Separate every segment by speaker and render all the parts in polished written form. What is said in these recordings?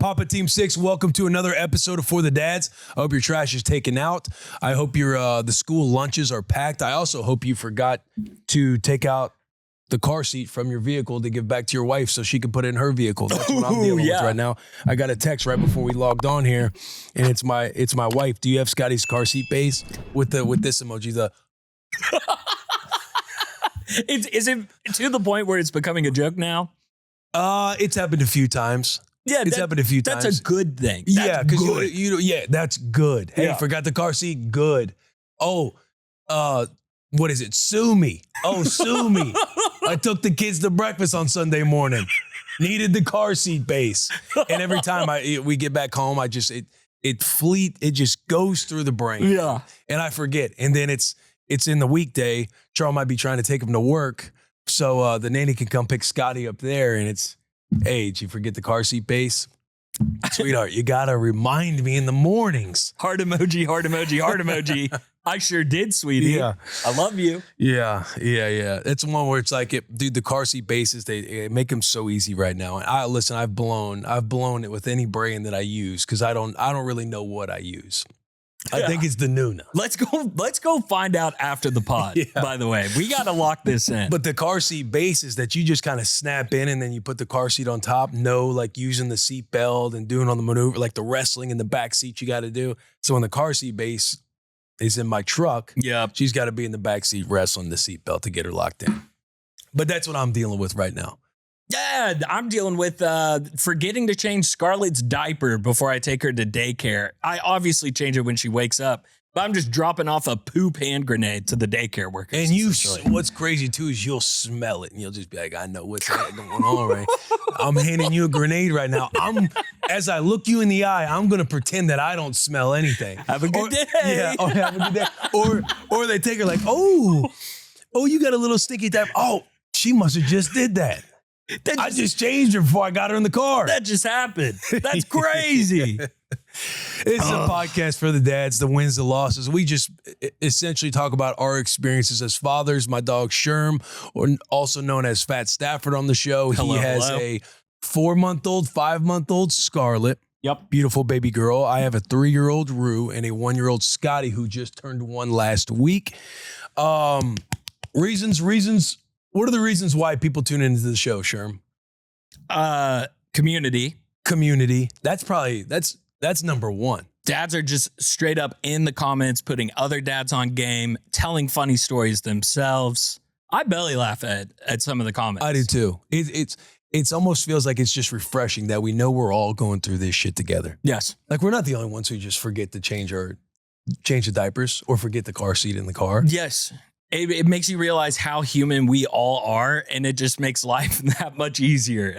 Speaker 1: Papa Team 6, welcome to another episode of For the Dads. I hope your trash is taken out. I hope your the school lunches are packed. I also hope you forgot to take out the car seat from your vehicle to give back to your wife so she can put it in her vehicle. That's what I'm dealing with right now. I got a text right before we logged on here, and it's my wife. Do you have Scottie's car seat base with this emoji?
Speaker 2: Is it to the point where it's becoming a joke now?
Speaker 1: It's happened a few times.
Speaker 2: Yeah,
Speaker 1: it's happened a few times.
Speaker 2: That's a good thing.
Speaker 1: Yeah, because you that's good. Hey, forgot the car seat. Good. Oh, what is it? Sue me. Oh, sue me. I took the kids to breakfast on Sunday morning. Needed the car seat base, and every time we get back home, it just goes through the brain.
Speaker 2: Yeah,
Speaker 1: and I forget, and then it's in the weekday. Charles might be trying to take him to work, so the nanny can come pick Scottie up there, and it's. Hey, did you forget the car seat base? Sweetheart, you gotta remind me in the mornings.
Speaker 2: Heart emoji, heart emoji, heart emoji. I sure did, sweetie.
Speaker 1: Yeah.
Speaker 2: I love you.
Speaker 1: Yeah. It's one where it's like, dude, the car seat bases, they make them so easy right now. And I've blown it with any brand that I use because I don't really know what I use. I think it's the Nuna.
Speaker 2: Let's go find out after the pod, by the way. We got to lock this in.
Speaker 1: But the car seat bases that you just kind of snap in and then you put the car seat on top, like using the seat belt and doing all the maneuver, like the wrestling in the back seat you got to do. So when the car seat base is in my truck, she's got to be in the back seat wrestling the seat belt to get her locked in. But that's what I'm dealing with right now.
Speaker 2: Yeah, I'm dealing with forgetting to change Scarlett's diaper before I take her to daycare. I obviously change it when she wakes up, but I'm just dropping off a poop hand grenade to the daycare workers.
Speaker 1: And what's crazy too is you'll smell it and you'll just be like, I know what's going on, right? I'm handing you a grenade right now. As I look you in the eye, I'm going to pretend that I don't smell anything.
Speaker 2: Have a good day.
Speaker 1: Yeah, have a good day. Or they take her like, oh, you got a little stinky diaper. Oh, she must have just did that. I just changed her before I got her in the car.
Speaker 2: That just happened. That's crazy.
Speaker 1: It's a podcast for the dads, the wins, the losses. We just essentially talk about our experiences as fathers. My dog Sherm, or also known as Fat Stafford on the show. He has a 4-month-old, 5-month-old Scarlett.
Speaker 2: Yep.
Speaker 1: Beautiful baby girl. I have a 3-year-old Rue and a 1-year-old Scottie who just turned 1 last week. Reasons. What are the reasons why people tune into the show, Sherm?
Speaker 2: Community.
Speaker 1: That's number one.
Speaker 2: Dads are just straight up in the comments, putting other dads on game, telling funny stories themselves. I belly laugh at some of the comments.
Speaker 1: I do too. It's almost feels like it's just refreshing that we know we're all going through this shit together.
Speaker 2: Yes.
Speaker 1: Like we're not the only ones who just forget to change the diapers or forget the car seat in the car.
Speaker 2: Yes. It makes you realize how human we all are, and it just makes life that much easier.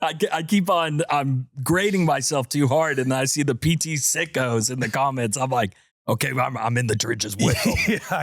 Speaker 2: I'm grading myself too hard, and I see the PT sickos in the comments. I'm like, okay, I'm in the trenches with them.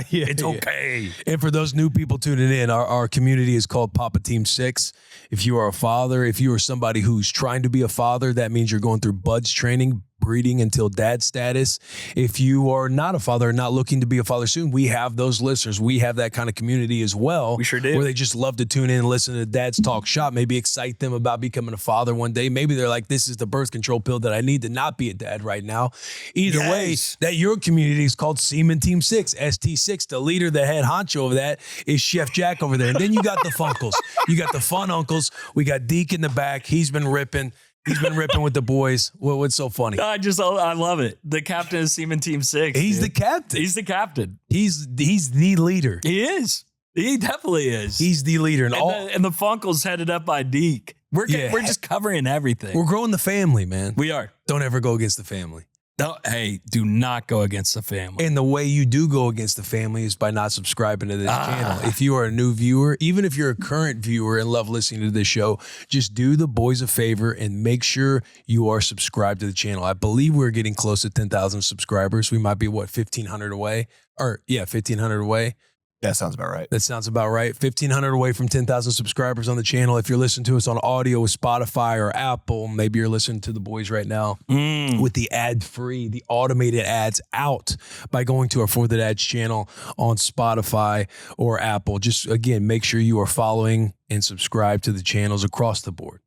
Speaker 2: It's okay.
Speaker 1: And for those new people tuning in, our community is called Papa Team 6. If you are a father, if you are somebody who's trying to be a father, that means you're going through buds training, breeding until dad status. If you are not a father and not looking to be a father soon, we have those listeners. We have that kind of community as well.
Speaker 2: We sure do.
Speaker 1: Where they just love to tune in and listen to dads talk shop, maybe excite them about becoming a father one day. Maybe they're like, this is the birth control pill that I need to not be a dad right now. Either way, that your community is called Seaman Team 6, ST6. The leader, the head honcho of that is Chef Jack over there. And then you got the Funkles. You got the fun uncles. We got Deke in the back. He's been ripping with the boys. What's so funny?
Speaker 2: I love it. The captain of Seaman Team 6.
Speaker 1: He's the captain.
Speaker 2: He's the captain.
Speaker 1: He's the leader.
Speaker 2: He is. He definitely is.
Speaker 1: He's the leader.
Speaker 2: And the Funkles headed up by Deke. We're just covering everything.
Speaker 1: We're growing the family, man.
Speaker 2: We are.
Speaker 1: Don't ever go against the family.
Speaker 2: No, hey, do not go against the family.
Speaker 1: And the way you do go against the family is by not subscribing to this channel. If you are a new viewer, even if you're a current viewer and love listening to this show, just do the boys a favor and make sure you are subscribed to the channel. I believe we're getting close to 10,000 subscribers. We might be, 1,500 away? 1,500 away.
Speaker 3: That sounds about right.
Speaker 1: That sounds about right. 1,500 away from 10,000 subscribers on the channel. If you're listening to us on audio with Spotify or Apple, maybe you're listening to the boys right now with the ad-free, the automated ads out by going to our For the Dads channel on Spotify or Apple. Just, again, make sure you are following and subscribe to the channels across the board.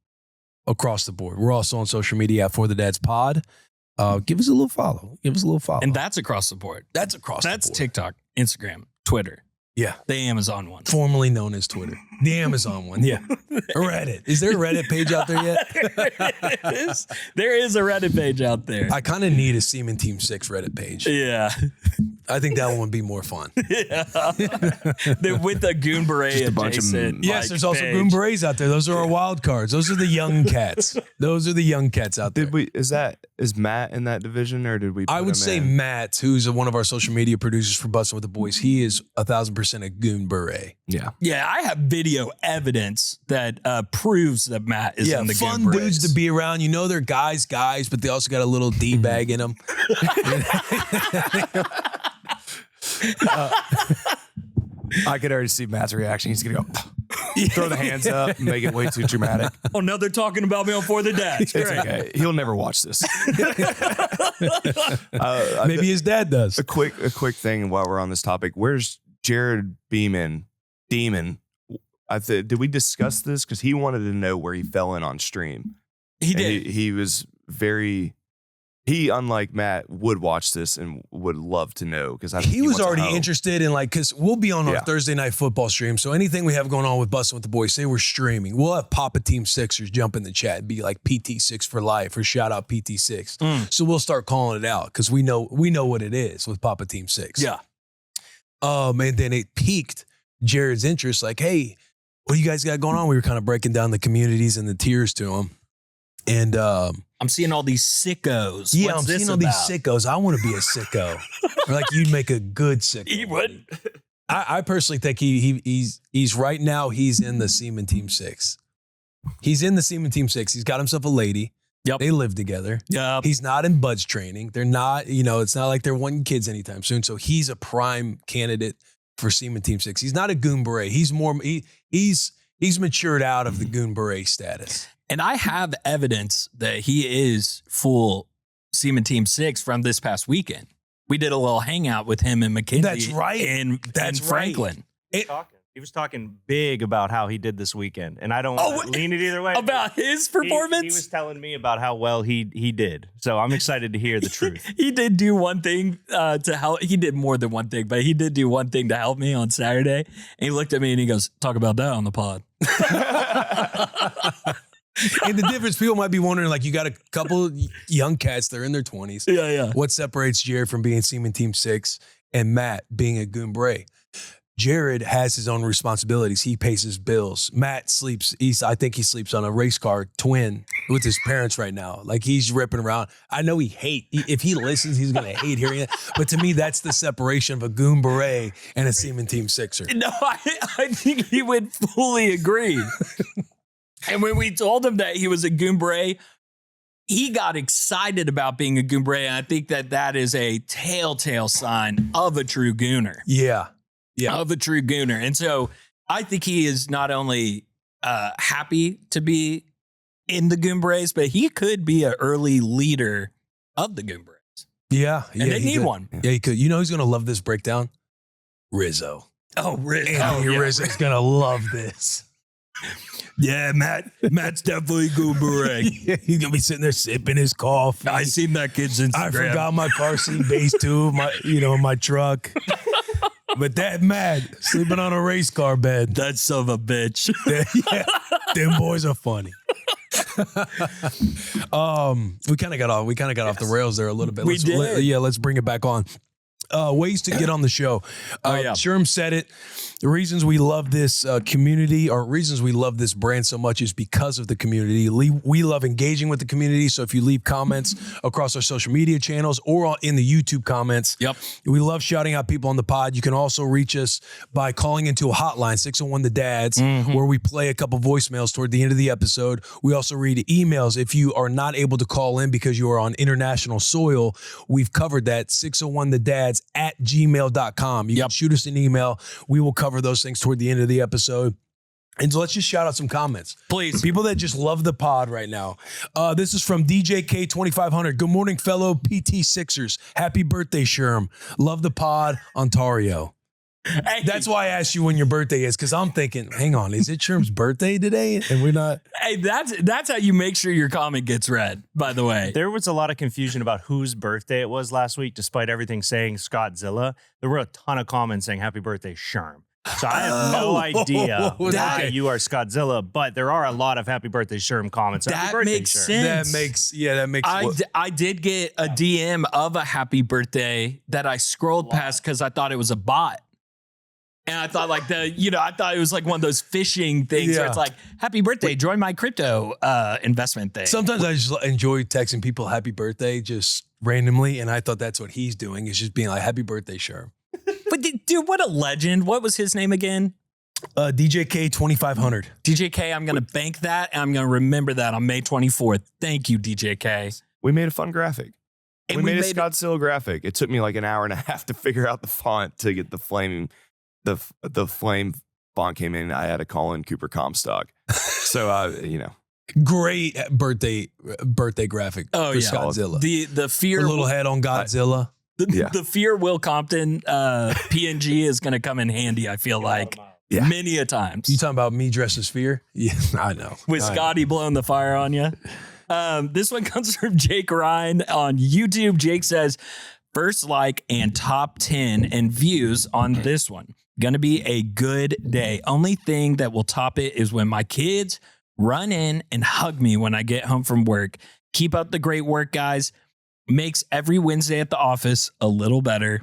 Speaker 1: across the board. We're also on social media at For the Dads Pod. Give us a little follow.
Speaker 2: And that's across the board.
Speaker 1: That's the board.
Speaker 2: That's TikTok, Instagram, Twitter.
Speaker 1: Yeah.
Speaker 2: The Amazon one.
Speaker 1: Formerly known as Twitter. The Amazon one. Yeah. Reddit. Is there a Reddit page out there yet?
Speaker 2: There is a Reddit page out there.
Speaker 1: I kind of need a Seaman Team 6 Reddit page.
Speaker 2: Yeah.
Speaker 1: I think that one would be more fun.
Speaker 2: Yeah. With the Goon Beret adjacent.
Speaker 1: Yes, there's also Goon Berets out there. Those are our wild cards. Those are the young cats. Those are the young cats out there.
Speaker 3: Is Matt in that division, or did we?
Speaker 1: I would say Matt, who's one of our social media producers for Bussin' with the Boys, he is 1,000% a Goon Beret.
Speaker 3: Yeah.
Speaker 2: Yeah, I have video evidence that proves that Matt is in the Goon Berets.
Speaker 1: Fun dudes to be around. You know they're guys, but they also got a little D-bag in them.
Speaker 3: I could already see Matt's reaction. He's gonna go throw the hands up, make it way too dramatic.
Speaker 2: Oh, now they're talking about me on For the Dads.
Speaker 3: It's okay. He'll never watch this.
Speaker 1: Maybe his dad does.
Speaker 3: A quick thing while we're on this topic. Where's Jared Demon? Did we discuss this? Because he wanted to know where he fell in on stream.
Speaker 2: He did.
Speaker 3: He was very. He, unlike Matt, would watch this and would love to know, because
Speaker 1: he was already interested in, because we'll be on our Thursday night football stream. So anything we have going on with Bussin' with the Boys, say we're streaming, we'll have Papa Team Sixers jump in the chat and be like PT6 for life, or shout out PT6. So we'll start calling it out because we know what it is with Papa Team 6.
Speaker 2: Yeah.
Speaker 1: And then it piqued Jared's interest. Like, hey, what do you guys got going on? We were kind of breaking down the communities and the tiers to him. And
Speaker 2: I'm seeing all these sickos.
Speaker 1: Yeah,
Speaker 2: What's
Speaker 1: I'm seeing all these sickos. I want to be a sicko. Or like, you'd make a good sicko.
Speaker 2: He would.
Speaker 1: I personally think he's right now, he's in the Seaman Team 6. He's in the Seaman Team 6. He's got himself a lady.
Speaker 2: Yep.
Speaker 1: They live together.
Speaker 2: Yep.
Speaker 1: He's not in buds training. They're not, it's not like they're wanting kids anytime soon. So he's a prime candidate for Seaman Team 6. He's not a Goon Beret. He's more, he's matured out of the Goon Beret status.
Speaker 2: And I have evidence that he is full Seaman Team 6 from this past weekend. We did a little hangout with him and Mackenzie.
Speaker 1: That's right.
Speaker 2: In Franklin.
Speaker 4: He was talking big about how he did this weekend, and I don't lean it either way.
Speaker 2: About his performance?
Speaker 4: He was telling me about how well he did. So I'm excited to hear the truth.
Speaker 2: He did do one thing to help. He did more than one thing, but he did do one thing to help me on Saturday. And he looked at me and he goes, "Talk about that on the pod."
Speaker 1: And the difference, people might be wondering, like, you got a couple young cats, they're in their 20s.
Speaker 2: Yeah.
Speaker 1: What separates Jared from being Seaman Team 6 and Matt being a Goon Beret? Jared has his own responsibilities. He pays his bills. Matt sleeps. I think he sleeps on a race car twin with his parents right now. Like, he's ripping around. I know if he listens, he's going to hate hearing it. But to me, that's the separation of a Goon Beret and a Seaman Team 6er.
Speaker 2: No, I think he would fully agree. And when we told him that he was a Goon Beret, he got excited about being a Goon Beret. And I think that is a telltale sign of a true Gooner.
Speaker 1: Yeah.
Speaker 2: Of a true Gooner. And so I think he is not only happy to be in the Goon Berets, but he could be an early leader of the Goon Berets.
Speaker 1: Yeah.
Speaker 2: And they need one.
Speaker 1: Yeah, he could. You know who's going to love this breakdown? Rizzo.
Speaker 2: Oh, Rizzo.
Speaker 1: Rizzo's going to love this.
Speaker 2: Yeah, Matt's definitely Goon Beret.
Speaker 1: He's going to be sitting there sipping his coffee.
Speaker 2: I seen that kid's Instagram.
Speaker 1: I forgot my car seat base too, my truck. But that Matt sleeping on a race car bed.
Speaker 2: That son of a bitch.
Speaker 1: Yeah, them boys are funny. We kind of got off the rails there a little bit. Let's bring it back on. Ways to get on the show. Sherm said it. The reasons we love this community, or reasons we love this brand so much, is because of the community. We love engaging with the community. So if you leave comments across our social media channels or in the YouTube comments, we love shouting out people on the pod. You can also reach us by calling into a hotline, 601 The Dads, where we play a couple voicemails toward the end of the episode. We also read emails. If you are not able to call in because you are on international soil, we've covered that. 601 The Dads at gmail.com. You can shoot us an email. We will cover those things toward the end of the episode. And so let's just shout out some comments.
Speaker 2: Please.
Speaker 1: People that just love the pod right now. This is from DJK2500. Good morning, fellow PT6ers. Happy birthday, Sherm. Love the pod, Ontario.
Speaker 2: Hey,
Speaker 1: That's why I asked you when your birthday is, because I'm thinking, hang on, is it Sherm's birthday today? And we're not.
Speaker 2: hey, that's how you make sure your comment gets read, by the way.
Speaker 4: There was a lot of confusion about whose birthday it was last week, despite everything saying Scottzilla. There were a ton of comments saying happy birthday, Sherm. So I have no idea why you are Scottzilla, but there are a lot of happy birthday, Sherm comments. Happy
Speaker 2: That
Speaker 4: birthday,
Speaker 2: makes
Speaker 4: Sherm.
Speaker 2: sense.
Speaker 1: That makes.
Speaker 2: I did get a DM of a happy birthday that I scrolled past because I thought it was a bot. And I thought I thought it was like one of those phishing things where it's like, happy birthday, join my crypto investment thing.
Speaker 1: Sometimes I just enjoy texting people happy birthday just randomly. And I thought that's what he's doing, is just being like, happy birthday, Sherm.
Speaker 2: But dude, what a legend. What was his name again?
Speaker 1: DJK 2500.
Speaker 2: DJK, I'm going to bank that. And I'm going to remember that on May 24th. Thank you, DJK.
Speaker 3: We made a fun graphic.
Speaker 2: And
Speaker 3: We made a Scottzilla graphic. It took me like an hour and a half to figure out the font to get the flame. The flame font came in. I had to call in Cooper Comstock. So,
Speaker 1: Great birthday graphic for Scottzilla.
Speaker 2: The fear,
Speaker 1: A little head on Godzilla.
Speaker 2: the fear Will Compton PNG is going to come in handy, I feel like.
Speaker 3: Yeah.
Speaker 2: Many a times.
Speaker 1: You talking about me dressed as Fear? Yeah, I know.
Speaker 2: With Scottie blowing the fire on you. This one comes from Jake Ryan on YouTube. Jake says, first like and top 10 and views on this one. Gonna be a good day. Only thing that will top it is when my kids run in and hug me when I get home from work. Keep up the great work, guys. Makes every Wednesday at the office a little better.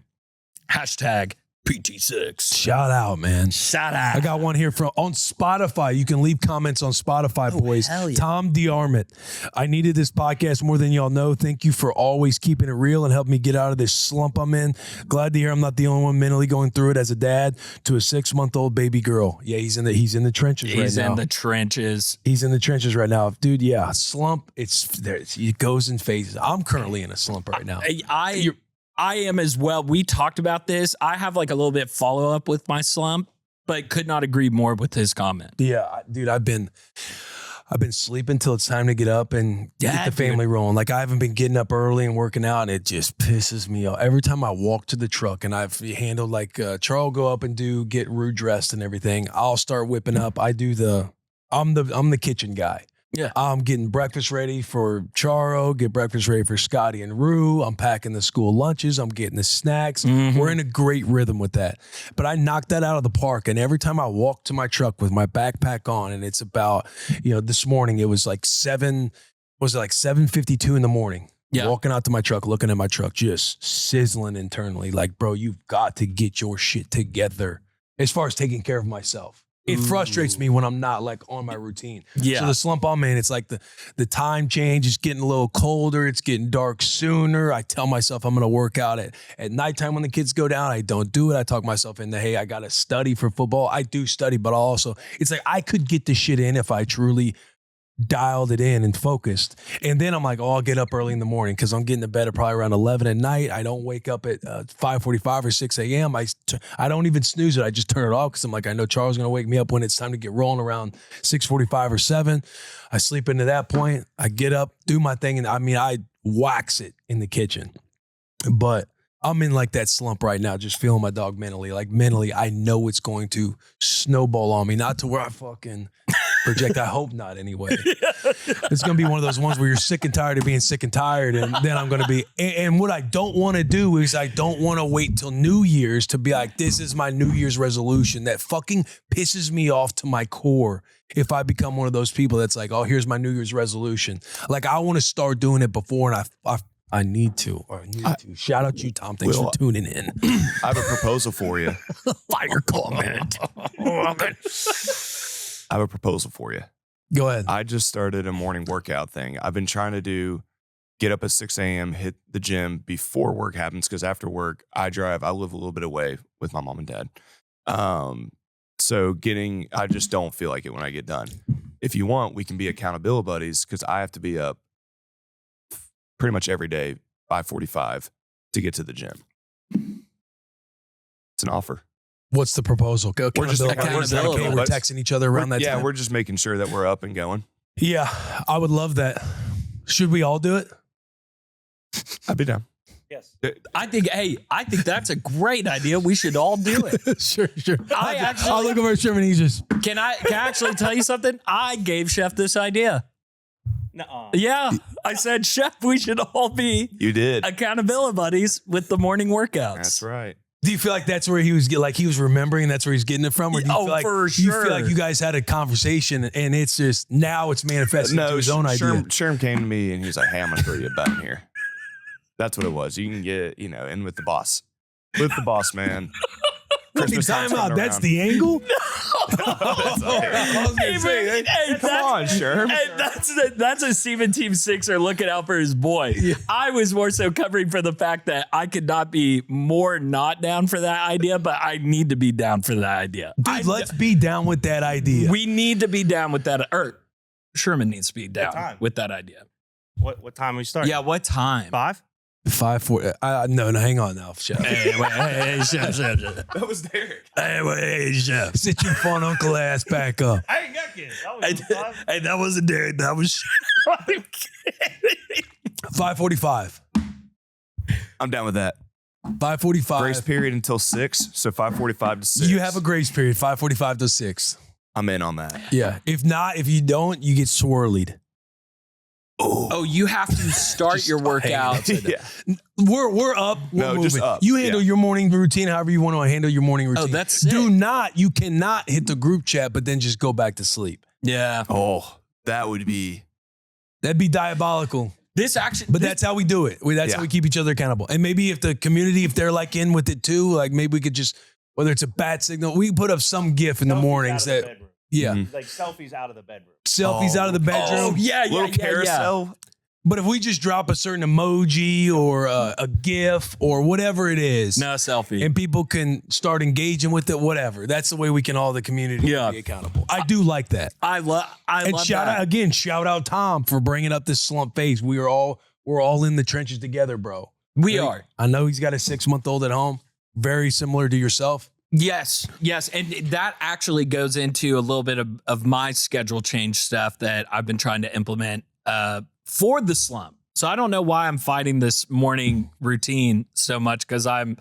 Speaker 2: Hashtag PT6.
Speaker 1: Shout out, man.
Speaker 2: Shout out.
Speaker 1: I got one here from on Spotify. You can leave comments on Spotify, boys.
Speaker 2: hell yeah.
Speaker 1: Tom DeArmit. I needed this podcast more than y'all know. Thank you for always keeping it real and helping me get out of this slump I'm in. Glad to hear I'm not the only one mentally going through it as a dad to a 6-month-old baby girl. Yeah, he's in the trenches right now.
Speaker 2: He's in the trenches.
Speaker 1: He's in the trenches right now. Dude, yeah, slump, it goes in phases. I'm currently in a slump right now.
Speaker 2: I am as well. We talked about this. I have like a little bit follow up with my slump, but could not agree more with his comment.
Speaker 1: Yeah, dude, I've been sleeping till it's time to get up and get the family rolling. Like I haven't been getting up early and working out, and it just pisses me off. Every time I walk to the truck and I've handled like Charles will go up and get Rue dressed and everything, I'll start whipping up. I'm the kitchen guy.
Speaker 2: Yeah.
Speaker 1: I'm getting breakfast ready for Charo, get breakfast ready for Scottie and Rue. I'm packing the school lunches. I'm getting the snacks.
Speaker 2: Mm-hmm.
Speaker 1: We're in a great rhythm with that. But I knocked that out of the park. And every time I walk to my truck with my backpack on, and it's about, this morning it was like 7:52 in the morning.
Speaker 2: Yeah.
Speaker 1: Walking out to my truck, looking at my truck, just sizzling internally. Like, bro, you've got to get your shit together as far as taking care of myself. It frustrates me when I'm not like on my routine.
Speaker 2: Yeah.
Speaker 1: So the slump I'm in, it's like the time change is getting a little colder. It's getting dark sooner. I tell myself I'm going to work out at nighttime when the kids go down. I don't do it. I talk myself into, hey, I got to study for football. I do study, but it's like I could get this shit in if I truly dialed it in and focused. And then I'm like, I'll get up early in the morning because I'm getting to bed at probably around 11 at night. I don't wake up at 5:45 or 6 a.m. I don't even snooze it. I just turn it off because I'm like, I know Charles is going to wake me up when it's time to get rolling around 6:45 or 7. I sleep into that point. I get up, do my thing, and I wax it in the kitchen. But I'm in like that slump right now, just feeling my dog mentally. Like mentally, I know it's going to snowball on me, not to where I fucking project. I hope not anyway. It's going to be one of those ones where you're sick and tired of being sick and tired. And then I'm going to be, and what I don't want to do is I don't want to wait till New Year's to be like, this is my New Year's resolution. That fucking pisses me off to my core. If I become one of those people that's like, oh, here's my New Year's resolution. Like I want to start doing it before, and I need to. Shout out to you, Tom. Thanks for tuning in.
Speaker 3: I have a proposal for you.
Speaker 1: Fire comment.
Speaker 3: I have a proposal for you.
Speaker 1: Go ahead.
Speaker 3: I just started a morning workout thing. I've been trying to get up at 6 a.m., hit the gym before work happens, because after work, I drive. I live a little bit away with my mom and dad. So I just don't feel like it when I get done. If you want, we can be accountability buddies, because I have to be up pretty much every day, 5:45 to get to the gym. It's an offer.
Speaker 1: What's the proposal?
Speaker 3: We're just
Speaker 2: accountability.
Speaker 1: We're texting each other around that time.
Speaker 3: Yeah, we're just making sure that we're up and going.
Speaker 1: Yeah, I would love that. Should we all do it?
Speaker 3: I'd be down.
Speaker 4: Yes.
Speaker 2: I think that's a great idea. We should all do it.
Speaker 1: Sure. I'll look over at Sherman. He's just.
Speaker 2: Can I actually tell you something? I gave Chef this idea.
Speaker 4: Nuh-uh.
Speaker 2: Yeah, I said, Chef, we should all be
Speaker 3: You did.
Speaker 2: accountability buddies with the morning workouts.
Speaker 3: That's right.
Speaker 1: Do you feel like that's where he was remembering that's where he's getting it from? Or do you feel like
Speaker 2: for
Speaker 1: you
Speaker 2: sure.
Speaker 1: feel like you guys had a conversation and it's just now it's manifesting to his own idea?
Speaker 3: Sherm came to me and he was like, hey, I'm going to throw you a button here. That's what it was. You can get, in with the boss. With the boss, man. Christmas time's
Speaker 1: Time out.
Speaker 3: coming
Speaker 1: That's
Speaker 3: around.
Speaker 1: the angle?
Speaker 3: I was gonna say, come on, Sherm.
Speaker 2: That's a Seaman Team Sixer looking out for his boy.
Speaker 1: Yeah.
Speaker 2: I was more so covering for the fact that I could not be more not down for that idea, but I need to be down for that idea.
Speaker 1: Dude, let's be down with that idea.
Speaker 2: We need to be down with that. Or Sherman needs to be down with that idea.
Speaker 4: What time we start?
Speaker 2: Yeah, what time?
Speaker 4: 5?
Speaker 1: 5:40. No, hang on now, Chef.
Speaker 2: Hey, Chef.
Speaker 3: That was Derek.
Speaker 2: Hey, Chef.
Speaker 1: Sit your fun uncle ass back up.
Speaker 4: I ain't got kids.
Speaker 2: Hey, that wasn't Derek. That was
Speaker 1: 5:45.
Speaker 3: I'm down with that.
Speaker 1: 5:45.
Speaker 3: Grace period until 6, so 5:45 to 6.
Speaker 1: You have a grace period, 5:45 to 6.
Speaker 3: I'm in on that.
Speaker 1: Yeah. If you don't, you get swirlied.
Speaker 2: Oh, you have to start your workout.
Speaker 3: Yeah.
Speaker 1: We're up. We're
Speaker 3: No,
Speaker 1: moving.
Speaker 3: just up.
Speaker 1: You handle
Speaker 3: Yeah.
Speaker 1: your morning routine however you want to handle your morning routine.
Speaker 2: that's sick.
Speaker 1: You cannot hit the group chat, but then just go back to sleep.
Speaker 2: Yeah.
Speaker 3: Oh, that would be.
Speaker 1: That'd be diabolical.
Speaker 2: This actually,
Speaker 1: But that's how we do it. That's
Speaker 3: Yeah.
Speaker 1: how we keep each other accountable. And maybe if the community, if they're like in with it too, like maybe we could just, whether it's a bat signal, we put up some GIF in the mornings that, yeah,
Speaker 3: Mhm.
Speaker 4: Like selfies out of the bedroom.
Speaker 1: selfies out of the bedroom.
Speaker 2: Oh, yeah,
Speaker 3: Little carousel.
Speaker 1: But if we just drop a certain emoji or a GIF or whatever it is,
Speaker 2: No selfie.
Speaker 1: and people can start engaging with it, whatever. That's the way we can all the community
Speaker 2: Yeah.
Speaker 1: be accountable. I do like that.
Speaker 2: I love
Speaker 1: And shout out Tom for bringing up this slump phase. We're all in the trenches together, bro.
Speaker 2: We are.
Speaker 1: I know he's got a 6-month-old at home, very similar to yourself.
Speaker 2: Yes. And that actually goes into a little bit of my schedule change stuff that I've been trying to implement for the slump. So I don't know why I'm fighting this morning routine so much because I'm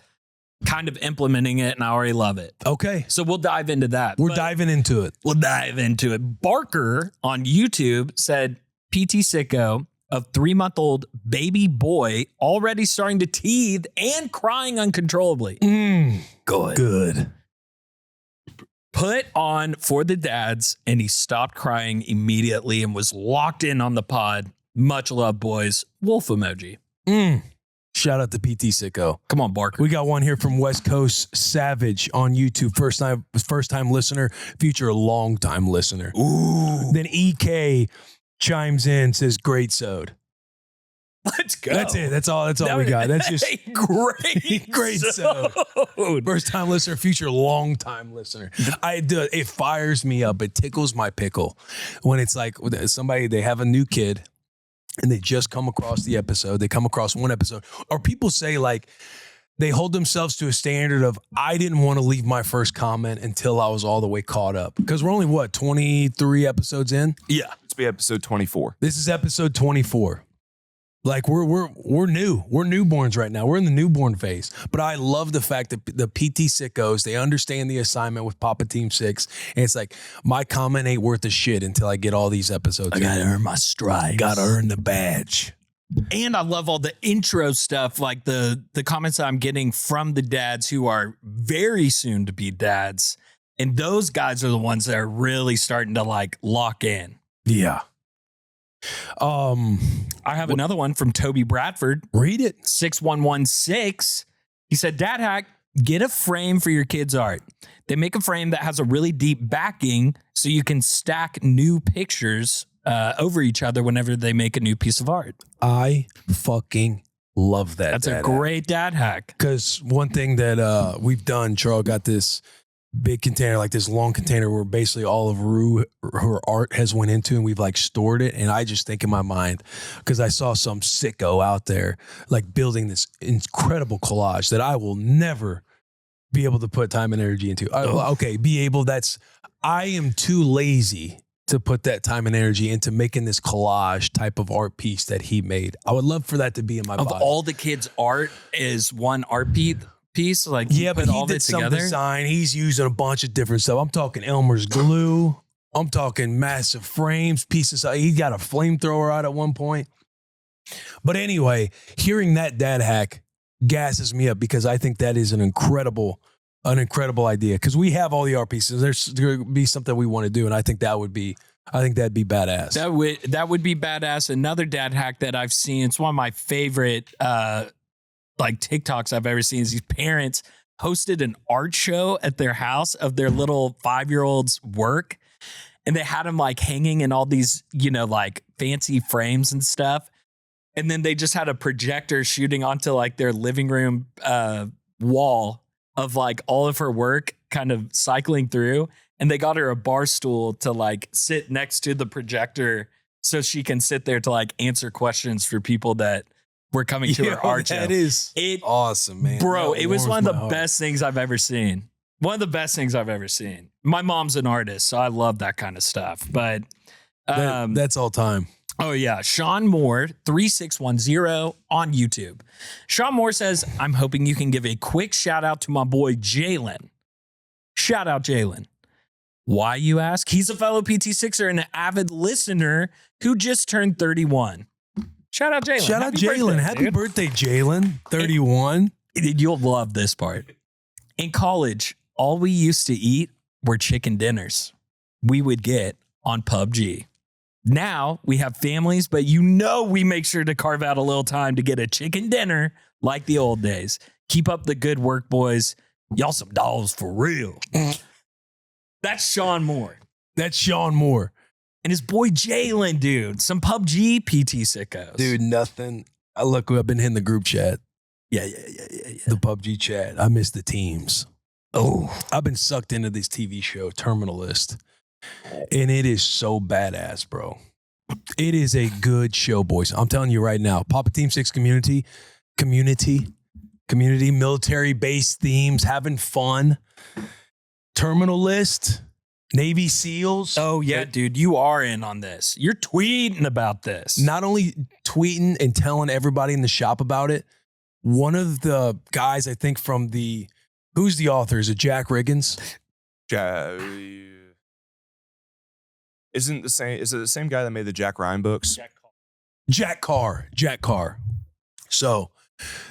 Speaker 2: kind of implementing it and I already love it.
Speaker 1: Okay.
Speaker 2: So we'll dive into that.
Speaker 1: We're diving into it.
Speaker 2: We'll dive into it. Barker on YouTube said PT sicko of 3-month-old baby boy already starting to teeth and crying uncontrollably. Good. Put on for the dads and he stopped crying immediately and was locked in on the pod. Much love, boys. Wolf emoji.
Speaker 1: Shout out to PT Sicko.
Speaker 2: Come on, Barker.
Speaker 1: We got one here from West Coast Savage on YouTube. First time listener, future long time listener.
Speaker 2: Ooh.
Speaker 1: Then EK chimes in, says great sewed.
Speaker 2: Let's go.
Speaker 1: That's it. That's all we got. That's just
Speaker 2: great
Speaker 1: sewed. First time listener, future long time listener. It fires me up. It tickles my pickle when it's like somebody, they have a new kid and they just come across the episode. They come across one episode, or people say like they hold themselves to a standard of, I didn't want to leave my first comment until I was all the way caught up. Because we're only 23 episodes in?
Speaker 2: Yeah.
Speaker 3: Let's be episode 24.
Speaker 1: This is episode 24. Like we're new. We're newborns right now. We're in the newborn phase. But I love the fact that the PT sickos, they understand the assignment with Papa Team 6. And it's like, my comment ain't worth a shit until I get all these episodes.
Speaker 2: I gotta earn my stripes.
Speaker 1: Gotta earn the badge.
Speaker 2: And I love all the intro stuff, like the comments I'm getting from the dads who are very soon to be dads. And those guys are the ones that are really starting to like lock in.
Speaker 1: Yeah.
Speaker 2: I have another one from Toby Bradford.
Speaker 1: Read it.
Speaker 2: 6116. He said, Dad hack, get a frame for your kids' art. They make a frame that has a really deep backing so you can stack new pictures over each other whenever they make a new piece of art.
Speaker 1: I fucking love that.
Speaker 2: That's a great dad hack.
Speaker 1: Because one thing that we've done, Charles got this big container, like this long container where basically all of her art has went into, and we've like stored it. And I just think in my mind, because I saw some sicko out there like building this incredible collage that I will never be able to put time and energy into. I am too lazy to put that time and energy into making this collage type of art piece that he made. I would love for that to be in my
Speaker 2: Of
Speaker 1: body.
Speaker 2: all the kids' art is one art piece. Like,
Speaker 1: Yeah, but
Speaker 2: put
Speaker 1: he
Speaker 2: all of
Speaker 1: did
Speaker 2: it
Speaker 1: some
Speaker 2: together.
Speaker 1: design. He's using a bunch of different stuff. I'm talking Elmer's glue. I'm talking massive frames, pieces. He got a flamethrower out at one point. But anyway, hearing that dad hack gasses me up because I think that is an incredible idea. Because we have all the art pieces. There's going to be something we want to do, and I think that'd be badass.
Speaker 2: That would be badass. Another dad hack that I've seen. It's one of my favorite like TikToks I've ever seen. Is these parents hosted an art show at their house of their little 5-year-old's work, and they had them like hanging in all these, you know, like fancy frames and stuff. And then they just had a projector shooting onto like their living room wall of like all of her work kind of cycling through. And they got her a bar stool to like sit next to the projector so she can sit there to like answer questions for people that were coming to her art show.
Speaker 1: That is awesome, man.
Speaker 2: Bro,
Speaker 1: That
Speaker 2: it was
Speaker 1: warms
Speaker 2: one of
Speaker 1: my
Speaker 2: the
Speaker 1: heart.
Speaker 2: best things I've ever seen. One of the best things I've ever seen. My mom's an artist, so I love that kind of stuff. But
Speaker 1: That's all time.
Speaker 2: oh yeah, Sean Moore 3610 on YouTube. Sean Moore says, "I'm hoping you can give a quick shout out to my boy Jalen. Shout out Jalen. Why, you ask? He's a fellow PT6er and an avid listener who just turned 31. Shout out Jalen.
Speaker 1: Shout out Jalen. Happy birthday, Jalen. 31.
Speaker 2: You'll love this part. In college, all we used to eat were chicken dinners we would get on PUBG. Now we have families, but you know we make sure to carve out a little time to get a chicken dinner like the old days. Keep up the good work, boys. Y'all some dolls for real." That's Sean Moore.
Speaker 1: That's Sean Moore.
Speaker 2: And his boy Jalen, dude. Some PUBG PT sickos.
Speaker 1: Dude, nothing. Look, I've been hitting the group chat,
Speaker 2: Yeah.
Speaker 1: the PUBG chat. I miss the teams. Oh, I've been sucked into this TV show, Terminal List. And it is so badass, bro. It is a good show, boys. I'm telling you right now. PT6 community, military-based themes, having fun. Terminal List, Navy SEALs.
Speaker 2: Oh, yeah, dude. You are in on this. You're tweeting about this.
Speaker 1: Not only tweeting and telling everybody in the shop about it, one of the guys, I think from who's the author? Is it Jack Riggins?
Speaker 3: Is it the same guy that made the Jack Ryan books?
Speaker 1: Jack Carr. So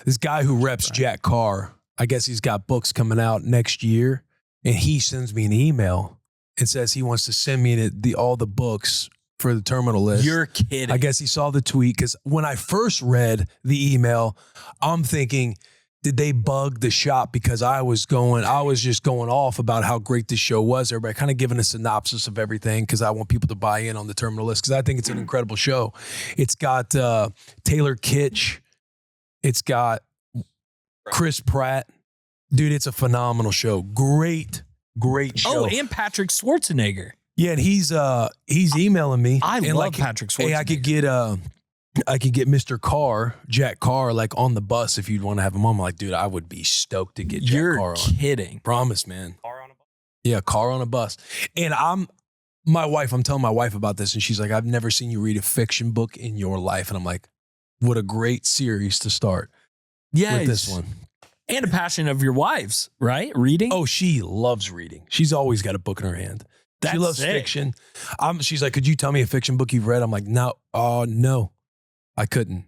Speaker 1: this guy who reps Jack Carr, I guess he's got books coming out next year, and he sends me an email and says he wants to send me all the books for the Terminal List.
Speaker 2: You're kidding.
Speaker 1: I guess he saw the tweet because when I first read the email, I'm thinking, did they bug the shop? Because I was just going off about how great this show was. Everybody kind of giving a synopsis of everything because I want people to buy in on the Terminal List because I think it's an incredible show. It's got Taylor Kitsch. It's got Chris Pratt. Dude, it's a phenomenal show. Great show.
Speaker 2: Oh, and Patrick Schwarzenegger.
Speaker 1: Yeah, and he's emailing me.
Speaker 2: I
Speaker 1: and
Speaker 2: love Patrick Schwarzenegger.
Speaker 1: Hey, I could get Mr. Carr, Jack Carr, like on the bus if you'd want to have him on. I'm like, dude, I would be stoked to get Jack Carr on.
Speaker 2: You're kidding.
Speaker 1: Promise, man.
Speaker 4: Car on a bus.
Speaker 1: Yeah, Carr on a bus. And I'm telling my wife about this, and she's like, I've never seen you read a fiction book in your life. And I'm like, what a great series to start with this one.
Speaker 2: And a passion of your wife's, right? Reading?
Speaker 1: Oh, she loves reading. She's always got a book in her hand. She loves fiction. She's like, could you tell me a fiction book you've read? I'm like, no, I couldn't.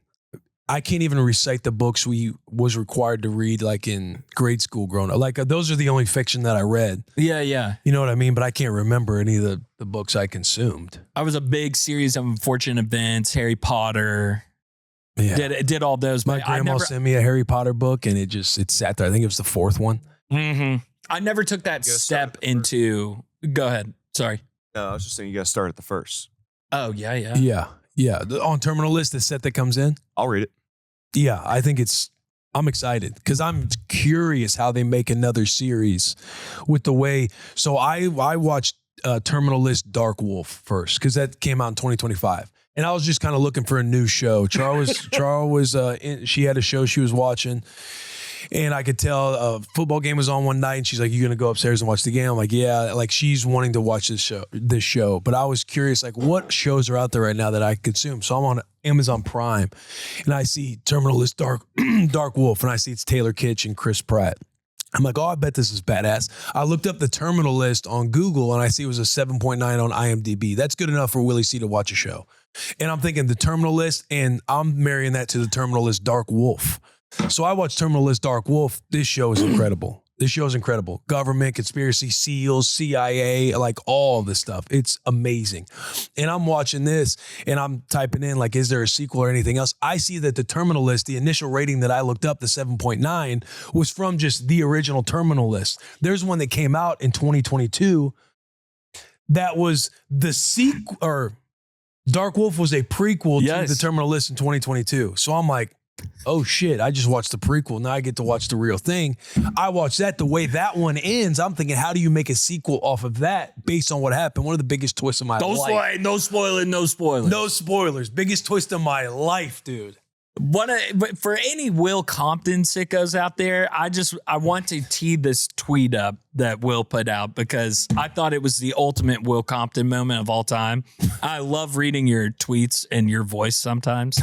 Speaker 1: I can't even recite the books we was required to read like in grade school growing up. Like those are the only fiction that I read.
Speaker 2: Yeah.
Speaker 1: You know what I mean? But I can't remember any of the books I consumed.
Speaker 2: I was a big series of unfortunate events, Harry Potter.
Speaker 1: Yeah.
Speaker 2: Did all those.
Speaker 1: My grandma sent me a Harry Potter book and it sat there. I think it was the fourth one.
Speaker 2: Mm-hmm. I never took that step into. Go ahead. Sorry.
Speaker 3: No, I was just saying you got to start at the first.
Speaker 2: Oh, yeah.
Speaker 1: Yeah. On Terminal List, the set that comes in.
Speaker 3: I'll read it.
Speaker 1: Yeah, I think I'm excited because I'm curious how they make another series with the way. So I watched Terminal List Dark Wolf first because that came out in 2025. And I was just kind of looking for a new show. Charles was she had a show she was watching. And I could tell a football game was on one night, and she's like, "You gonna go upstairs and watch the game?" I'm like, "Yeah." Like she's wanting to watch this show. But I was curious, like, what shows are out there right now that I consume? So I'm on Amazon Prime, and I see Terminal List Dark Wolf, and I see it's Taylor Kitsch and Chris Pratt. I'm like, oh, I bet this is badass. I looked up the Terminal List on Google, and I see it was a 7.9 on IMDb. That's good enough for Willie C to watch a show. And I'm thinking the Terminal List, and I'm marrying that to the Terminal List Dark Wolf. So I watched Terminal List Dark Wolf. This show is incredible. This show is incredible. Government, conspiracy, SEALs, CIA, like all this stuff. It's amazing. And I'm watching this and I'm typing in like, is there a sequel or anything else? I see that the Terminal List, the initial rating that I looked up, the 7.9, was from just the original Terminal List. There's one that came out in 2022 that was the sequel, or Dark Wolf was a prequel to the Terminal List in 2022. So I'm like, oh shit, I just watched the prequel. Now I get to watch the real thing. I watched that. The way that one ends, I'm thinking, how do you make a sequel off of that based on what happened? One of the biggest twists of my life.
Speaker 2: No spoiling.
Speaker 1: No spoilers. Biggest twist of my life, dude.
Speaker 2: But for any Will Compton sickos out there, I want to tee this tweet up that Will put out because I thought it was the ultimate Will Compton moment of all time. I love reading your tweets and your voice sometimes.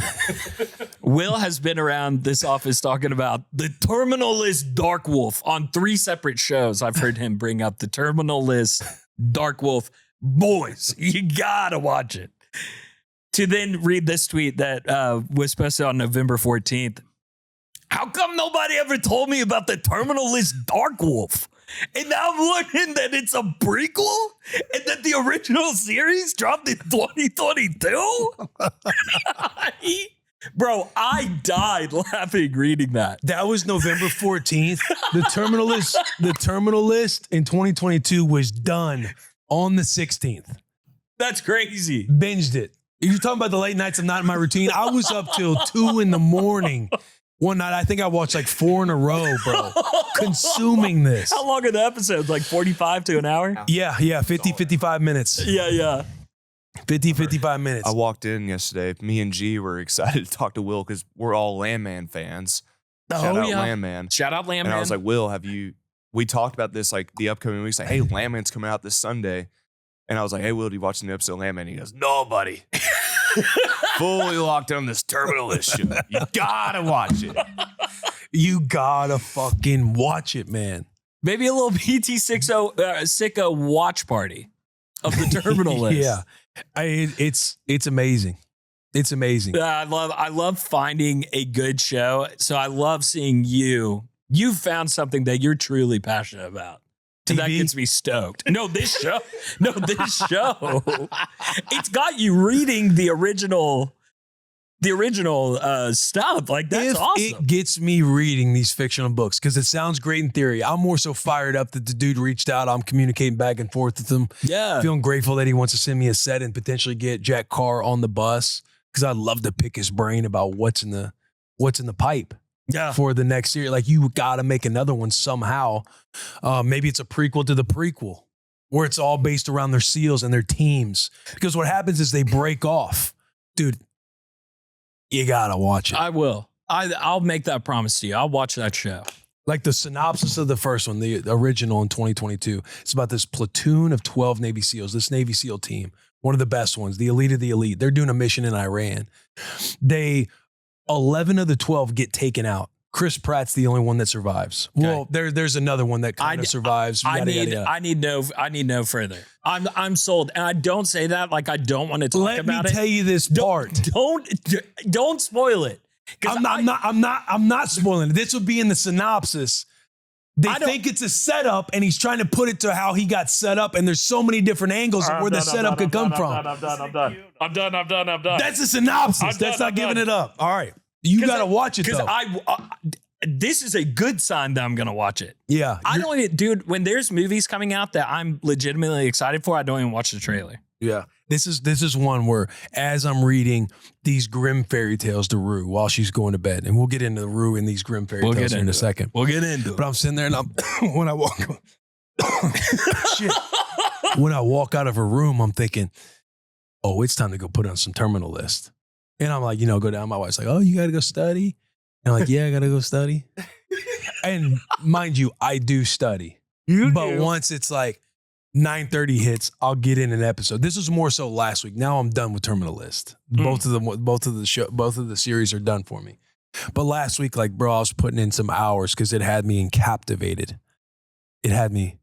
Speaker 2: Will has been around this office talking about the Terminal List Dark Wolf on 3 separate shows. I've heard him bring up the Terminal List Dark Wolf. Boys, you gotta watch it. To then read this tweet that was posted on November 14th. How come nobody ever told me about the Terminal List Dark Wolf? And now I'm learning that it's a prequel and that the original series dropped in 2022? Bro, I died laughing reading that.
Speaker 1: That was November 14th. The Terminal List in 2022 was done on the 16th.
Speaker 2: That's crazy.
Speaker 1: Binged it. You're talking about the late nights of not in my routine. I was up till 2 a.m. one night. I think I watched like 4 in a row, bro. Consuming this.
Speaker 2: How long are the episodes? Like 45 to an hour?
Speaker 1: Yeah. 50, 55 minutes.
Speaker 2: Yeah.
Speaker 1: 50, 55 minutes.
Speaker 3: I walked in yesterday. Me and G were excited to talk to Will because we're all Landman fans. Shout out Landman.
Speaker 2: Shout out Landman.
Speaker 3: And I was like, Will, we talked about this like the upcoming weeks. Like, hey, Landman's coming out this Sunday. And I was like, hey, Will, do you watch the new episode of Landman? He goes, no, buddy. Fully locked on this Terminal List show. You gotta watch it.
Speaker 1: You gotta fucking watch it, man.
Speaker 2: Maybe a little PT6 sicko watch party of the Terminal List.
Speaker 1: Yeah. It's amazing. It's amazing.
Speaker 2: I love finding a good show. So I love seeing you found something that you're truly passionate about. And that gets me stoked. No, this show. It's got you reading the original stuff. Like, that's awesome.
Speaker 1: It gets me reading these fictional books because it sounds great in theory. I'm more so fired up that the dude reached out. I'm communicating back and forth with him.
Speaker 2: Yeah.
Speaker 1: Feeling grateful that he wants to send me a set and potentially get Jack Carr on the bus because I'd love to pick his brain about what's in the pipe.
Speaker 2: Yeah.
Speaker 1: For the next series. Like, you got to make another one somehow. Maybe it's a prequel to the prequel where it's all based around their SEALs and their teams. Because what happens is they break off. Dude, you got to watch it.
Speaker 2: I will. I'll make that promise to you. I'll watch that show.
Speaker 1: Like the synopsis of the first one, the original in 2022. It's about this platoon of 12 Navy SEALs, this Navy SEAL team, one of the best ones, the elite of the elite. They're doing a mission in Iran. 11 of the 12 get taken out. Chris Pratt's the only one that survives. Okay. Well, there's another one that kind of survives.
Speaker 2: I need no further. I'm sold, and I don't say that like I don't want to talk about it.
Speaker 1: Let me tell you this part.
Speaker 2: Don't spoil it.
Speaker 1: I'm not spoiling it. This would be in the synopsis. They think it's a setup, and he's trying to put it to how he got set up, and there's so many different angles of where the setup could come from.
Speaker 2: I'm done.
Speaker 1: That's a synopsis. That's not giving it up. All right. You got to watch it, though.
Speaker 2: This is a good sign that I'm going to watch it.
Speaker 1: Yeah.
Speaker 2: Dude, when there's movies coming out that I'm legitimately excited for, I don't even watch the trailer.
Speaker 1: Yeah. This is one where, as I'm reading these Grimm fairy tales to Rue while she's going to bed, and we'll get into Rue and these Grimm fairy tales in a second.
Speaker 2: We'll get into it.
Speaker 1: But I'm sitting there, and when I walk when I walk out of her room, I'm thinking, oh, it's time to go put on some Terminal List. And I'm like, go down. My wife's like, oh, you got to go study? And I'm like, yeah, I got to go study. And mind you, I do study. But once it's like 9:30 hits, I'll get in an episode. This was more so last week. Now I'm done with Terminal List. Both of the series are done for me. But last week, like, bro, I was putting in some hours because it had me captivated. It had me,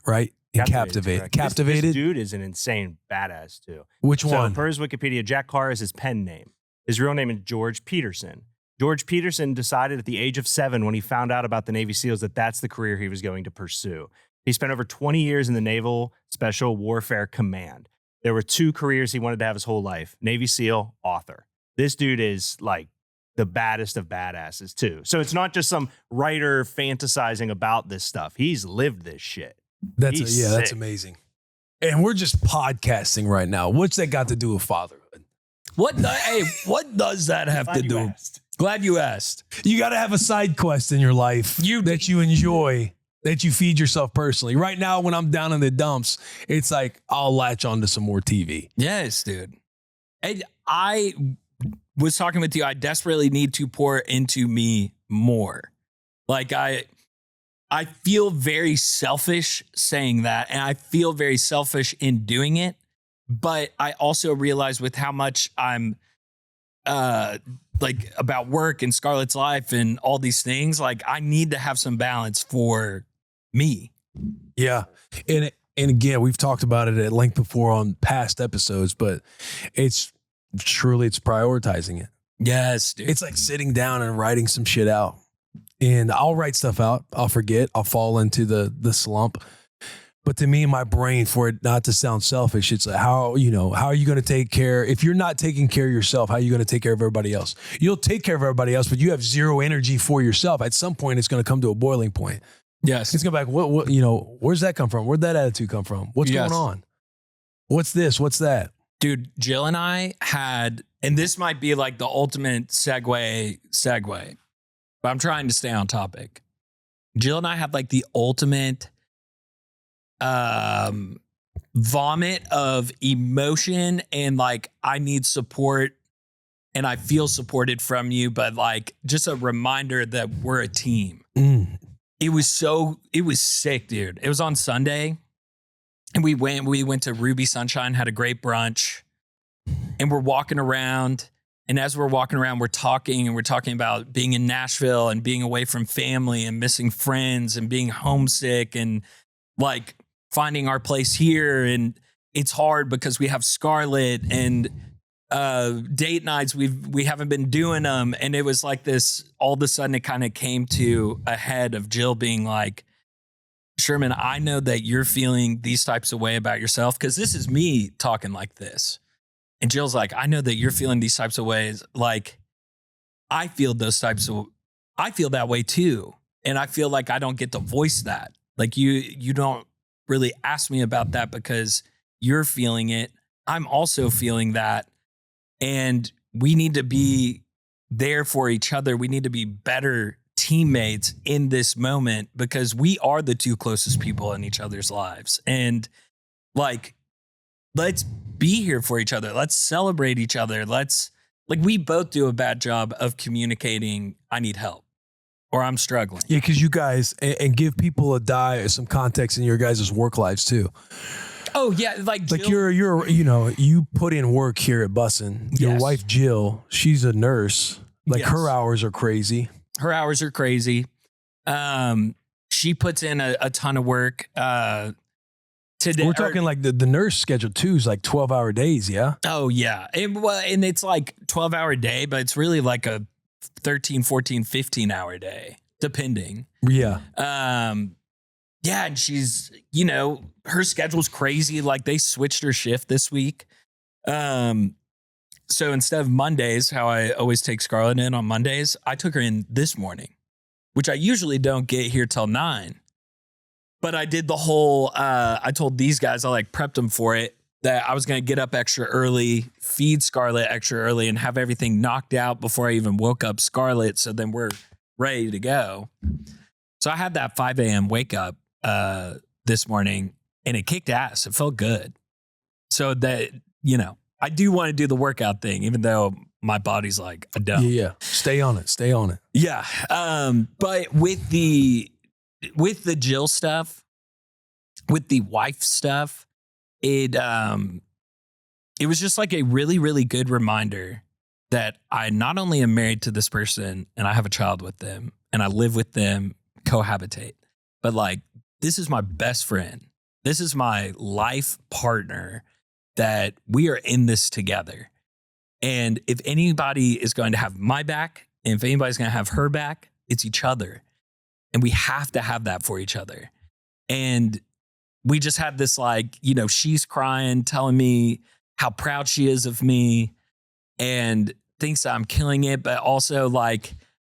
Speaker 1: right? Captivated.
Speaker 4: This dude is an insane badass too.
Speaker 1: Which one?
Speaker 4: Per his Wikipedia, Jack Carr is his pen name. His real name is George Peterson. George Peterson decided at the age of 7 when he found out about the Navy SEALs that that's the career he was going to pursue. He spent over 20 years in the Naval Special Warfare Command. There were 2 careers he wanted to have his whole life: Navy SEAL, author. This dude is like the baddest of badasses too. So it's not just some writer fantasizing about this stuff. He's lived this shit.
Speaker 1: That's amazing. And we're just podcasting right now. What's that got to do with fatherhood?
Speaker 2: What does that have to do? Glad you asked.
Speaker 1: You got to have a side quest in your life that you enjoy, that you feed yourself personally. Right now, when I'm down in the dumps, it's like I'll latch onto some more TV.
Speaker 2: Yes, dude. And I was talking with you. I desperately need to pour into me more. Like I feel very selfish saying that, and I feel very selfish in doing it. But I also realize with how much I'm like about work and Scarlett's life and all these things, like I need to have some balance for me.
Speaker 1: Yeah. And again, we've talked about it at length before on past episodes, but it's prioritizing it.
Speaker 2: Yes, dude.
Speaker 1: It's like sitting down and writing some shit out. And I'll write stuff out. I'll forget. I'll fall into the slump. But to me, my brain, for it not to sound selfish, it's like, how are you going to take care? If you're not taking care of yourself, how are you going to take care of everybody else? You'll take care of everybody else, but you have zero energy for yourself. At some point, it's going to come to a boiling point.
Speaker 2: Yes.
Speaker 1: It's going to be like, where's that come from? Where'd that attitude come from? What's going on? What's this? What's that?
Speaker 2: Dude, Jill and I had, and this might be like the ultimate segue, but I'm trying to stay on topic. Jill and I have like the ultimate vomit of emotion, and like I need support and I feel supported from you, but like just a reminder that we're a team. It was sick, dude. It was on Sunday and we went to Ruby Sunshine, had a great brunch, and we're walking around. And as we're walking around, we're talking about being in Nashville and being away from family and missing friends and being homesick and like finding our place here. And it's hard because we have Scarlett and date nights. We haven't been doing them. And it was like this, all of a sudden it kind of came to a head of Jill being like, Sherman, I know that you're feeling these types of way about yourself, because this is me talking like this. And Jill's like, I know that you're feeling these types of ways. Like, I feel that way too. And I feel like I don't get to voice that. Like you don't really ask me about that because you're feeling it. I'm also feeling that. And we need to be there for each other. We need to be better teammates in this moment because we are the 2 closest people in each other's lives. And like, let's be here for each other. Let's celebrate each other. We both do a bad job of communicating, I need help or I'm struggling.
Speaker 1: Yeah, because you guys, and give people some context in your guys' work lives too.
Speaker 2: Oh yeah, like
Speaker 1: Jill, you put in work here at Bussin'. Your wife Jill, she's a nurse. Like her hours are crazy.
Speaker 2: She puts in a ton of work. Today,
Speaker 1: we're talking like the nurse schedule too is like 12-hour days, yeah?
Speaker 2: Oh, yeah. And it's like 12-hour day, but it's really like a 13, 14, 15-hour day, depending.
Speaker 1: Yeah.
Speaker 2: Yeah, and she's, her schedule's crazy. Like they switched her shift this week. So instead of Mondays, how I always take Scarlett in on Mondays, I took her in this morning, which I usually don't get here till 9. But I did the whole, I told these guys, I prepped them for it, that I was going to get up extra early, feed Scarlett extra early, and have everything knocked out before I even woke up Scarlett. So then we're ready to go. So I had that 5 a.m. wake up this morning, and it kicked ass. It felt good. So that, I do want to do the workout thing, even though my body's like, I don't.
Speaker 1: Yeah. Stay on it. Stay on it.
Speaker 2: Yeah. But with the Jill stuff, with the wife stuff, it was just like a really, really good reminder that I not only am married to this person and I have a child with them and I live with them, cohabitate, but like, this is my best friend. This is my life partner, that we are in this together. And if anybody is going to have my back, and if anybody's going to have her back, it's each other. And we have to have that for each other. And we just had this, like, you know, she's crying, telling me how proud she is of me and thinks I'm killing it, but also like,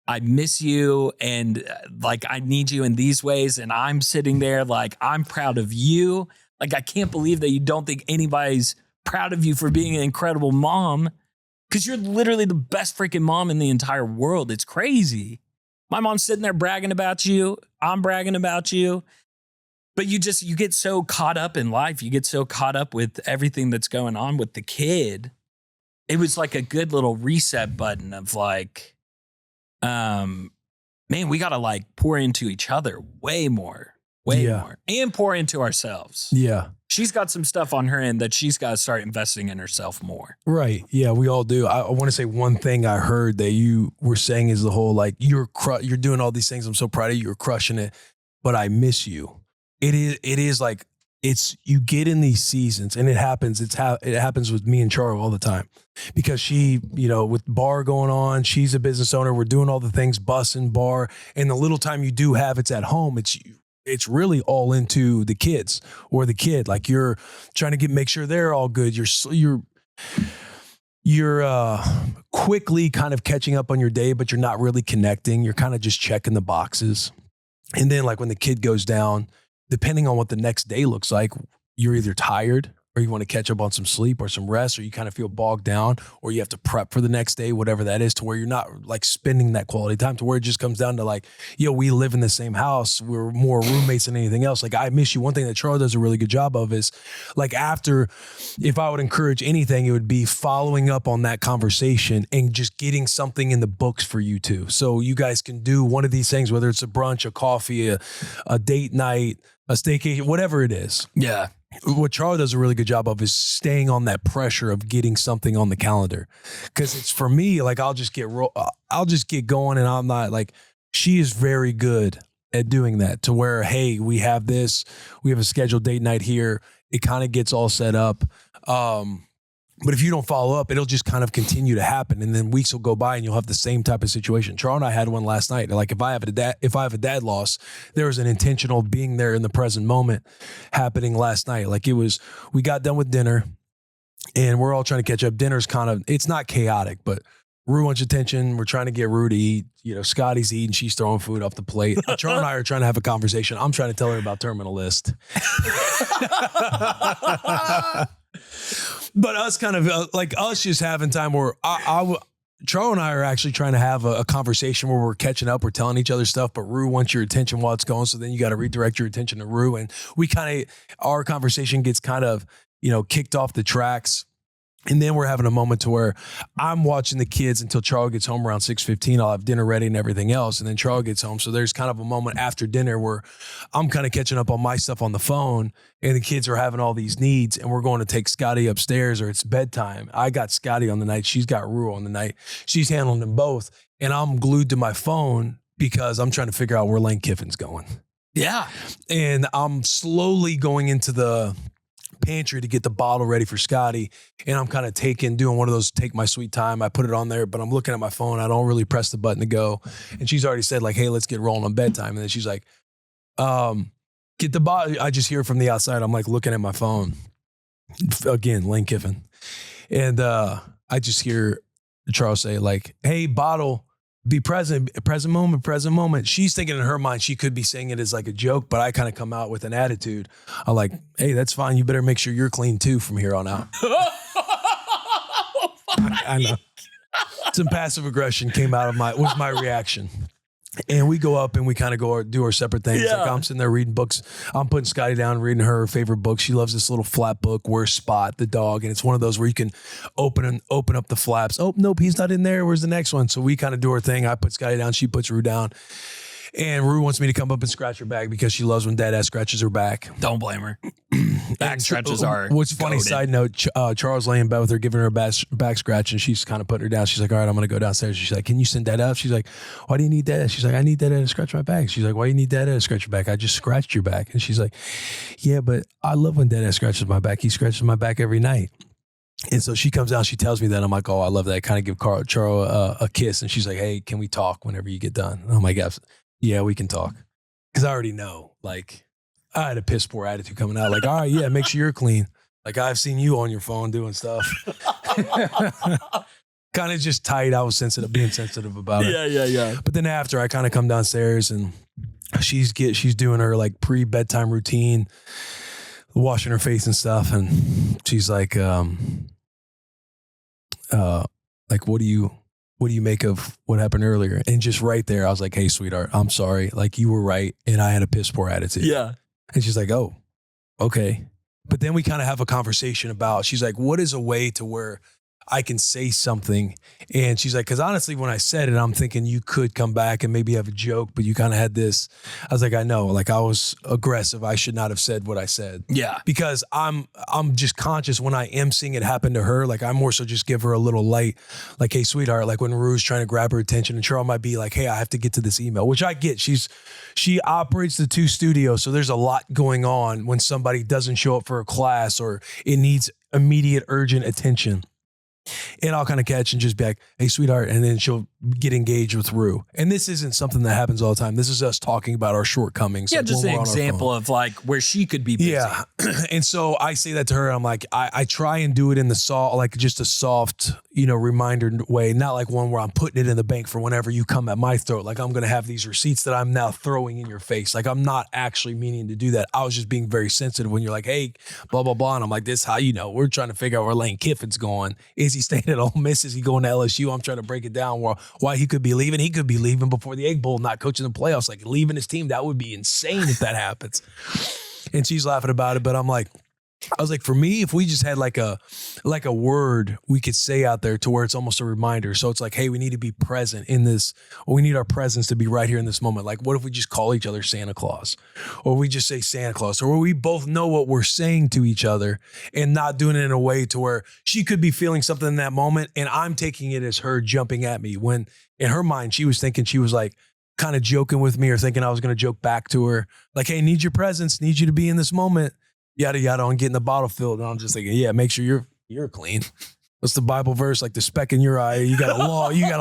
Speaker 2: I miss you and like, I need you in these ways. And I'm sitting there like, I'm proud of you. Like, I can't believe that you don't think anybody's proud of you for being an incredible mom, because you're literally the best freaking mom in the entire world. It's crazy. My mom's sitting there bragging about you. I'm bragging about you. But you get so caught up in life. You get so caught up with everything that's going on with the kid. It was like a good little reset button of like, man, we got to like pour into each other way more, and pour into ourselves.
Speaker 1: Yeah.
Speaker 2: She's got some stuff on her end that she's got to start investing in herself more.
Speaker 1: Right. Yeah, we all do. I want to say one thing I heard that you were saying is the whole, like, you're doing all these things. I'm so proud of you. You're crushing it, but I miss you. It is like, you get in these seasons and it happens. It happens with me and Charo all the time, because she, you know, with bar going on, she's a business owner. We're doing all the things, bus and bar, and the little time you do have, it's at home. It's really all into the kids or the kid. Like, you're trying to make sure they're all good. You're quickly kind of catching up on your day, but you're not really connecting. You're kind of just checking the boxes. And then like when the kid goes down, depending on what the next day looks like, you're either tired or you want to catch up on some sleep or some rest, or you kind of feel bogged down, or you have to prep for the next day, whatever that is, to where you're not like spending that quality time, to where it just comes down to like, yo, we live in the same house. We're more roommates than anything else. Like, I miss you. One thing that Charles does a really good job of is like, if I would encourage anything, it would be following up on that conversation and just getting something in the books for you two. So you guys can do one of these things, whether it's a brunch, a coffee, a date night, a staycation, whatever it is.
Speaker 2: Yeah.
Speaker 1: What Charlie does a really good job of is staying on that pressure of getting something on the calendar. Because it's, for me, like, I'll just get going, and I'm not like, she is very good at doing that, to where, hey, we have a scheduled date night here. It kind of gets all set up. But if you don't follow up, it'll just kind of continue to happen. And then weeks will go by and you'll have the same type of situation. Charles and I had one last night. Like, if I have a dad loss, there was an intentional being there in the present moment happening last night. Like, we got done with dinner and we're all trying to catch up. Dinner's it's not chaotic, but Rue wants attention. We're trying to get Rue to eat. You know, Scottie's eating. She's throwing food off the plate. Charles and I are trying to have a conversation. I'm trying to tell her about Terminal List. But us kind of us just having time where Charles and I are actually trying to have a conversation where we're catching up, we're telling each other stuff, but Rue wants your attention while it's going. So then you got to redirect your attention to Rue. And our conversation gets kind of, you know, kicked off the tracks. And then we're having a moment to where I'm watching the kids until Charles gets home around 6:15. I'll have dinner ready and everything else. And then Charles gets home. So there's kind of a moment after dinner where I'm kind of catching up on my stuff on the phone, and the kids are having all these needs, and we're going to take Scottie upstairs, or it's bedtime. I got Scottie on the night. She's got Rue on the night. She's handling them both. And I'm glued to my phone because I'm trying to figure out where Lane Kiffin's going.
Speaker 2: Yeah.
Speaker 1: And I'm slowly going into the pantry to get the bottle ready for Scottie, and I'm kind of doing one of those take my sweet time. I put it on there, but I'm looking at my phone. I don't really press the button to go. And she's already said like, hey, let's get rolling on bedtime. And then she's like, get the bottle. I just hear from the outside. I'm like looking at my phone again, Lane Kiffin. And I just hear Charles say like, hey, bottle, be present moment. She's thinking in her mind, she could be saying it as like a joke, but I kind of come out with an attitude. I'm like, hey, that's fine. You better make sure you're clean too from here on out. I know. Some passive aggression came out of was my reaction. And we go up and we kind of go do our separate things.
Speaker 2: Yeah.
Speaker 1: Like I'm sitting there reading books. I'm putting Scottie down, reading her favorite book. She loves this little flat book, Where's Spot, the dog. And it's one of those where you can open up the flaps. Oh, nope, he's not in there. Where's the next one? So we kind of do our thing. I put Scottie down. She puts Rue down. And Rue wants me to come up and scratch her back because she loves when dad scratches her back.
Speaker 2: Don't blame her. Back scratches are
Speaker 1: What's funny,
Speaker 2: goated.
Speaker 1: side note, Charles laying in bed with her, giving her a back scratch, and she's kind of putting her down. She's like, all right, I'm going to go downstairs. She's like, can you send dad up? She's like, why do you need dad? She's like, I need dad to scratch my back. She's like, why do you need dad to scratch your back? I just scratched your back. And she's like, yeah, but I love when dad scratches my back. He scratches my back every night. And so she comes down, she tells me that. I'm like, oh, I love that. I kind of give Charo a kiss. And she's like, hey, can we talk whenever you get done? And I'm like, yeah, we can talk. Because I already know, like, I had a piss poor attitude coming out. Like, all right, yeah, make sure you're clean. Like, I've seen you on your phone doing stuff. Kind of just tight. I was being sensitive about it.
Speaker 2: Yeah.
Speaker 1: But then after, I kind of come downstairs and she's doing her like pre-bedtime routine, washing her face and stuff. And she's like, what do you make of what happened earlier? And just right there, I was like, hey, sweetheart, I'm sorry. Like, you were right. And I had a piss poor attitude.
Speaker 2: Yeah.
Speaker 1: And she's like, oh, okay. But then we kind of have a conversation about, she's like, what is a way to where I can say something? And she's like, because honestly, when I said it, I'm thinking you could come back and maybe have a joke, but you kind of had this. I was like, I know, like I was aggressive. I should not have said what I said.
Speaker 2: Yeah.
Speaker 1: Because I'm just conscious when I am seeing it happen to her. Like I more so just give her a little light, like, hey, sweetheart, like when Rue's trying to grab her attention and Cheryl might be like, hey, I have to get to this email, which I get. She operates the 2 studios. So there's a lot going on when somebody doesn't show up for a class or it needs immediate urgent attention. And I'll kind of catch and just be like, hey, sweetheart. And then she'll get engaged with Rue. And this isn't something that happens all the time. This is us talking about our shortcomings.
Speaker 2: Yeah,
Speaker 1: like
Speaker 2: just
Speaker 1: when
Speaker 2: an
Speaker 1: we're on our
Speaker 2: example
Speaker 1: phone.
Speaker 2: of like where she could be busy.
Speaker 1: Yeah. And so I say that to her. I'm like, I try and do it in the like just a soft, reminder way. Not like one where I'm putting it in the bank for whenever you come at my throat. Like I'm going to have these receipts that I'm now throwing in your face. Like I'm not actually meaning to do that. I was just being very sensitive when you're like, hey, blah, blah, blah. And I'm like, this how we're trying to figure out where Lane Kiffin's going. Is he staying at Ole Miss? Is he going to LSU? I'm trying to break it down why he could be leaving. He could be leaving before the Egg Bowl, not coaching the playoffs, like leaving his team. That would be insane if that happens. And she's laughing about it, but I was like, for me, if we just had like a word we could say out there to where it's almost a reminder. So it's like, hey, we need to be present in this, or we need our presence to be right here in this moment. Like, what if we just call each other Santa Claus, or we just say Santa Claus, or we both know what we're saying to each other and not doing it in a way to where she could be feeling something in that moment. And I'm taking it as her jumping at me when in her mind, she was thinking she was like kind of joking with me or thinking I was going to joke back to her. Like, hey, need your presence, need you to be in this moment. Yada, yada, on getting the bottle filled. And I'm just thinking, yeah, make sure you're clean. What's the Bible verse? Like the speck in your eye, you got a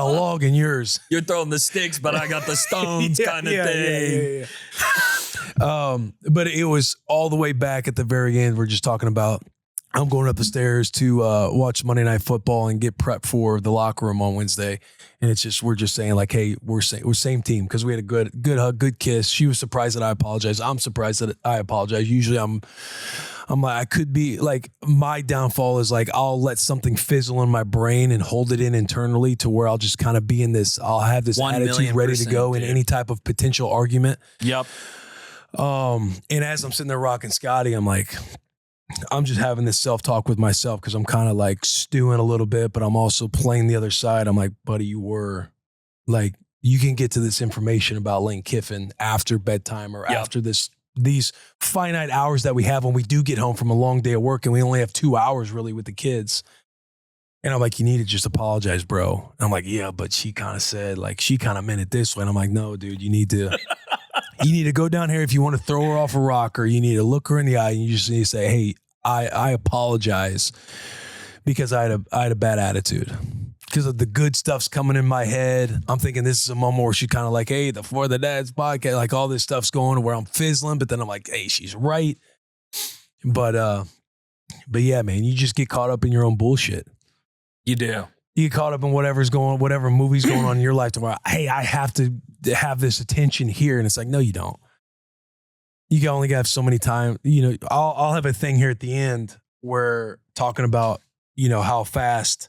Speaker 1: log in yours.
Speaker 2: You're throwing the sticks, but I got the stones kind of thing.
Speaker 1: Yeah. But it was all the way back at the very end. We're just talking about, I'm going up the stairs to watch Monday Night Football and get prepped for the locker room on Wednesday. And it's just, we're just saying like, hey, we're same team because we had a good hug, good kiss. She was surprised that I apologized. I'm surprised that I apologize. Usually I'm like, I could be like, my downfall is like, I'll let something fizzle in my brain and hold it in internally to where I'll just kind of be in this, I'll have this attitude ready to go in any type of potential argument.
Speaker 2: Yep.
Speaker 1: And as I'm sitting there rocking Scottie, I'm like, I'm just having this self-talk with myself because I'm kind of like stewing a little bit, but I'm also playing the other side. I'm like, buddy, you can get to this information about Lane Kiffin after bedtime or after these finite hours that we have when we do get home from a long day of work and we only have 2 hours really with the kids. And I'm like, you need to just apologize, bro. And I'm like, yeah, but she kind of said, like, she kind of meant it this way. And I'm like, no, dude, you need to go down here if you want to throw her off a rocker. You need to look her in the eye and you just need to say, hey, I apologize because I had a bad attitude. Because of the good stuff's coming in my head. I'm thinking this is a moment where she's kind of like, hey, the For the Dads podcast, like all this stuff's going where I'm fizzling, but then I'm like, hey, she's right. But yeah, man, you just get caught up in your own bullshit.
Speaker 2: You do.
Speaker 1: You get caught up in whatever movie's going on in your life tomorrow. Hey, I have to have this attention here. And it's like, no, you don't. You only have so many time. I'll have a thing here at the end where talking about, how fast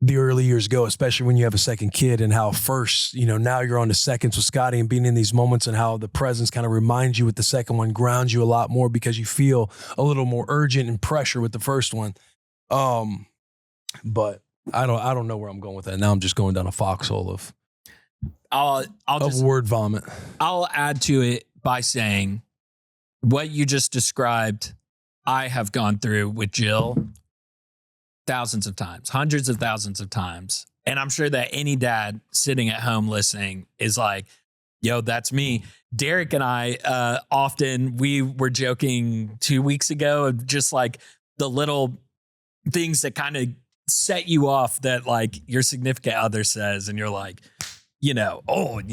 Speaker 1: the early years go, especially when you have a second kid, and how first, now you're on the seconds with Scottie and being in these moments, and how the presence kind of reminds you with the second one, grounds you a lot more because you feel a little more urgent and pressure with the first one. But I don't know where I'm going with that. Now I'm just going down a foxhole of word vomit.
Speaker 2: I'll add to it by saying what you just described, I have gone through with Jill thousands of times, hundreds of thousands of times. And I'm sure that any dad sitting at home listening is like, yo, that's me. Derek and I, often, we were joking 2 weeks ago of just like the little things that kind of set you off that like your significant other says, and you're like, you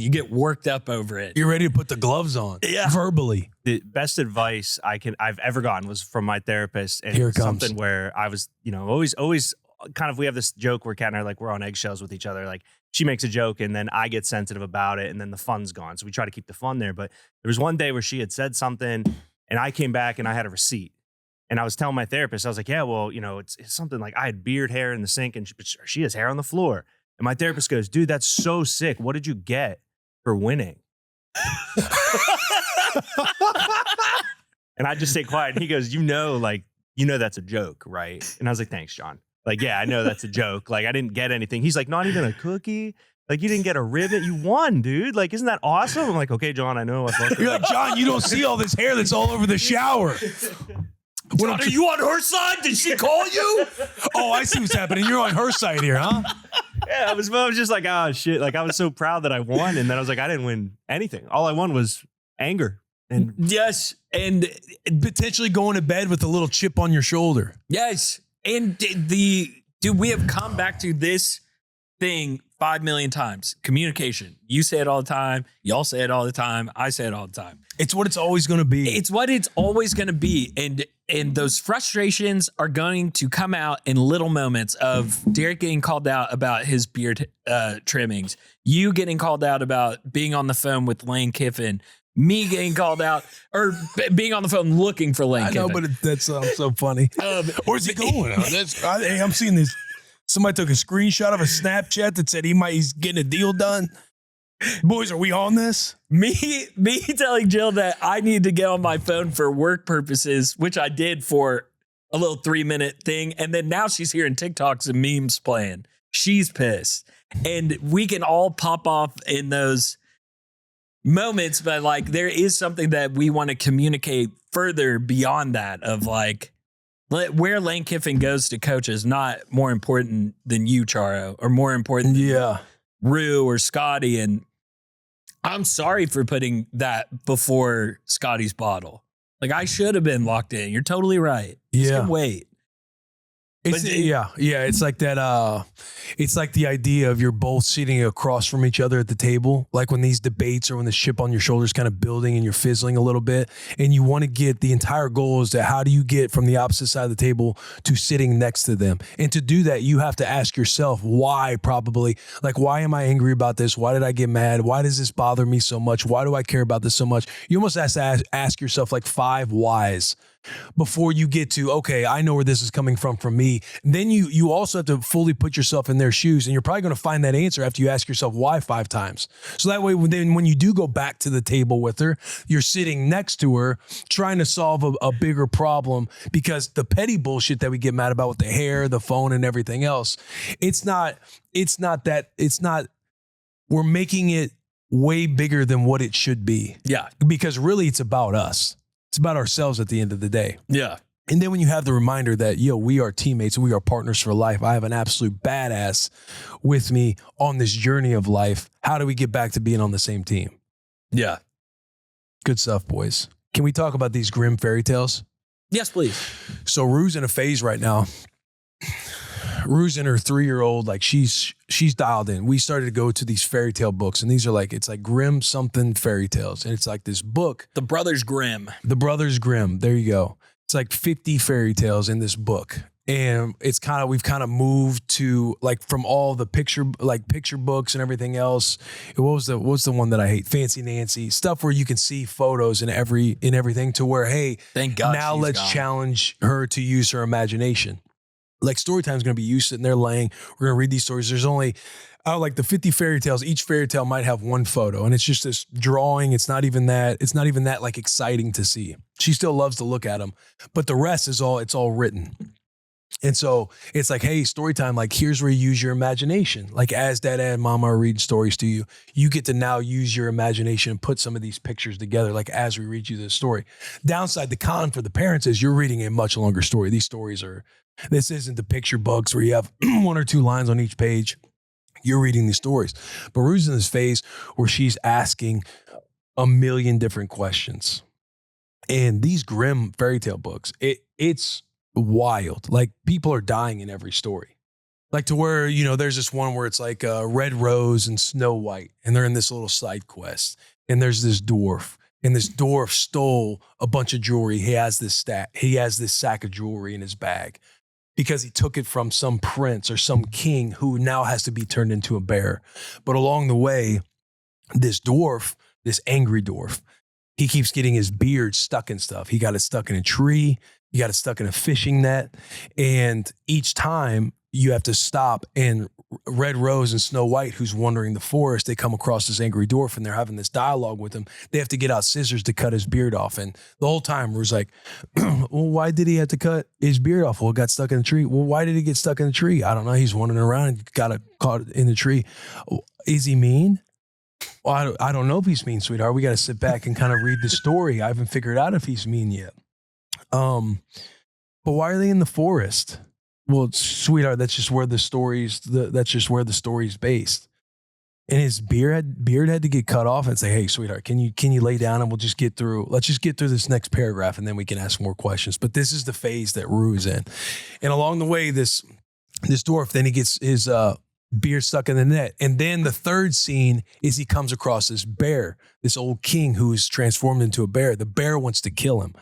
Speaker 2: get worked up over it.
Speaker 1: You're ready to put the gloves on.
Speaker 2: Yeah.
Speaker 1: Verbally.
Speaker 4: The best advice I've ever gotten was from my therapist, and
Speaker 1: Here it comes.
Speaker 4: something where I was, always kind of, we have this joke where Kat and I are like, we're on eggshells with each other. Like, she makes a joke and then I get sensitive about it, and then the fun's gone. So we try to keep the fun there. But there was one day where she had said something and I came back and I had a receipt. And I was telling my therapist, I was like, yeah, well, it's something like I had beard hair in the sink, and she has hair on the floor. And my therapist goes, dude, that's so sick. What did you get for winning? And I just stay quiet. And he goes, that's a joke, right? And I was like, thanks, John. Like, yeah, I know that's a joke. Like, I didn't get anything. He's like, not even a cookie? Like, you didn't get a ribbon? You won, dude. Like, isn't that awesome? I'm like, okay, John, I know.
Speaker 1: You're like, John, you don't see all this hair that's all over the shower.
Speaker 2: John, are you on her side? Did she call you?
Speaker 1: Oh, I see what's happening. You're on her side here, huh?
Speaker 4: Yeah, I was just like, oh, shit. Like, I was so proud that I won. And then I was like, I didn't win anything. All I won was anger. And
Speaker 2: yes. And
Speaker 1: potentially going to bed with a little chip on your shoulder.
Speaker 2: Yes. And dude, we have come back to this thing 5 million times. Communication. You say it all the time. Y'all say it all the time. I say it all the time.
Speaker 1: It's what it's always going to be.
Speaker 2: It's what it's always going to be. And those frustrations are going to come out in little moments of Derek getting called out about his beard trimmings, you getting called out about being on the phone with Lane Kiffin, me getting called out or being on the phone looking for Lane Kiffin.
Speaker 1: I know, but that sounds so funny. Where's he going? Hey, I'm seeing this. Somebody took a screenshot of a Snapchat that said he's getting a deal done. Boys, are we on this?
Speaker 2: Me telling Jill that I need to get on my phone for work purposes, which I did for a little 3-minute thing. And then now she's hearing TikToks and memes playing. She's pissed. And we can all pop off in those moments, but like there is something that we want to communicate further beyond that of like, where Lane Kiffin goes to coach is not more important than you, Charo, or more important than Rue or Scottie. And I'm sorry for putting that before Scottie's bottle. Like, I should have been locked in. You're totally right. Just can wait.
Speaker 1: It's like that. It's like the idea of you're both sitting across from each other at the table. Like when these debates or when the chip on your shoulder is kind of building and you're fizzling a little bit, and you want to get the entire goal is that how do you get from the opposite side of the table to sitting next to them? And to do that, you have to ask yourself why. Probably like, why am I angry about this? Why did I get mad? Why does this bother me so much? Why do I care about this so much? You almost have to ask yourself like 5 whys before you get to, okay, I know where this is coming from me. And then you also have to fully put yourself in their shoes, and you're probably going to find that answer after you ask yourself why 5 times. So that way, when you do go back to the table with her, you're sitting next to her trying to solve a bigger problem, because the petty bullshit that we get mad about with the hair, the phone, and everything else, we're making it way bigger than what it should be.
Speaker 2: Yeah.
Speaker 1: Because really it's about us. It's about ourselves at the end of the day.
Speaker 2: Yeah.
Speaker 1: And then when you have the reminder that, we are teammates and we are partners for life. I have an absolute badass with me on this journey of life. How do we get back to being on the same team?
Speaker 2: Yeah.
Speaker 1: Good stuff, boys. Can we talk about these Grimm fairy tales?
Speaker 2: Yes, please.
Speaker 1: So Rue's in a phase right now. Rue's in her 3-year-old, like she's dialed in. We started to go to these fairy tale books, and these are like, it's like Grimm something fairy tales. And it's like this book.
Speaker 2: The Brothers Grimm.
Speaker 1: The Brothers Grimm. There you go. It's like 50 fairy tales in this book. And we've kind of moved to like from all the picture books and everything else. What's the one that I hate? Fancy Nancy. Stuff where you can see photos in everything, to where, hey,
Speaker 2: thank God
Speaker 1: now let's challenge her to use her imagination. Like story time is going to be you sitting there laying. We're going to read these stories. There's only like the 50 fairy tales. Each fairy tale might have one photo, and it's just this drawing. It's not even that. It's not even that like exciting to see. She still loves to look at them, but the rest is all. It's all written. And so it's like, hey, story time. Like here's where you use your imagination. Like as dad and mama are reading stories to you, you get to now use your imagination and put some of these pictures together. Like as we read you this story. Downside, the con for the parents is you're reading a much longer story. These stories are. This isn't the picture books where you have 1 or 2 lines on each page. You're reading these stories. But Rue's in this phase where she's asking a million different questions. And these Grimm fairy tale books, it's wild. Like people are dying in every story. Like to where, there's this one where it's like Red Rose and Snow White. And they're in this little side quest. And there's this dwarf. And this dwarf stole a bunch of jewelry. He has this sack of jewelry in his bag, because he took it from some prince or some king who now has to be turned into a bear. But along the way, this dwarf, this angry dwarf, he keeps getting his beard stuck in stuff. He got it stuck in a tree. He got it stuck in a fishing net. And each time you have to stop, and Red Rose and Snow White, who's wandering the forest, they come across this angry dwarf and they're having this dialogue with him. They have to get out scissors to cut his beard off. And the whole time Rue's like, well, why did he have to cut his beard off? Well, it got stuck in the tree. Well, why did he get stuck in the tree? I don't know. He's wandering around and got caught in the tree. Is he mean? Well, I don't know if he's mean, sweetheart. We got to sit back and kind of read the story. I haven't figured out if he's mean yet. But why are they in the forest? Well, sweetheart, that's just where the story's based. And his beard had to get cut off and say, hey, sweetheart, can you lay down and let's just get through this next paragraph and then we can ask more questions. But this is the phase that Rue's in. And along the way, this dwarf, then he gets his beard stuck in the net. And then the third scene is he comes across this bear, this old king who is transformed into a bear. The bear wants to kill him.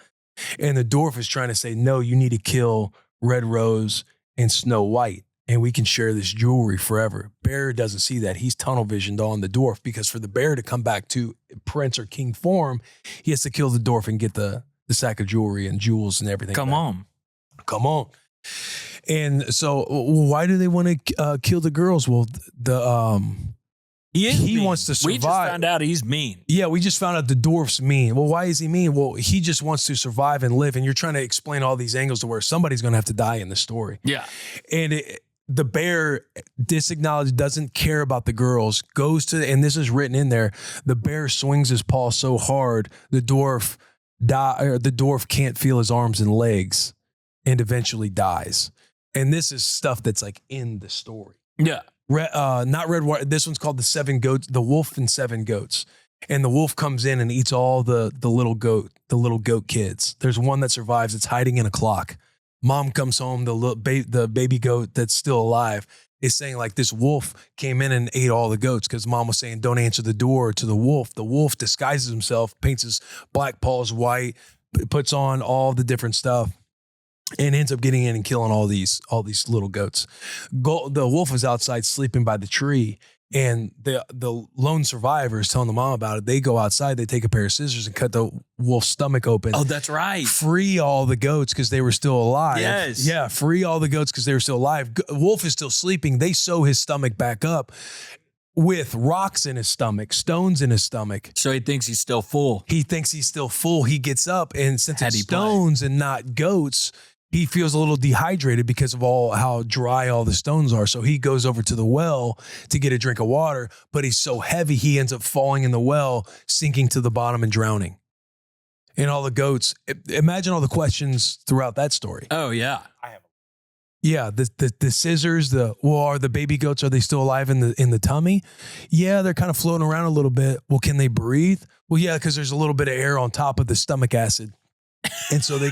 Speaker 1: And the dwarf is trying to say, no, you need to kill Red Rose and Snow White, and we can share this jewelry forever. Bear doesn't see that. He's tunnel visioned on the dwarf, because for the bear to come back to prince or king form, he has to kill the dwarf and get the sack of jewelry and jewels and everything. Come on. And so why do they want to kill the girls? Well, he wants to survive.
Speaker 2: We just found out he's mean.
Speaker 1: Yeah, we just found out the dwarf's mean. Well, why is he mean? Well, he just wants to survive and live. And you're trying to explain all these angles to where somebody's going to have to die in the story.
Speaker 2: Yeah.
Speaker 1: And the bear, disacknowledged, doesn't care about the girls, goes to, and this is written in there, the bear swings his paw so hard, the dwarf can't feel his arms and legs and eventually dies. And this is stuff that's like in the story.
Speaker 2: Yeah.
Speaker 1: Not red wine. This one's called the wolf and 7 goats. And the wolf comes in and eats all the little goat kids. There's one that survives. It's hiding in a clock. Mom comes home. The baby goat that's still alive is saying like, this wolf came in and ate all the goats, because mom was saying, don't answer the door to the wolf. The wolf disguises himself, paints his black paws white, puts on all the different stuff, and ends up getting in and killing all these little goats. The wolf is outside sleeping by the tree, and the lone survivor is telling the mom about it. They go outside, they take a pair of scissors and cut the wolf's stomach open.
Speaker 2: Oh, that's right.
Speaker 1: Free all the goats because they were still alive.
Speaker 2: Yes.
Speaker 1: Yeah, free all the goats because they were still alive. Wolf is still sleeping. They sew his stomach back up with rocks in his stomach, stones in his stomach.
Speaker 2: So he thinks he's still full.
Speaker 1: He gets up, and since it's stones and not goats, he feels a little dehydrated because of how dry all the stones are. So he goes over to the well to get a drink of water, but he's so heavy, he ends up falling in the well, sinking to the bottom and drowning. And all the goats, imagine all the questions throughout that story.
Speaker 2: Oh, yeah.
Speaker 1: Yeah, the scissors, are the baby goats, are they still alive in the tummy? Yeah, they're kind of floating around a little bit. Well, can they breathe? Well, yeah, because there's a little bit of air on top of the stomach acid. And so they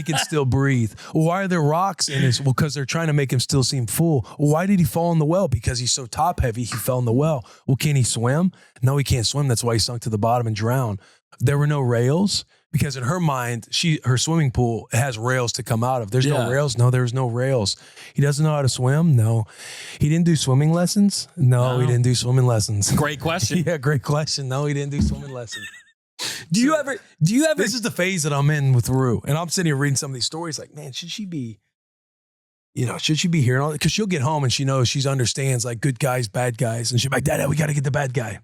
Speaker 1: can still breathe. Why are there rocks in his? Well, because they're trying to make him still seem full. Why did he fall in the well? Because he's so top heavy, he fell in the well. Well, can he swim? No, he can't swim. That's why he sunk to the bottom and drowned. There were no rails, because in her mind, her swimming pool has rails to come out of. There's no rails. No, there's no rails. He doesn't know how to swim. No, he didn't do swimming lessons. No, he didn't do swimming lessons.
Speaker 2: Great question.
Speaker 1: Yeah, great question. No, he didn't do swimming lessons.
Speaker 2: Do you ever?
Speaker 1: This is the phase that I'm in with Rue, and I'm sitting here reading some of these stories. Like, man, should she be you know, should she be here? Because she'll get home and she knows she understands like good guys, bad guys. And she'll be like, Dada, we got to get the bad guy.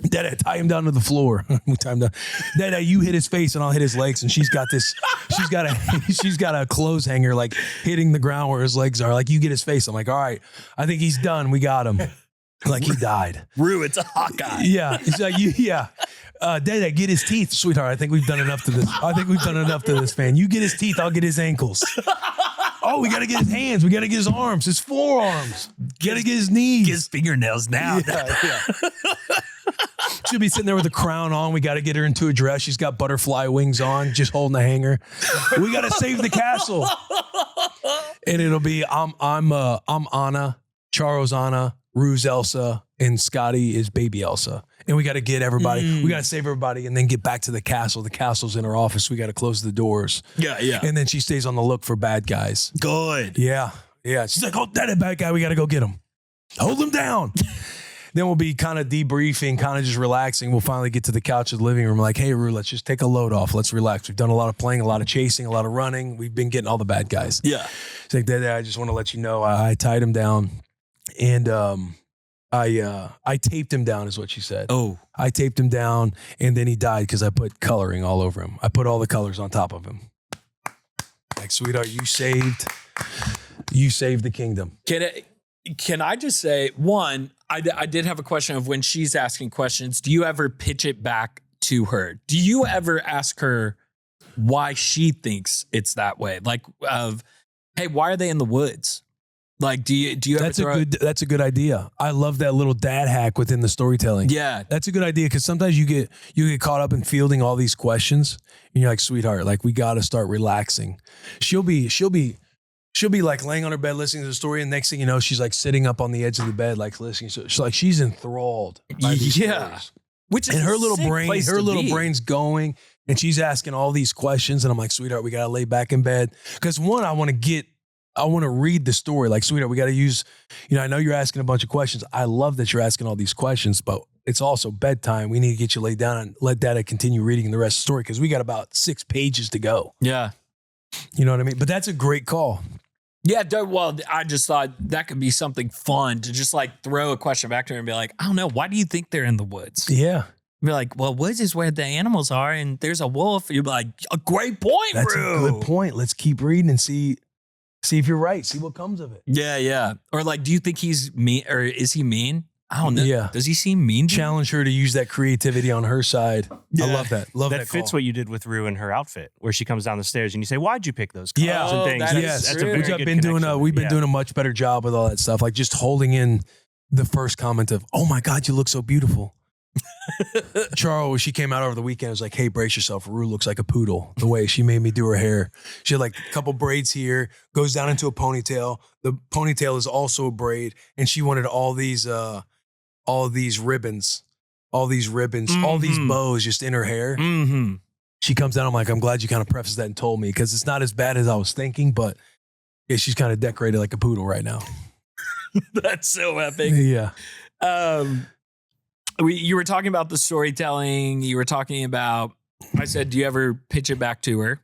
Speaker 1: Dada, tie him down to the floor. We tie him down. Dada, you hit his face and I'll hit his legs. And she's got a clothes hanger like hitting the ground where his legs are. Like, you get his face. I'm like, all right, I think he's done. We got him. Like, he died.
Speaker 2: Rue, it's a Hawkeye.
Speaker 1: Yeah. He's like, Dada, get his teeth, sweetheart. I think we've done enough to this. Man. You get his teeth, I'll get his ankles. Oh, we got to get his hands. We got to get his arms, his forearms. Got to get his knees.
Speaker 2: Get his fingernails now.
Speaker 1: Yeah. She'll be sitting there with a crown on. We got to get her into a dress. She's got butterfly wings on, just holding the hanger. We got to save the castle. And it'll be, I'm Anna, Charo's Anna, Rue's Elsa, and Scottie is baby Elsa. And we got to get everybody. We got to save everybody and then get back to the castle. The castle's in her office. We got to close the doors.
Speaker 2: Yeah.
Speaker 1: And then she stays on the look for bad guys.
Speaker 2: Good.
Speaker 1: Yeah. She's like, oh, that bad guy. We got to go get him. Hold him down. Then we'll be kind of debriefing, kind of just relaxing. We'll finally get to the couch of the living room. Like, hey, Rue, let's just take a load off. Let's relax. We've done a lot of playing, a lot of chasing, a lot of running. We've been getting all the bad guys.
Speaker 2: Yeah.
Speaker 1: She's like, Dad, I just want to let you know I tied him down. And I taped him down is what she said.
Speaker 2: Oh.
Speaker 1: I taped him down and then he died because I put coloring all over him. I put all the colors on top of him. Like, sweetheart, you saved the kingdom.
Speaker 2: Can I just say, one, I did have a question of when she's asking questions, do you ever pitch it back to her? Do you ever ask her why she thinks it's that way? Like, hey, why are they in the woods? Like, do you
Speaker 1: That's a good idea. I love that little dad hack within the storytelling.
Speaker 2: Yeah.
Speaker 1: That's a good idea because sometimes you get caught up in fielding all these questions and you're like, sweetheart, like we got to start relaxing. She'll be like laying on her bed listening to the story, and next thing you know, she's like sitting up on the edge of the bed, like listening. So she's enthralled by these stories.
Speaker 2: Which is
Speaker 1: and her little brain's going, and she's asking all these questions, and I'm like, sweetheart, we gotta lay back in bed because one, I want to read the story. Like, sweetheart, we got to use, I know you're asking a bunch of questions. I love that you're asking all these questions, but it's also bedtime. We need to get you laid down and let Dada continue reading the rest of the story because we got about 6 pages to go.
Speaker 2: Yeah.
Speaker 1: You know what I mean? But that's a great call.
Speaker 2: Yeah, well, I just thought that could be something fun to just like throw a question back to her and be like, I don't know, why do you think they're in the woods?
Speaker 1: Yeah.
Speaker 2: Be like, well, woods is where the animals are and there's a wolf. You'd be like, a great point,
Speaker 1: That's
Speaker 2: Rue.
Speaker 1: a good point. Let's keep reading and see if you're right. See what comes of it.
Speaker 2: Yeah. Or like, do you think he's mean or is he mean? I don't know.
Speaker 1: Yeah.
Speaker 2: Does he seem mean?
Speaker 1: Challenge her to use that creativity on her side.
Speaker 2: Yeah.
Speaker 1: I love that. Love that.
Speaker 4: That fits
Speaker 1: call.
Speaker 4: what you did with Rue in her outfit, where she comes down the stairs and you say, "Why'd you pick those colors
Speaker 1: Yeah.
Speaker 4: and things?"
Speaker 1: Yes.
Speaker 4: That's a very good connection.
Speaker 1: We've been doing a much better job with all that stuff. Like just holding in the first comment of, "Oh my God, you look so beautiful." Charles, she came out over the weekend. Was like, "Hey, brace yourself. Rue looks like a poodle." The way she made me do her hair, she had like a couple braids here, goes down into a ponytail. The ponytail is also a braid, and she wanted all these ribbons, all these bows just in her hair.
Speaker 2: Mm-hmm.
Speaker 1: She comes down. I'm like, I'm glad you kind of prefaced that and told me because it's not as bad as I was thinking, but yeah, she's kind of decorated like a poodle right now.
Speaker 2: That's so epic.
Speaker 1: Yeah.
Speaker 2: You were talking about the storytelling. You were talking about, I said, do you ever pitch it back to her?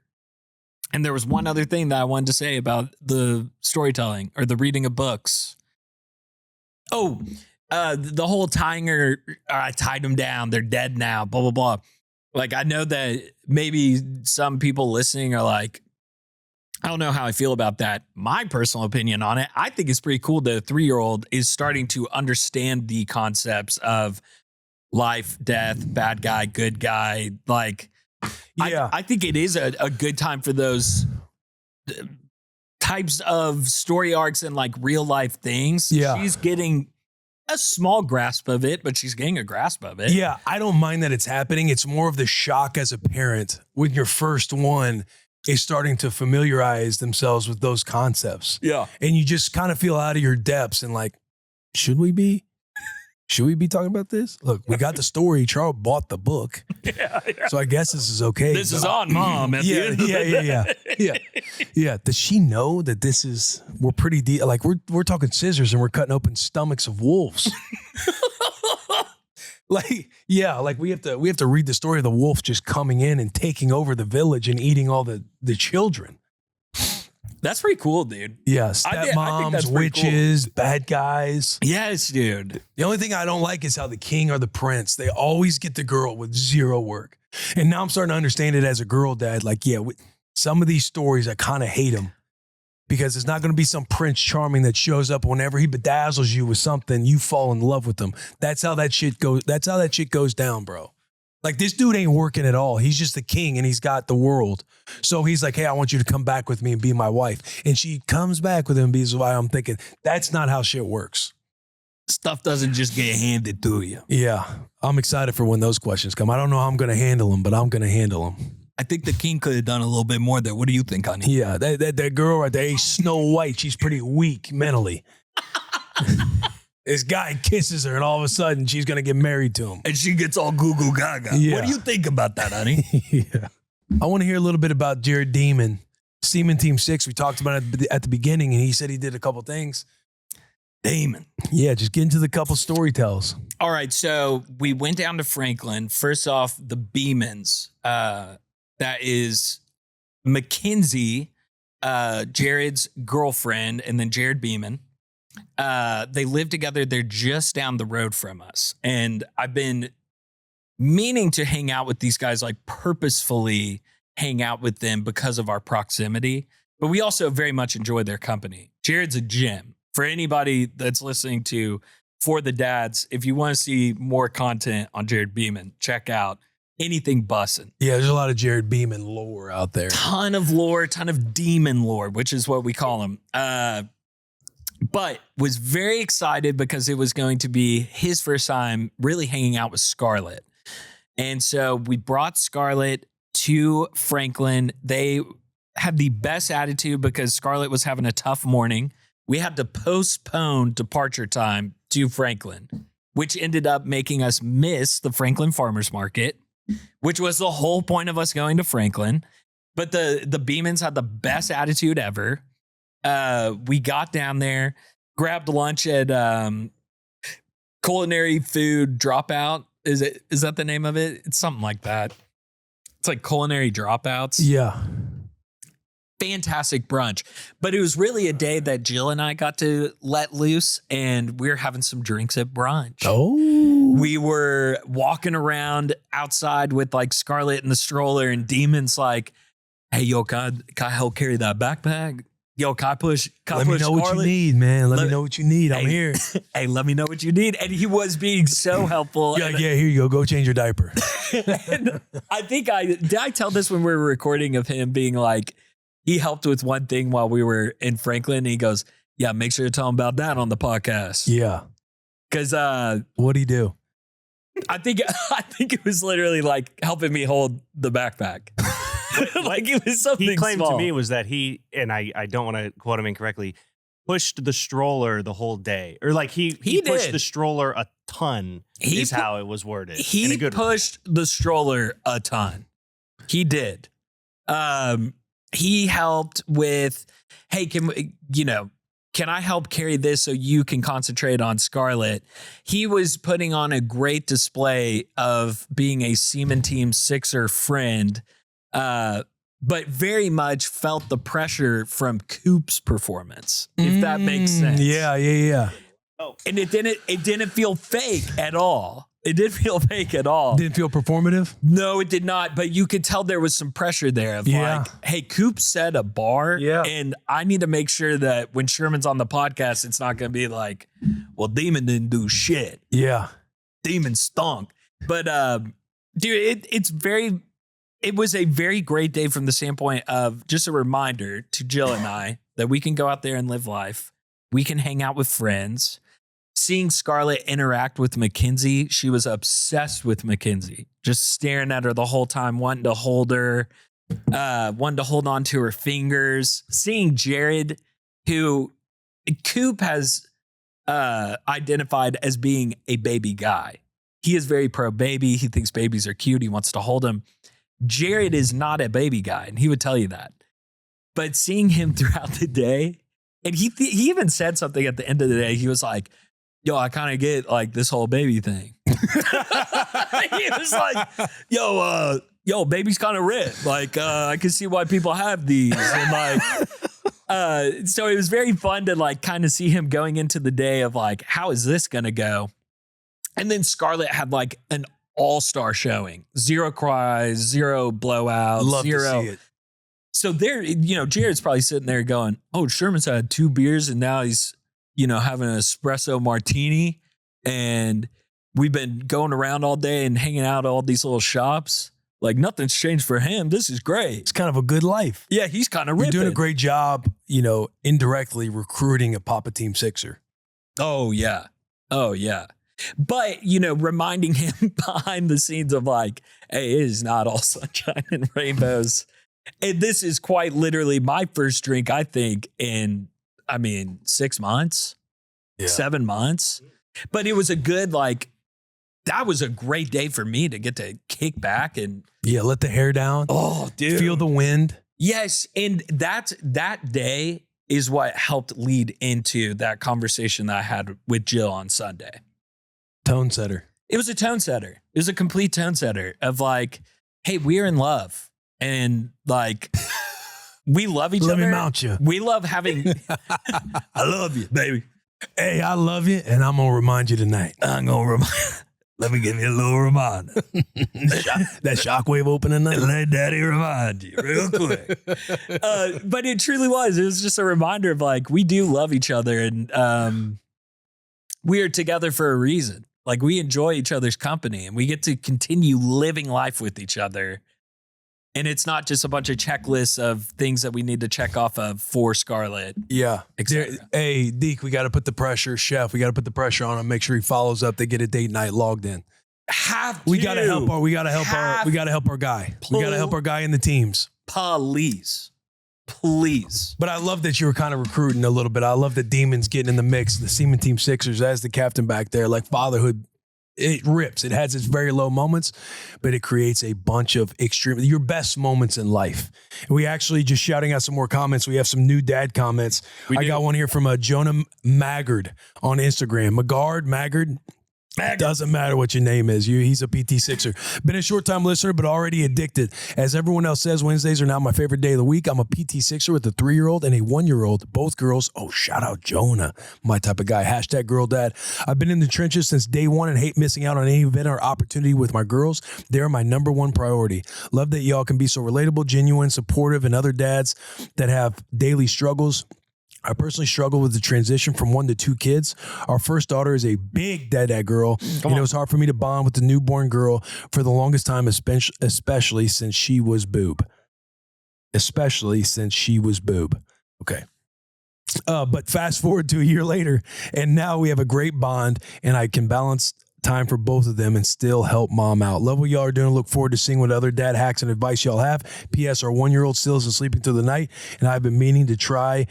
Speaker 2: And there was one other thing that I wanted to say about the storytelling or the reading of books. Oh, the whole tying her, I tied them down. They're dead now, blah, blah, blah. Like, I know that maybe some people listening are like, I don't know how I feel about that. My personal opinion on it, I think it's pretty cool that a 3-year-old is starting to understand the concepts of life, death, bad guy, good guy. Like,
Speaker 1: Yeah.
Speaker 2: I think it is a good time for those types of story arcs and like real life things.
Speaker 1: Yeah.
Speaker 2: She's getting a small grasp of it, but she's getting a grasp of it.
Speaker 1: Yeah. I don't mind that it's happening. It's more of the shock as a parent when your first one is starting to familiarize themselves with those concepts.
Speaker 2: Yeah.
Speaker 1: And you just kind of feel out of your depths and like, should we be talking about this? Look, we got the story. Charles bought the book.
Speaker 2: Yeah.
Speaker 1: So I guess this is okay.
Speaker 2: This is on Mom. At the end of the day.
Speaker 1: Yeah. Does she know that we're pretty deep? Like we're talking scissors and we're cutting open stomachs of wolves. Like we have to read the story of the wolf just coming in and taking over the village and eating all the children.
Speaker 2: That's pretty cool, dude.
Speaker 1: Yeah,
Speaker 2: I think
Speaker 1: stepmoms,
Speaker 2: that's pretty
Speaker 1: witches, bad guys.
Speaker 2: Yes, dude.
Speaker 1: The only thing I don't like is how the king or the prince, they always get the girl with zero work. And now I'm starting to understand it as a girl dad. Like, yeah, some of these stories, I kind of hate them because it's not going to be some Prince Charming that shows up whenever he bedazzles you with something, you fall in love with them. That's how that shit goes. That's how that shit goes down, bro. Like, this dude ain't working at all. He's just the king and he's got the world. So he's like, hey, I want you to come back with me and be my wife. And she comes back with him. Because why I'm thinking, that's not how shit works.
Speaker 2: Stuff doesn't just get handed to you.
Speaker 1: Yeah. I'm excited for when those questions come. I don't know how I'm going to handle them, but I'm going to handle them.
Speaker 2: I think the king could have done a little bit more there. What do you think, honey?
Speaker 1: Yeah. That girl right there, Snow White, she's pretty weak mentally. This guy kisses her and all of a sudden she's going to get married to him.
Speaker 2: And she gets all goo goo gaga.
Speaker 1: Yeah.
Speaker 2: What do you think about that, honey?
Speaker 1: Yeah. I want to hear a little bit about Jared Demon, Seaman Team 6. We talked about it at the beginning and he said he did a couple things.
Speaker 2: Damon.
Speaker 1: Yeah, just get into the couple story tells.
Speaker 2: All right, so we went down to Franklin. First off, the Beemans. That is Mackenzie, Jared's girlfriend, and then Jared Beeman. They live together. They're just down the road from us. And I've been meaning to hang out with these guys, like purposefully hang out with them because of our proximity. But we also very much enjoy their company. Jared's a gem. For anybody that's listening to For the Dads, if you want to see more content on Jared Beeman, check out Anything Bussin'.
Speaker 1: Yeah, there's a lot of Jared Beeman lore out there.
Speaker 2: Ton of lore, ton of demon lore, which is what we call him. But was very excited because it was going to be his first time really hanging out with Scarlett. And so we brought Scarlett to Franklin. They had the best attitude because Scarlett was having a tough morning. We had to postpone departure time to Franklin, which ended up making us miss the Franklin Farmers Market, which was the whole point of us going to Franklin. But the Beemans had the best attitude ever. We got down there, grabbed lunch at Culinary Food Dropout. Is that the name of it? It's something like that. It's like Culinary Dropouts.
Speaker 1: Yeah.
Speaker 2: Fantastic brunch. But it was really a day that Jill and I got to let loose and we were having some drinks at brunch.
Speaker 1: Oh.
Speaker 2: We were walking around outside with like Scarlett in the stroller and Demon's like, hey, yo, can I help carry that backpack? Yo, can I push
Speaker 1: Let me know what you need, man. Let me know what you need. I'm here.
Speaker 2: Hey, let me know what you need. And he was being so helpful.
Speaker 1: Yeah, here you go. Go change your diaper.
Speaker 2: And I think did I tell this when we were recording of him being like, he helped with one thing while we were in Franklin. And he goes, yeah, make sure to tell him about that on the podcast.
Speaker 1: Yeah.
Speaker 2: Because
Speaker 1: what'd he do?
Speaker 2: I think it was literally like helping me hold the backpack. Like it was something
Speaker 4: he claimed
Speaker 2: small.
Speaker 4: to me was that he, and I don't want to quote him incorrectly, pushed the stroller the whole day. Or like he pushed
Speaker 2: did.
Speaker 4: the stroller a ton is how it was worded.
Speaker 2: He pushed the stroller a ton. He did. He helped with, hey, can I help carry this so you can concentrate on Scarlett? He was putting on a great display of being a Seaman Team 6er friend, but very much felt the pressure from Coop's performance, if that makes sense.
Speaker 1: Yeah.
Speaker 2: Oh. And it didn't feel fake at all. It didn't feel fake at all.
Speaker 1: Didn't feel performative?
Speaker 2: No, it did not. But you could tell there was some pressure there of like, hey, Coop set a bar.
Speaker 1: Yeah.
Speaker 2: And I need to make sure that when Sherman's on the podcast, it's not going to be like, well, Demon didn't do shit.
Speaker 1: Yeah.
Speaker 2: Demon stunk. But dude, it was a very great day from the standpoint of just a reminder to Jill and I that we can go out there and live life. We can hang out with friends. Seeing Scarlett interact with Mackenzie, she was obsessed with Mackenzie, just staring at her the whole time, wanting to hold her, wanting to hold on to her fingers. Seeing Jared, who Coop has identified as being a baby guy. He is very pro baby. He thinks babies are cute. He wants to hold them. Jared is not a baby guy, and he would tell you that. But seeing him throughout the day, and he even said something at the end of the day. He was like, yo, I kind of get like this whole baby thing. He was like, yo, baby's kind of ripped. Like, I can see why people have these. And like, So it was very fun to like kind of see him going into the day of like, how is this going to go? And then Scarlett had like an all-star showing. 0 cries, 0 blowouts,
Speaker 1: Love
Speaker 2: 0.
Speaker 1: to see it.
Speaker 2: So there, Jared's probably sitting there going, oh, Sherman's had 2 beers and now he's, having an espresso martini. And we've been going around all day and hanging out at all these little shops. Like nothing's changed for him. This is great.
Speaker 1: It's kind of a good life.
Speaker 2: Yeah, he's kind of
Speaker 1: You're
Speaker 2: ripping.
Speaker 1: doing a great job, indirectly recruiting a Papa Team Sixer.
Speaker 2: Oh, yeah. Oh, yeah. But, reminding him behind the scenes of like, hey, it is not all sunshine and rainbows. And this is quite literally my first drink, I think, in, 6 months, 7 months. But it was a good, that was a great day for me to get to kick back and.
Speaker 1: Yeah, let the hair down.
Speaker 2: Oh, dude.
Speaker 1: Feel the wind.
Speaker 2: Yes. And that day is what helped lead into that conversation that I had with Jill on Sunday.
Speaker 1: Tone setter.
Speaker 2: It was a tone setter. It was a complete tone setter of like, hey, we're in love. And like, we love each other.
Speaker 1: Let me mount you.
Speaker 2: We love having. I love you, baby.
Speaker 1: Hey, I love you, and I'm going to remind you tonight.
Speaker 2: I'm going to remind. Let me give you a little reminder.
Speaker 1: That shockwave opening night.
Speaker 2: Let daddy remind you real quick. But it truly was. It was just a reminder of like, we do love each other and we are together for a reason. Like we enjoy each other's company and we get to continue living life with each other. And it's not just a bunch of checklists of things that we need to check off of for Scarlett.
Speaker 1: Yeah.
Speaker 2: Exactly.
Speaker 1: Hey, Deke, we got to put the pressure. Chef, we got to put the pressure on him. Make sure he follows up. They get a date night logged in. We got to help our guy. We got to help our guy in the teams.
Speaker 2: Please.
Speaker 1: But I love that you were kind of recruiting a little bit. I love that Beemans getting in the mix. The Seaman Team Sixers as the captain back there, like fatherhood. It rips. It has its very low moments, but it creates a bunch of your best moments in life. And we actually just shouting out some more comments. We have some new dad comments. I got one here from Jonah Maggard on Instagram. Maggard. Doesn't matter what your name is. He's a PT6er. Been a short-time listener, but already addicted. As everyone else says, Wednesdays are now my favorite day of the week. I'm a PT6er with a 3-year-old and a 1-year-old. Both girls. Oh, shout out Jonah. My type of guy. Hashtag girl dad. I've been in the trenches since day one and hate missing out on any event or opportunity with my girls. They're my number one priority. Love that y'all can be so relatable, genuine, supportive, and other dads that have daily struggles. I personally struggle with the transition from 1 to 2 kids. Our first daughter is a big dad girl. It was hard for me to bond with the newborn girl for the longest time, especially since she was boob. Okay. But fast forward to a year later, and now we have a great bond, and I can balance time for both of them and still help mom out. Love what y'all are doing. Look forward to seeing what other dad hacks and advice y'all have. P.S. Our 1-year-old still isn't sleeping through the night, and I've been meaning to try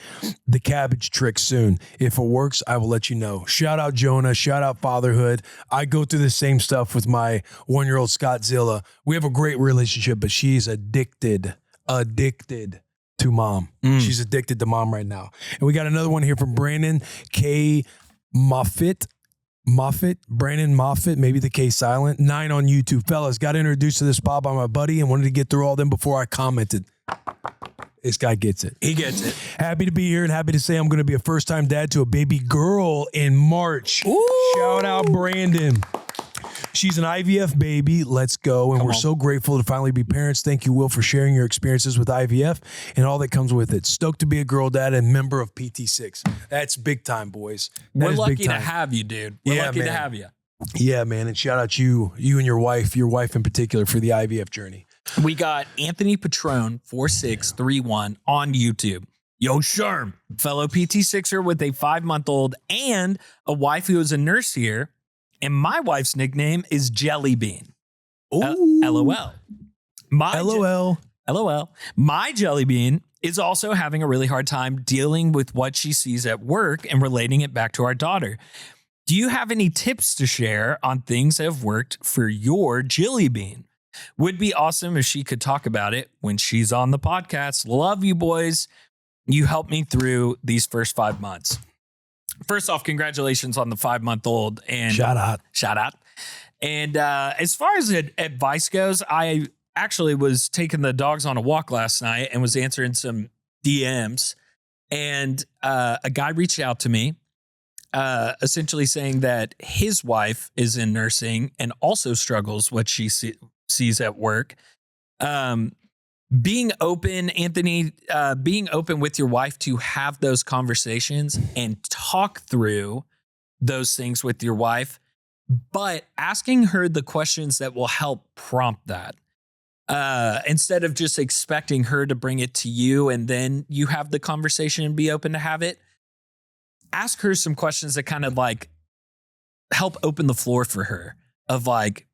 Speaker 1: the cabbage trick soon. If it works, I will let you know. Shout out Jonah. Shout out fatherhood. I go through the same stuff with my 1-year-old Scottzilla. We have a great relationship, but she's addicted to mom. She's addicted to mom right now. And we got another one here from Brandon K. Brandon Moffitt, maybe the K silent, 9 on YouTube. Fellas, got introduced to this spot by my buddy and wanted to get through all them before I commented. This guy gets it.
Speaker 2: He gets it.
Speaker 1: Happy to be here and happy to say I'm going to be a first-time dad to a baby girl in March.
Speaker 2: Ooh.
Speaker 1: Shout out Brandon. She's an IVF baby. Let's go. And we're so grateful to finally be parents. Thank you, Will, for sharing your experiences with IVF and all that comes with it. Stoked to be a girl dad and member of PT6. That's big time, boys.
Speaker 2: We're lucky to have you, dude. We're lucky to have you.
Speaker 1: Yeah, man. And shout out you and your wife in particular for the IVF journey.
Speaker 2: We got Anthony Patron 4631 on YouTube. Yo, Sherm, fellow PT6er with a 5-month-old and a wife who is a nurse here. And my wife's nickname is Jelly Bean. LOL. LOL. My Jelly Bean is also having a really hard time dealing with what she sees at work and relating it back to our daughter. Do you have any tips to share on things that have worked for your Jelly Bean? Would be awesome if she could talk about it when she's on the podcast. Love you, boys. You helped me through these first 5 months. First off, congratulations on the 5-month-old. And
Speaker 1: shout out.
Speaker 2: And as far as advice goes, I actually was taking the dogs on a walk last night and was answering some DMs. And a guy reached out to me, essentially saying that his wife is in nursing and also struggles what she sees at work. Being open, Anthony, being open with your wife to have those conversations and talk through those things with your wife, but asking her the questions that will help prompt that. Instead of just expecting her to bring it to you and then you have the conversation and be open to have it, ask her some questions that kind of like help open the floor for her of like,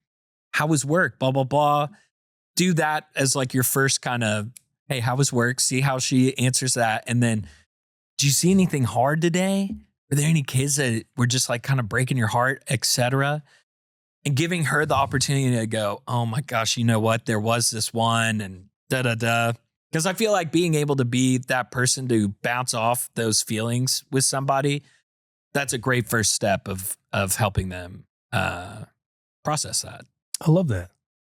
Speaker 2: how was work? Blah, blah, blah. Do that as like your first kind of, hey, how was work? See how she answers that. And then, do you see anything hard today? Were there any kids that were just like kind of breaking your heart, etc.? And giving her the opportunity to go, oh my gosh, you know what? There was this one and da-da-da. Because I feel like being able to be that person to bounce off those feelings with somebody, that's a great first step of helping them process that.
Speaker 1: I love that.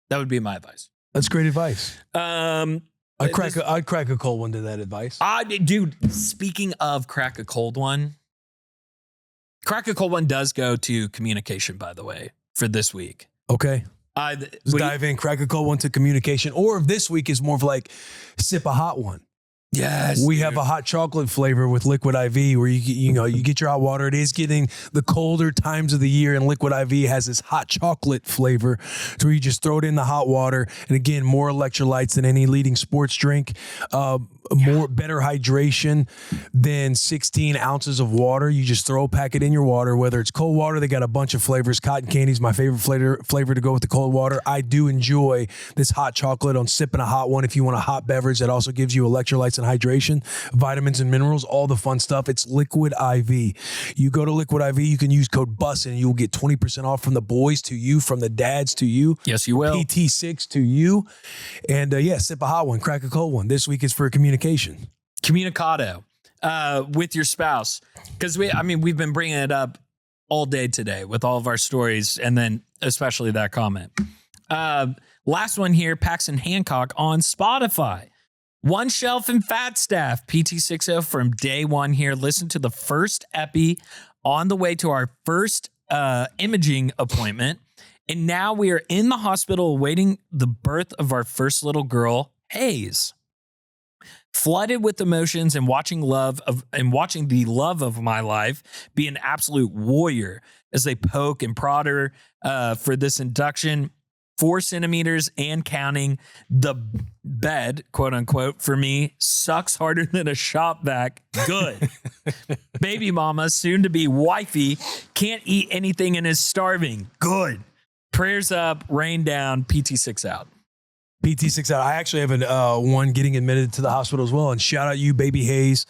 Speaker 2: That would be my advice.
Speaker 1: That's great advice. I'd crack a cold one to that advice.
Speaker 2: Dude, speaking of crack a cold one does go to communication, by the way, for this week.
Speaker 1: Okay. Let's dive in. Crack a cold one to communication. Or if this week is more of like sip a hot one.
Speaker 2: Yes.
Speaker 1: We have a hot chocolate flavor with Liquid IV where you get your hot water. It is getting the colder times of the year, and Liquid IV has this hot chocolate flavor to where you just throw it in the hot water. And again, more electrolytes than any leading sports drink. Better hydration than 16 ounces of water. You just throw a packet in your water, whether it's cold water. They got a bunch of flavors. Cotton candy is my favorite flavor to go with the cold water. I do enjoy this hot chocolate on sipping a hot one. If you want a hot beverage that also gives you electrolytes and hydration, vitamins and minerals, all the fun stuff. It's Liquid IV. You go to Liquid IV, you can use code BUSSIN and you'll get 20% off from the boys to you, from the dads to you.
Speaker 2: Yes, you will.
Speaker 1: PT6 to you. And sip a hot one, crack a cold one. This week is for communication.
Speaker 2: Communicado with your spouse. Because we've been bringing it up all day today with all of our stories, and then especially that comment. Last one here, Paxton Hancock on Spotify. One Shelf and Fat Staff, PT6 from day one here. Listen to the first epi on the way to our first imaging appointment. And now we are in the hospital awaiting the birth of our first little girl, Hayes. Flooded with emotions and watching the love of my life be an absolute warrior as they poke and prod her for this induction. 4 centimeters and counting. The bed, quote unquote, for me sucks harder than a shop vac. Good. Baby mama, soon to be wifey, can't eat anything and is starving. Good. Prayers up, rain down, PT6 out.
Speaker 1: PT6 out. I actually have one getting admitted to the hospital as well. And shout out you, baby Hayes.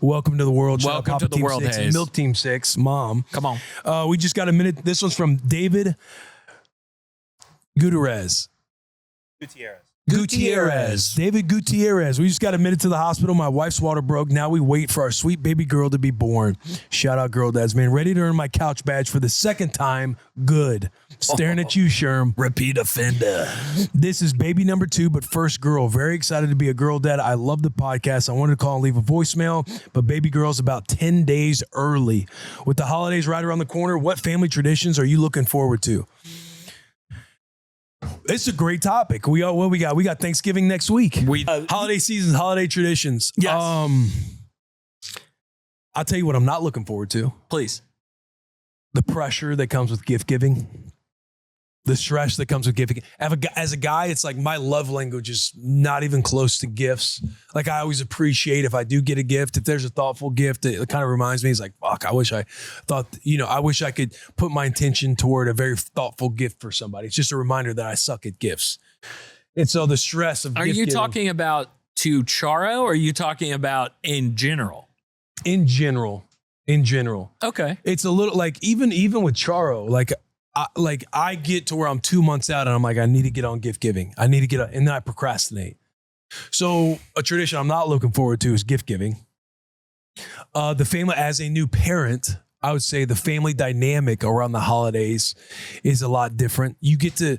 Speaker 1: Welcome to the world.
Speaker 2: Welcome to the
Speaker 1: Team
Speaker 2: world,
Speaker 1: 6,
Speaker 2: Hayes.
Speaker 1: Milk Team 6, mom.
Speaker 2: Come on.
Speaker 1: We just got a minute. This one's from David Gutierrez. David Gutierrez. We just got admitted to the hospital. My wife's water broke. Now we wait for our sweet baby girl to be born. Shout out girl dads, man. Ready to earn my couch badge for the second time. Good. Staring at you, Sherm.
Speaker 2: Repeat offender.
Speaker 1: This is baby number 2, but first girl. Very excited to be a girl dad. I love the podcast. I wanted to call and leave a voicemail, but baby girl's about 10 days early. With the holidays right around the corner, what family traditions are you looking forward to? It's a great topic. We got Thanksgiving next week. Holiday seasons, holiday traditions.
Speaker 2: Yes.
Speaker 1: I'll tell you what I'm not looking forward to.
Speaker 2: Please.
Speaker 1: The pressure that comes with gift giving. The stress that comes with giving. As a guy, it's like my love language is not even close to gifts. Like I always appreciate if I do get a gift, if there's a thoughtful gift, it kind of reminds me, it's like, fuck, I wish I could put my intention toward a very thoughtful gift for somebody. It's just a reminder that I suck at gifts. And so the stress of
Speaker 2: Are you talking about to Charo, or are you talking about in general?
Speaker 1: In general.
Speaker 2: Okay.
Speaker 1: It's a little like, even with Charo, I get to where I'm 2 months out and I'm like, I need to get on gift giving. And then I procrastinate. So a tradition I'm not looking forward to is gift giving. The family, as a new parent, I would say the family dynamic around the holidays is a lot different. You get to,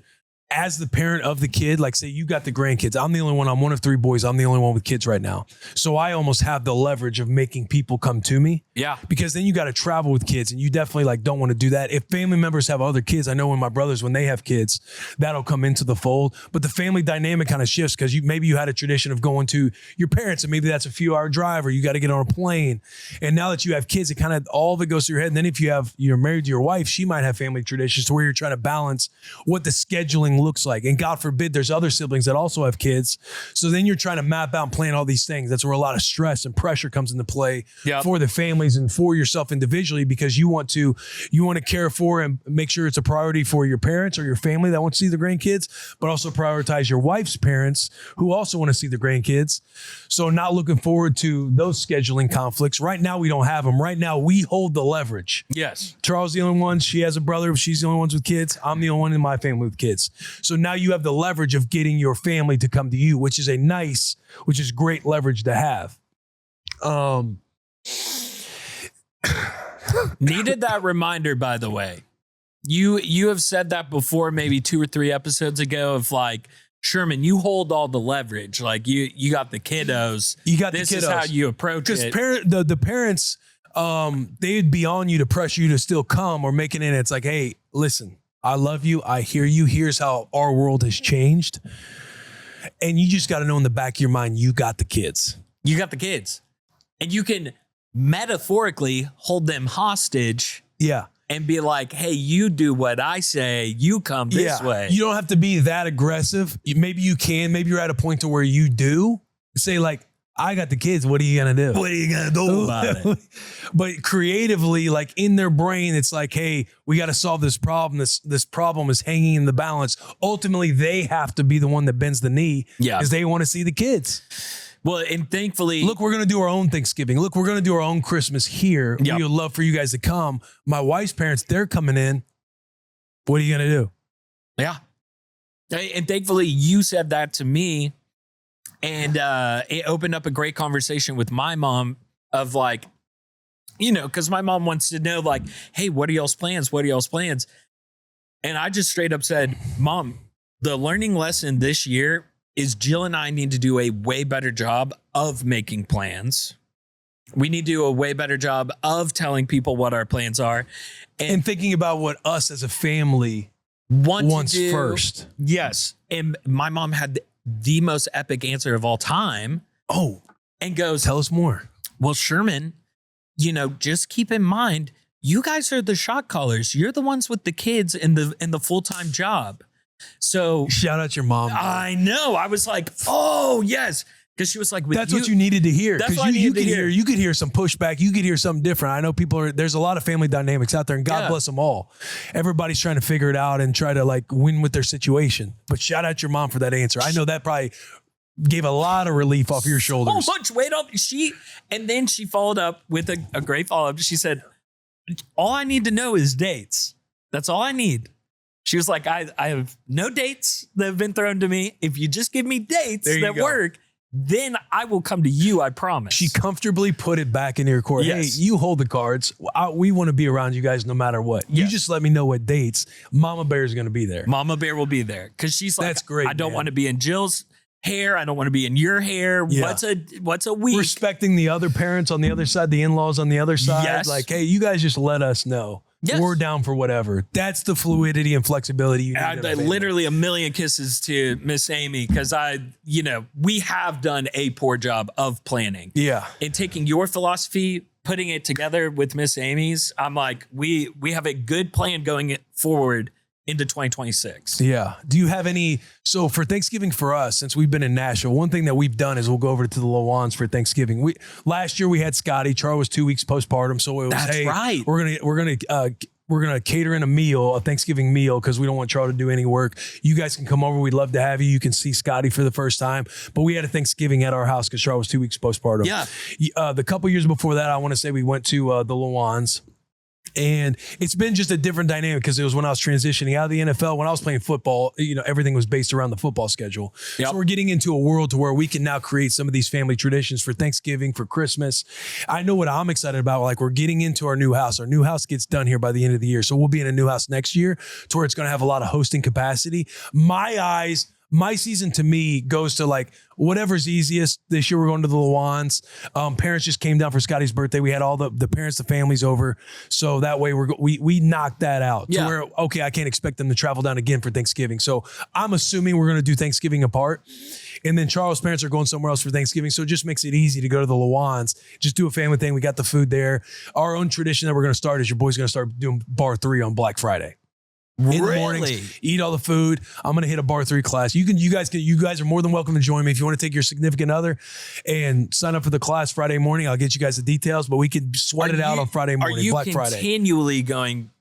Speaker 1: as the parent of the kid, like say you got the grandkids, I'm the only one, I'm one of 3 boys, I'm the only one with kids right now. So I almost have the leverage of making people come to me.
Speaker 2: Yeah.
Speaker 1: Because then you got to travel with kids and you definitely like don't want to do that. If family members have other kids, I know when my brothers, when they have kids, that'll come into the fold. But the family dynamic kind of shifts because maybe you had a tradition of going to your parents and maybe that's a few hour drive or you got to get on a plane. And now that you have kids, it kind of all of it goes through your head. And then if you're married to your wife, she might have family traditions to where you're trying to balance what the scheduling looks like. And God forbid there's other siblings that also have kids. So then you're trying to map out and plan all these things. That's where a lot of stress and pressure comes into play for the families and for yourself individually, because you want to care for and make sure it's a priority for your parents or your family that want to see the grandkids, but also prioritize your wife's parents who also want to see the grandkids. So not looking forward to those scheduling conflicts. Right now, we don't have them. Right now, we hold the leverage.
Speaker 2: Yes.
Speaker 1: Charles the only one. She has a brother. She's the only one with kids. I'm the only one in my family with kids. So now you have the leverage of getting your family to come to you, which is great leverage to have.
Speaker 2: Needed that reminder, by the way. You have said that before, maybe 2 or 3 episodes ago, of like, Sherman, you hold all the leverage. Like you got the kiddos. This is how you approach it.
Speaker 1: Because the parents, they'd be on you to pressure you to still come or make it in. It's like, hey, listen, I love you. I hear you. Here's how our world has changed. And you just got to know in the back of your mind, you got the kids.
Speaker 2: You got the kids. And you can metaphorically hold them hostage.
Speaker 1: Yeah.
Speaker 2: And be like, hey, you do what I say, you come this way.
Speaker 1: You don't have to be that aggressive. Maybe you can. Maybe you're at a point to where you do say like, I got the kids. What are you going to do?
Speaker 2: What are you going to do about it?
Speaker 1: But creatively, like in their brain, it's like, hey, we got to solve this problem. This problem is hanging in the balance. Ultimately, they have to be the one that bends the knee because they want to see the kids.
Speaker 2: Well, and thankfully,
Speaker 1: look, we're going to do our own Thanksgiving. Look, we're going to do our own Christmas here.
Speaker 2: Yep.
Speaker 1: We would love for you guys to come. My wife's parents, they're coming in. What are you going to do? Yeah.
Speaker 2: And thankfully, you said that to me. And it opened up a great conversation with my mom of like, because my mom wants to know like, hey, what are y'all's plans? What are y'all's plans? And I just straight up said, Mom, the learning lesson this year is Jill and I need to do a way better job of making plans. We need to do a way better job of telling people what our plans are.
Speaker 1: And thinking about what us as a family wants first.
Speaker 2: Yes. And my mom had the most epic answer of all time.
Speaker 1: Oh.
Speaker 2: And goes,
Speaker 1: tell us more.
Speaker 2: Well, Sherman, just keep in mind, you guys are the shot callers. You're the ones with the kids in the full-time job. So
Speaker 1: shout out your mom.
Speaker 2: I know. I was like, oh yes. Because she was like,
Speaker 1: that's what you needed to hear. Because you could hear. You could hear some pushback. You could hear something different. I know there's a lot of family dynamics out there, and God bless them all. Everybody's trying to figure it out and try to like win with their situation. But shout out your mom for that answer. I know that probably gave a lot of relief off your shoulders.
Speaker 2: So much weight off. And then she followed up with a great follow-up. She said, all I need to know is dates. That's all I need. She was like, I have no dates that have been thrown to me. If you just give me dates that work, then I will come to you, I promise.
Speaker 1: She comfortably put it back in your court. Yes. Hey, you hold the cards. We want to be around you guys no matter what. Yes. You just let me know what dates. Mama Bear is going to be there.
Speaker 2: Mama Bear will be there. Because she's like,
Speaker 1: that's great,
Speaker 2: I don't want to be in Jill's hair. I don't want to be in your hair. Yeah. What's a week?
Speaker 1: Respecting the other parents on the other side, the in-laws on the other side.
Speaker 2: Yes.
Speaker 1: Like, hey, you guys just let us know. Yes. We're down for whatever. That's the fluidity and flexibility you need.
Speaker 2: Literally a million kisses to Miss Amy because we have done a poor job of planning.
Speaker 1: Yeah.
Speaker 2: And taking your philosophy, putting it together with Miss Amy's, I'm like, we have a good plan going forward into 2026.
Speaker 1: Yeah. Do you have so for Thanksgiving for us, since we've been in Nashville, one thing that we've done is we'll go over to the Lewans for Thanksgiving. Last year we had Scottie. Charles was 2 weeks postpartum. So it was,
Speaker 2: that's right.
Speaker 1: We're going to cater in a Thanksgiving meal because we don't want Charles to do any work. You guys can come over. We'd love to have you. You can see Scottie for the first time. But we had a Thanksgiving at our house because Charles was 2 weeks postpartum.
Speaker 2: Yeah.
Speaker 1: The couple years before that, I want to say we went to the Lewans. And it's been just a different dynamic because it was when I was transitioning out of the NFL. When I was playing football, everything was based around the football schedule. Yep. So we're getting into a world to where we can now create some of these family traditions for Thanksgiving, for Christmas. I know what I'm excited about. Like, we're getting into our new house. Our new house gets done here by the end of the year. So we'll be in a new house next year to where it's going to have a lot of hosting capacity. My season to me goes to like whatever's easiest. This year we're going to the Lewans. Parents just came down for Scottie's birthday. We had all the parents, the families over. So that way we knocked that out to where, okay, I can't expect them to travel down again for Thanksgiving. So I'm assuming we're going to do Thanksgiving apart. And then Charles' parents are going somewhere else for Thanksgiving. So it just makes it easy to go to the Lewans. Just do a family thing. We got the food there. Our own tradition that we're going to start is your boy's going to start doing bar 3 on Black Friday. In the mornings, eat all the food. I'm gonna hit a bar 3 class. You guys are more than welcome to join me if you want to take your significant other and sign up for the class Friday morning. I'll get you guys the details, but we can sweat it out on Friday morning. Black Friday. Are you
Speaker 2: continually going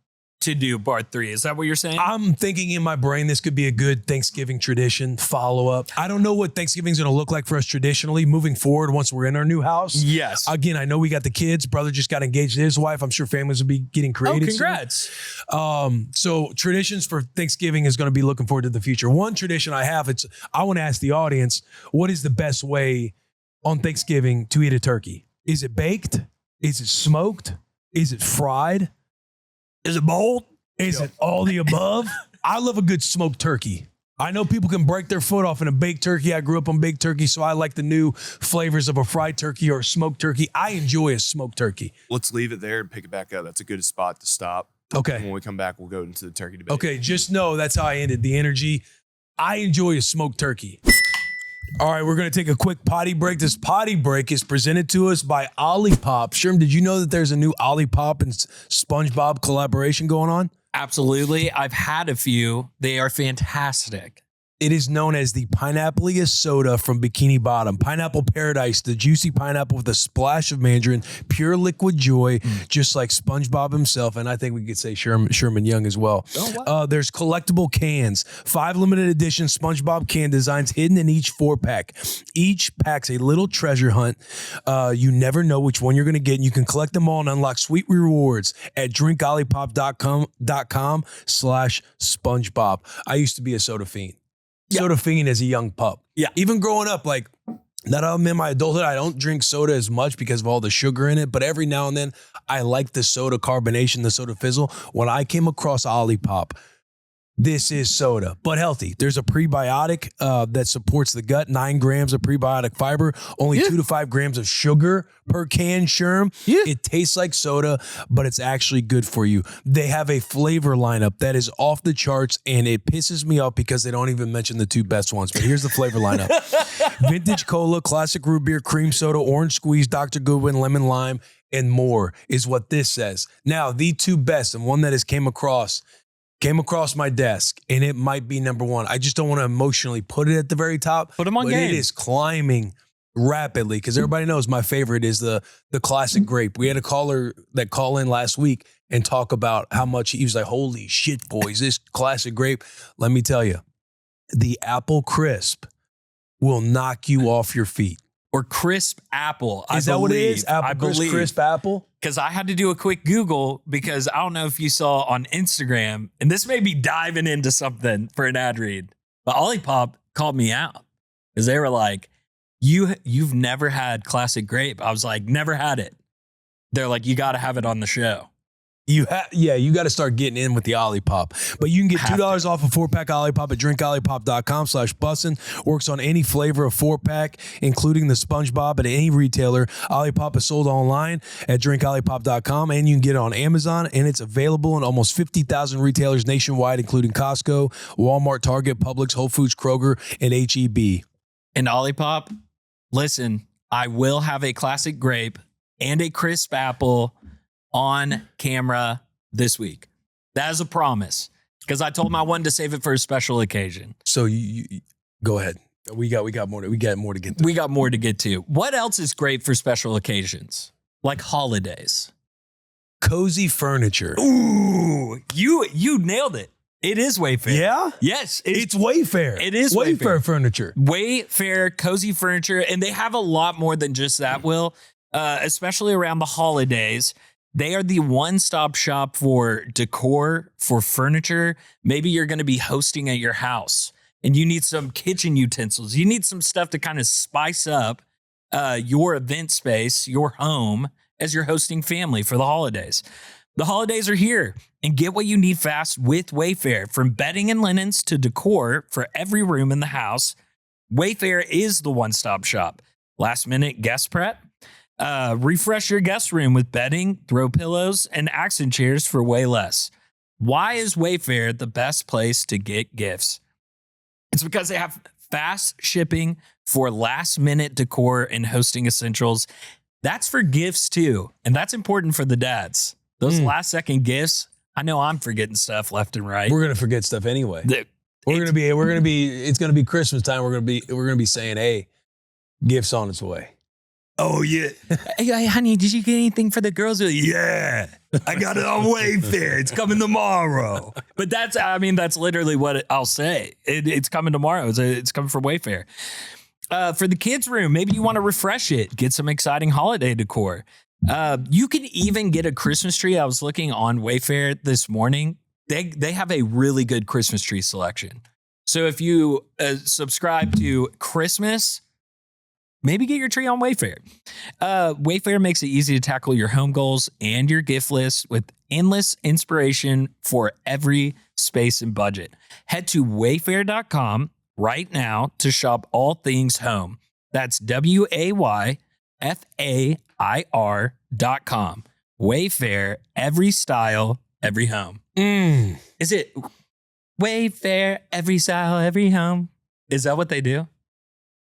Speaker 2: to do bar 3? Is that what you're saying?
Speaker 1: I'm thinking in my brain this could be a good Thanksgiving tradition follow-up. I don't know what Thanksgiving's going to look like for us traditionally moving forward once we're in our new house.
Speaker 2: Yes.
Speaker 1: Again, I know we got the kids. Brother just got engaged to his wife. I'm sure families will be getting creative.
Speaker 2: Oh, congrats.
Speaker 1: So traditions for Thanksgiving is going to be looking forward to the future. One tradition I have, I want to ask the audience, what is the best way on Thanksgiving to eat a turkey? Is it baked? Is it smoked? Is it fried? Is it boiled? Is it all the above? I love a good smoked turkey. I know people can break their foot off in a baked turkey. I grew up on baked turkey, so I like the new flavors of a fried turkey or a smoked turkey. I enjoy a smoked turkey.
Speaker 3: Let's leave it there and pick it back up. That's a good spot to stop.
Speaker 1: Okay.
Speaker 3: And when we come back, we'll go into the turkey debate.
Speaker 1: Okay, just know that's how I ended the energy. I enjoy a smoked turkey. All right, we're going to take a quick potty break. This potty break is presented to us by Olipop. Sherm, did you know that there's a new Olipop and SpongeBob collaboration going on?
Speaker 2: Absolutely. I've had a few. They are fantastic.
Speaker 1: It is known as the Pineapple-iest soda from Bikini Bottom. Pineapple Paradise, the juicy pineapple with a splash of mandarin, pure liquid joy, just like SpongeBob himself. And I think we could say Sherman Young as well. Oh, wow. There's collectible cans, 5 limited edition SpongeBob can designs hidden in each 4-pack. Each pack's a little treasure hunt. You never know which one you're going to get. And you can collect them all and unlock sweet rewards at drinkolipop.com/SpongeBob. I used to be a soda fiend. Soda fiend as a young pup.
Speaker 2: Yeah.
Speaker 1: Even growing up, like, not I'm in my adulthood, I don't drink soda as much because of all the sugar in it. But every now and then, I like the soda carbonation, the soda fizzle. When I came across Olipop, this is soda, but healthy. There's a prebiotic that supports the gut, 9 grams of prebiotic fiber, only 2 to 5 grams of sugar per can, Sherm. Yeah. It tastes like soda, but it's actually good for you. They have a flavor lineup that is off the charts, and it pisses me off because they don't even mention the 2 best ones. But here's the flavor lineup. Vintage Cola, Classic Root Beer, Cream Soda, Orange Squeeze, Dr. Goodwin, Lemon Lime, and more is what this says. Now, the 2 best, and one that has came across my desk, and it might be number 1. I just don't want to emotionally put it at the very top.
Speaker 2: Put them on game.
Speaker 1: It is climbing rapidly because everybody knows my favorite is the classic grape. We had a caller that call in last week and talk about how much he was like, holy shit, boys, this classic grape. Let me tell you, the apple crisp will knock you off your feet.
Speaker 2: Or crisp apple.
Speaker 1: Is that what it is? Crisp apple?
Speaker 2: Because I had to do a quick Google because I don't know if you saw on Instagram, and this may be diving into something for an ad read, but Olipop called me out because they were like, you've never had classic grape. I was like, never had it. They're like, you got to have it on the show.
Speaker 1: You got to start getting in with the Olipop. But you can get $2 off a 4-pack Olipop at drinkolipop.com/bussin'. Works on any flavor of 4-pack, including the SpongeBob at any retailer. Olipop is sold online at drinkolipop.com, and you can get it on Amazon, and it's available in almost 50,000 retailers nationwide, including Costco, Walmart, Target, Publix, Whole Foods, Kroger, and H-E-B.
Speaker 2: And Olipop, listen, I will have a classic grape and a crisp apple on camera this week. That is a promise because I told him I wanted to save it for a special occasion.
Speaker 1: So you go ahead. We got more to get to.
Speaker 2: We got more to get to. What else is great for special occasions? Like holidays.
Speaker 1: Cozy furniture.
Speaker 2: Ooh, you nailed it. It is Wayfair.
Speaker 1: Yeah?
Speaker 2: Yes.
Speaker 1: It's Wayfair.
Speaker 2: It is
Speaker 1: Wayfair furniture.
Speaker 2: Wayfair, cozy furniture. And they have a lot more than just that, Will, especially around the holidays. They are the one-stop shop for decor, for furniture. Maybe you're going to be hosting at your house and you need some kitchen utensils. You need some stuff to kind of spice up your event space, your home, as you're hosting family for the holidays. The holidays are here, and get what you need fast with Wayfair. From bedding and linens to decor for every room in the house, Wayfair is the one-stop shop. Last-minute guest prep? Refresh your guest room with bedding, throw pillows, and accent chairs for way less. Why is Wayfair the best place to get gifts? It's because they have fast shipping for last-minute decor and hosting essentials. That's for gifts, too, and that's important for the dads. Those last-second gifts, I know I'm forgetting stuff left and right.
Speaker 1: We're gonna forget stuff anyway. It's gonna be Christmas time. We're gonna be saying, hey, gifts on its way.
Speaker 2: Oh, yeah. Hey, honey, did you get anything for the girls? Yeah, I got it on Wayfair. It's coming tomorrow. But that's literally what I'll say. It's coming tomorrow. It's coming from Wayfair. For the kids' room, maybe you want to refresh it. Get some exciting holiday decor. You can even get a Christmas tree. I was looking on Wayfair this morning. They have a really good Christmas tree selection. So if you subscribe to Christmas, maybe get your tree on Wayfair. Wayfair makes it easy to tackle your home goals and your gift list with endless inspiration for every space and budget. Head to wayfair.com right now to shop all things home. That's WAYFAIR.com. Wayfair, every style, every home. Is it Wayfair, every style, every home? Is that what they do?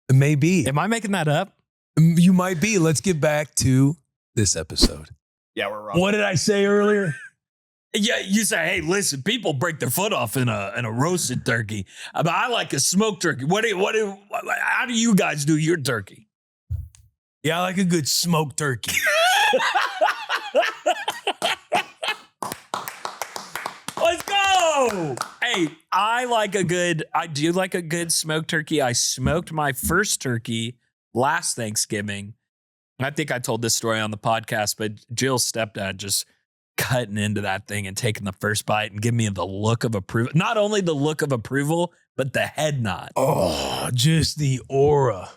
Speaker 1: It may be.
Speaker 2: Am I making that up?
Speaker 1: You might be. Let's get back to this episode.
Speaker 3: Yeah, we're wrong.
Speaker 1: What did I say earlier?
Speaker 2: Yeah, you say, hey, listen, people break their foot off in a roasted turkey. But I like a smoked turkey. How do you guys do your turkey?
Speaker 1: Yeah, I like a good smoked turkey.
Speaker 2: Let's go. Hey, I do like a good smoked turkey. I smoked my first turkey last Thanksgiving. I think I told this story on the podcast, but Jill's stepdad just cutting into that thing and taking the first bite and giving me the look of approval. Not only the look of approval, but the head nod.
Speaker 1: Oh, just the aura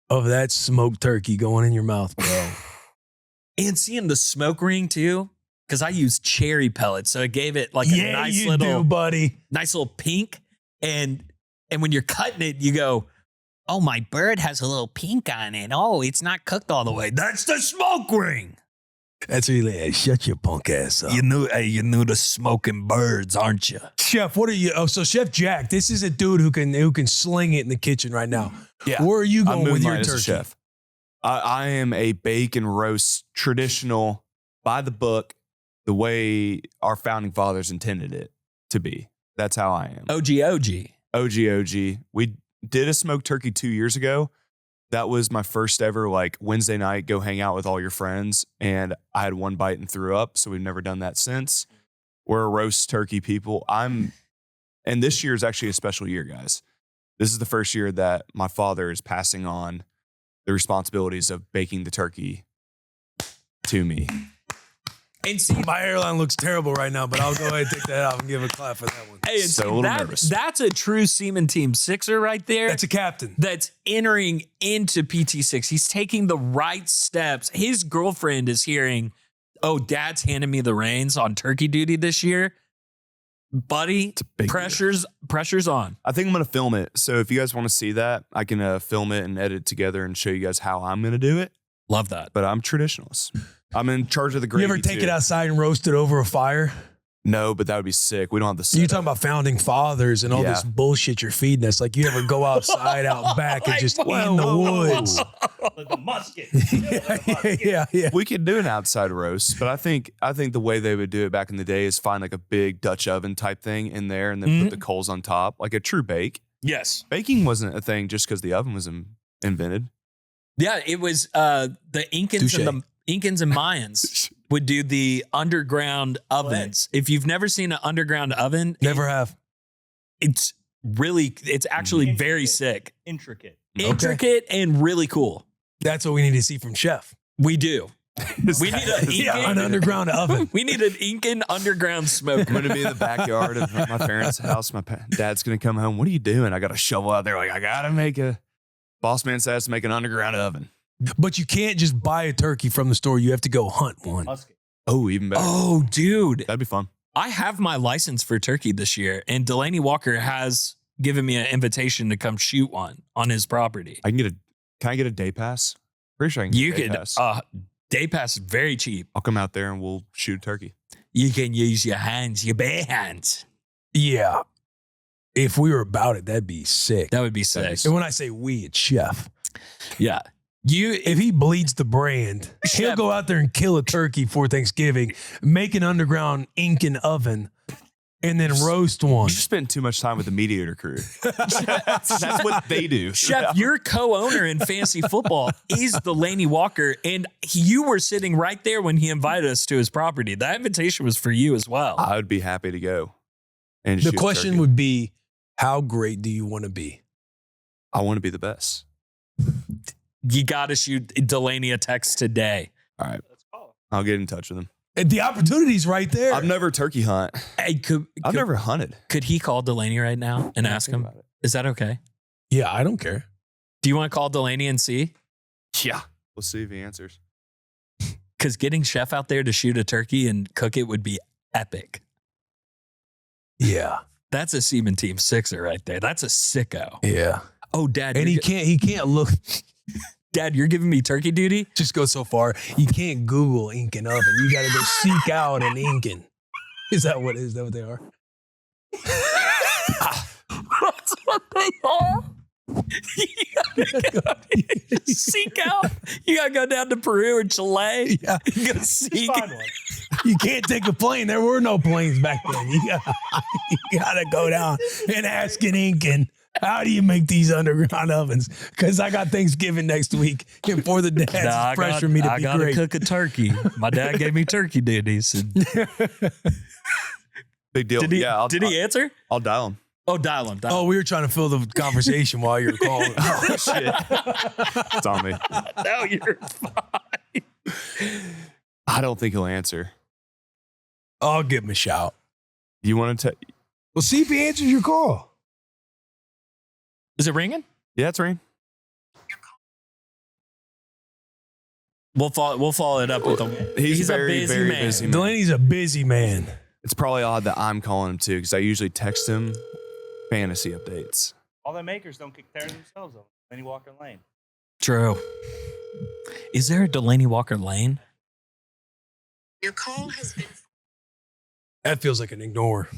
Speaker 1: of that smoked turkey going in your mouth, bro.
Speaker 2: And seeing the smoke ring too, because I used cherry pellets, so it gave it like a nice little pink. And when you're cutting it, you go, oh, my bird has a little pink on it. Oh, it's not cooked all the way. That's the smoke ring.
Speaker 1: That's really, hey, shut your punk ass up.
Speaker 2: You knew the smoking birds, aren't you?
Speaker 1: Chef, what are you? Oh, so Chef Jack, this is a dude who can sling it in the kitchen right now.
Speaker 3: Yeah.
Speaker 1: Where are you going with your turkey?
Speaker 3: Chef. I am a bake and roast traditional, by the book, the way our founding fathers intended it to be. That's how I am.
Speaker 2: OG.
Speaker 3: We did a smoked turkey 2 years ago. That was my first ever Wednesday night, go hang out with all your friends. And I had one bite and threw up. So we've never done that since. We're a roast turkey people. And this year is actually a special year, guys. This is the first year that my father is passing on the responsibilities of baking the turkey to me.
Speaker 1: And see, my hairline looks terrible right now, but I'll go ahead and take that off and give a clap for that one.
Speaker 2: Hey, that's a true Seaman Team Sixer right there.
Speaker 1: That's a captain.
Speaker 2: That's entering into PT6. He's taking the right steps. His girlfriend is hearing, oh, Dad's handing me the reins on turkey duty this year. Buddy, pressure's on.
Speaker 3: I think I'm going to film it. So if you guys want to see that, I can film it and edit it together and show you guys how I'm going to do it.
Speaker 2: Love that.
Speaker 3: But I'm traditionalist. I'm in charge of the gravy.
Speaker 1: You ever take it outside and roast it over a fire?
Speaker 3: No, but that would be sick. We don't have the setup.
Speaker 1: You're talking about founding fathers and all this bullshit you're feeding us. Like, you ever go outside out back and just eat in the woods?
Speaker 4: Like the musket.
Speaker 1: Yeah.
Speaker 3: We could do an outside roast, but I think the way they would do it back in the day is find a big Dutch oven type thing in there and then put the coals on top, like a true bake.
Speaker 2: Yes.
Speaker 3: Baking wasn't a thing just because the oven was invented.
Speaker 2: Yeah, it was the Incans and Mayans would do the underground ovens. If you've never seen an underground oven,
Speaker 1: Never have.
Speaker 2: It's actually very sick.
Speaker 4: Intricate
Speaker 2: And really cool.
Speaker 1: That's what we need to see from Chef.
Speaker 2: We do. We need an
Speaker 1: an underground oven.
Speaker 2: We need an Incan underground smoker.
Speaker 3: I'm gonna be in the backyard of my parents' house. My dad's gonna come home. What are you doing? I got a shovel out there. Like, I gotta make a. Boss man says to make an underground oven.
Speaker 1: But you can't just buy a turkey from the store. You have to go hunt one.
Speaker 3: Oh, even better.
Speaker 2: Oh, dude.
Speaker 3: That'd be fun.
Speaker 2: I have my license for turkey this year, and Delaney Walker has given me an invitation to come shoot one on his property.
Speaker 3: Can I get a day pass? Pretty sure I can get
Speaker 2: You
Speaker 3: a day
Speaker 2: could,
Speaker 3: pass.
Speaker 2: day pass is very cheap.
Speaker 3: I'll come out there and we'll shoot a turkey.
Speaker 2: You can use your hands, your bare hands.
Speaker 1: Yeah. If we were about it, that'd be sick.
Speaker 2: That would be sick.
Speaker 1: And when I say we, it's Chef.
Speaker 2: Yeah.
Speaker 1: If he bleeds the brand, he'll
Speaker 2: Chef.
Speaker 1: go out there and kill a turkey for Thanksgiving, make an underground Incan oven, and then roast one.
Speaker 3: You spend too much time with the mediator crew. That's what they do.
Speaker 2: Chef, your co-owner in fantasy football is Delaney Walker, and you were sitting right there when he invited us to his property. That invitation was for you as well.
Speaker 3: I would be happy to go. And
Speaker 1: The
Speaker 3: shoot a
Speaker 1: question
Speaker 3: turkey.
Speaker 1: would be, how great do you want to be?
Speaker 3: I want to be the best.
Speaker 2: You got to shoot Delaney a text today.
Speaker 3: All right. I'll get in touch with him.
Speaker 1: And the opportunity's right there.
Speaker 3: I've never turkey hunt.
Speaker 2: Hey,
Speaker 3: I've never hunted.
Speaker 2: Could he call Delaney right now and ask him?
Speaker 3: About it.
Speaker 2: Is that okay?
Speaker 1: Yeah, I don't care.
Speaker 2: Do you want to call Delaney and see?
Speaker 3: Yeah. We'll see if he answers.
Speaker 2: Because getting Chef out there to shoot a turkey and cook it would be epic.
Speaker 1: Yeah.
Speaker 2: That's a Seaman Team Sixer right there. That's a sicko.
Speaker 1: Yeah.
Speaker 2: Oh, Dad.
Speaker 1: And he can't look,
Speaker 2: Dad, you're giving me turkey duty?
Speaker 1: just go so far. You can't Google Incan oven. You got to go seek out an Incan. Is that what they are?
Speaker 2: That's what they are. Seek out. You gotta go down to Peru or Chile.
Speaker 1: Yeah.
Speaker 2: You gotta seek.
Speaker 1: You can't take a plane. There were no planes back then. You gotta go down and ask an Incan, how do you make these underground ovens? Because I got Thanksgiving next week, and for the dads,
Speaker 2: Nah,
Speaker 1: it's pressure me to
Speaker 2: I
Speaker 1: be
Speaker 2: gotta
Speaker 1: great.
Speaker 2: cook a turkey. My dad gave me turkey duties.
Speaker 3: Big deal.
Speaker 2: Did he?
Speaker 3: Yeah.
Speaker 2: Did he answer?
Speaker 3: I'll dial him.
Speaker 2: Oh, dial him.
Speaker 1: Oh, we were trying to fill the conversation while you were calling.
Speaker 3: Oh, shit. It's on me.
Speaker 2: No, you're fine.
Speaker 3: I don't think he'll answer.
Speaker 1: I'll give him a shout.
Speaker 3: You want to?
Speaker 1: Well, see if he answers your call.
Speaker 2: Is it ringing?
Speaker 3: Yeah, it's ringing.
Speaker 2: We'll follow it up with him.
Speaker 3: He's very,
Speaker 2: a busy
Speaker 3: very
Speaker 2: man.
Speaker 3: busy man.
Speaker 1: Delaney's a busy man.
Speaker 3: It's probably odd that I'm calling him too, because I usually text him fantasy updates.
Speaker 4: All the makers don't kick tear themselves on Delaney Walker Lane.
Speaker 2: True. Is there a Delaney Walker Lane?
Speaker 5: Your call has been.
Speaker 1: That feels like an ignore.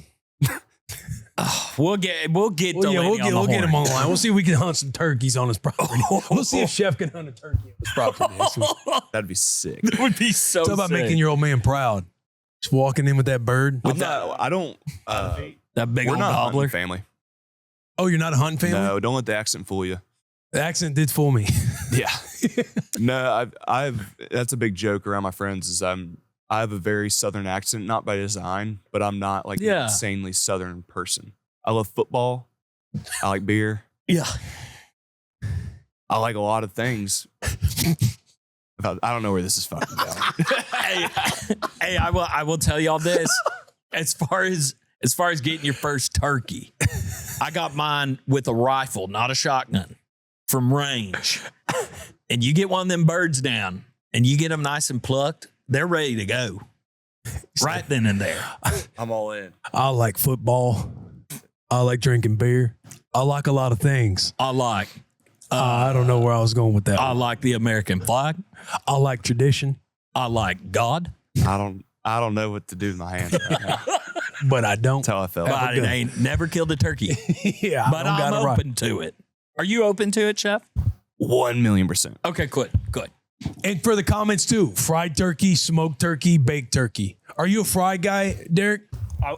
Speaker 2: Oh, we'll get Delaney
Speaker 1: We'll
Speaker 2: on the
Speaker 1: get him
Speaker 2: horn.
Speaker 1: online. We'll see if we can hunt some turkeys on his property. We'll see if Chef can hunt a turkey on his property next week.
Speaker 3: That'd be sick.
Speaker 2: That would be so
Speaker 1: Talk about
Speaker 2: sick.
Speaker 1: making your old man proud. Just walking in with that bird.
Speaker 3: I don't.
Speaker 2: that big
Speaker 3: We're
Speaker 2: old
Speaker 3: not a hunting
Speaker 2: gobbler.
Speaker 3: family.
Speaker 1: Oh, you're not a hunting family?
Speaker 3: No, don't let the accent fool you.
Speaker 1: The accent did fool me.
Speaker 3: Yeah. No, I've. That's a big joke around my friends. Is I have a very southern accent, not by design, but I'm not like
Speaker 2: Yeah.
Speaker 3: an insanely southern person. I love football. I like beer.
Speaker 2: Yeah.
Speaker 3: I like a lot of things. I don't know where this is fucking going.
Speaker 2: Hey, I will tell y'all this. As far as getting your first turkey, I got mine with a rifle, not a shotgun, from range. And you get one of them birds down, and you get them nice and plucked, they're ready to go. Right then and there.
Speaker 3: I'm all in.
Speaker 1: I like football. I like drinking beer. I like a lot of things.
Speaker 2: I like
Speaker 1: I don't know where I was going with that.
Speaker 2: I like the American flag.
Speaker 1: I like tradition,
Speaker 2: I like God.
Speaker 3: I don't know what to do with my hands right now.
Speaker 1: but I don't.
Speaker 3: That's how I felt.
Speaker 2: But I ain't never killed a turkey.
Speaker 1: Yeah,
Speaker 2: But
Speaker 1: I don't
Speaker 2: I'm
Speaker 1: got it right.
Speaker 2: open to it. Are you open to it, Chef?
Speaker 3: 1,000,000%.
Speaker 2: Okay, good. Good.
Speaker 1: And for the comments too, fried turkey, smoked turkey, baked turkey. Are you a fried guy, Derek?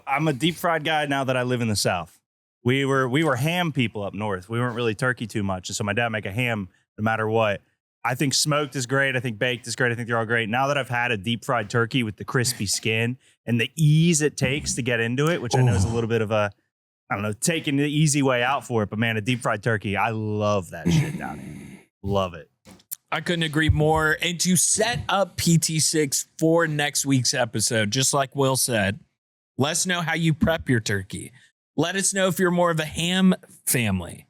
Speaker 4: I'm a deep fried guy now that I live in the South. We were ham people up north. We weren't really turkey too much. And so my dad make a ham no matter what. I think smoked is great. I think baked is great. I think they're all great. Now that I've had a deep fried turkey with the crispy skin and the ease it takes to get into it, which I know is a little bit of a, I don't know, taking the easy way out for it. But man, a deep fried turkey, I love that shit down here. Love it.
Speaker 2: I couldn't agree more. And to set up PT6 for next week's episode, just like Will said, let us know how you prep your turkey. Let us know if you're more of a ham family.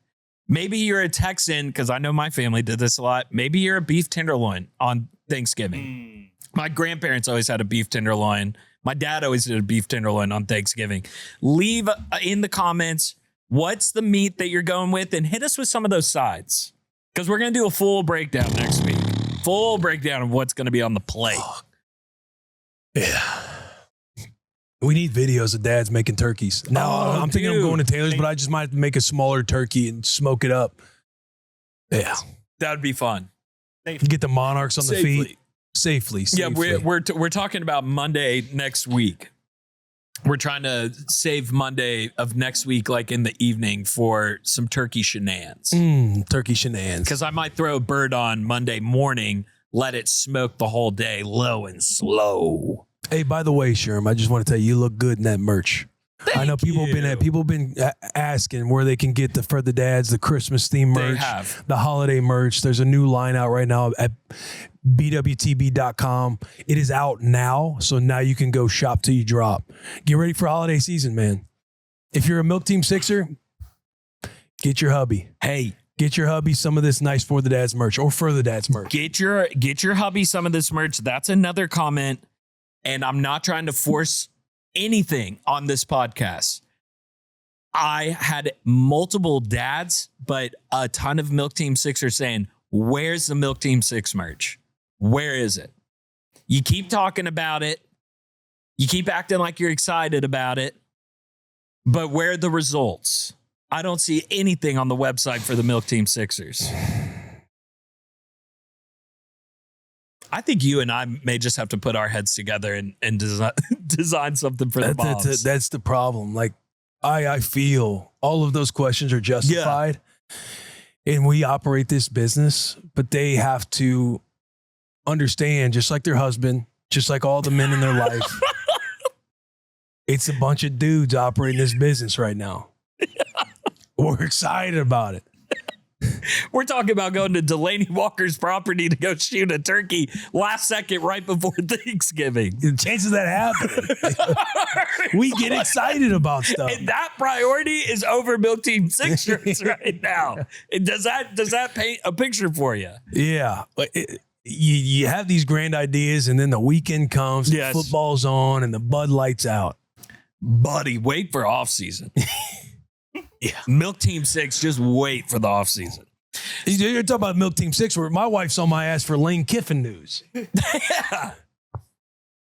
Speaker 2: Maybe you're a Texan, because I know my family did this a lot. Maybe you're a beef tenderloin on Thanksgiving. My grandparents always had a beef tenderloin. My dad always did a beef tenderloin on Thanksgiving. Leave in the comments what's the meat that you're going with, and hit us with some of those sides, because we're going to do a full breakdown next week. Full breakdown of what's going to be on the plate.
Speaker 1: Yeah. We need videos of dads making turkeys. Now, I'm thinking of going to Taylor's, but I just might make a smaller turkey and smoke it up. Yeah.
Speaker 2: That would be fun.
Speaker 1: Get the monarchs on the feet. Safely.
Speaker 2: Yeah, we're talking about Monday next week. We're trying to save Monday of next week, like in the evening, for some turkey shenanigans.
Speaker 1: Turkey shenanigans.
Speaker 2: Because I might throw a bird on Monday morning, let it smoke the whole day, low and slow.
Speaker 1: Hey, by the way, Sherm, I just want to tell you look good in that merch. I know people have been asking where they can get for the dads, the Christmas theme merch, the holiday merch. There's a new line out right now at bwtb.com. It is out now, so now you can go shop till you drop. Get ready for holiday season, man. If you're a Milk Team Sixer, get your hubby.
Speaker 2: Hey,
Speaker 1: get your hubby some of this nice For the Dads merch, or For the Dads merch.
Speaker 2: Get your hubby some of this merch. That's another comment, and I'm not trying to force anything on this podcast. I had multiple dads, but a ton of Milk Team Sixers saying, where's the Milk Team 6 merch? Where is it? You keep talking about it. You keep acting like you're excited about it. But where are the results? I don't see anything on the website for the Milk Team Sixers. I think you and I may just have to put our heads together and design something for the moms.
Speaker 1: That's the problem. Like, I feel all of those questions are justified. Yeah. And we operate this business, but they have to understand, just like their husband, just like all the men in their life, it's a bunch of dudes operating this business right now. We're excited about it.
Speaker 2: We're talking about going to Delaney Walker's property to go shoot a turkey last second right before Thanksgiving.
Speaker 1: The chances of that happening. We get excited about stuff.
Speaker 2: And that priority is over Milk Team 6 shirts right now. Does that paint a picture for you?
Speaker 1: Yeah. You have these grand ideas, and then the weekend comes, yes. Football's on, and the Bud Light's out.
Speaker 2: Buddy, wait for off season. Yeah, Milk Team 6, just wait for the offseason.
Speaker 1: You're talking about Milk Team 6, where my wife's on my ass for Lane Kiffin news.
Speaker 2: Yeah.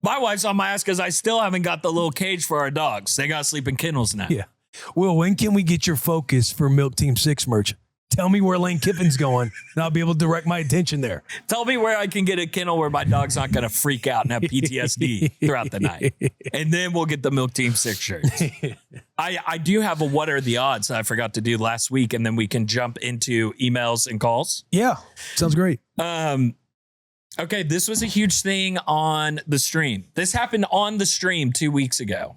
Speaker 2: My wife's on my ass because I still haven't got the little cage for our dogs. They got to sleep in kennels now.
Speaker 1: Yeah. Well, when can we get your focus for Milk Team 6 merch? Tell me where Lane Kiffin's going, and I'll be able to direct my attention there.
Speaker 2: Tell me where I can get a kennel where my dog's not going to freak out and have PTSD throughout the night. And then we'll get the Milk Team 6 shirts. I do have a what are the odds that I forgot to do last week, and then we can jump into emails and calls.
Speaker 1: Yeah, sounds great.
Speaker 2: Okay, this was a huge thing on the stream. This happened on the stream 2 weeks ago.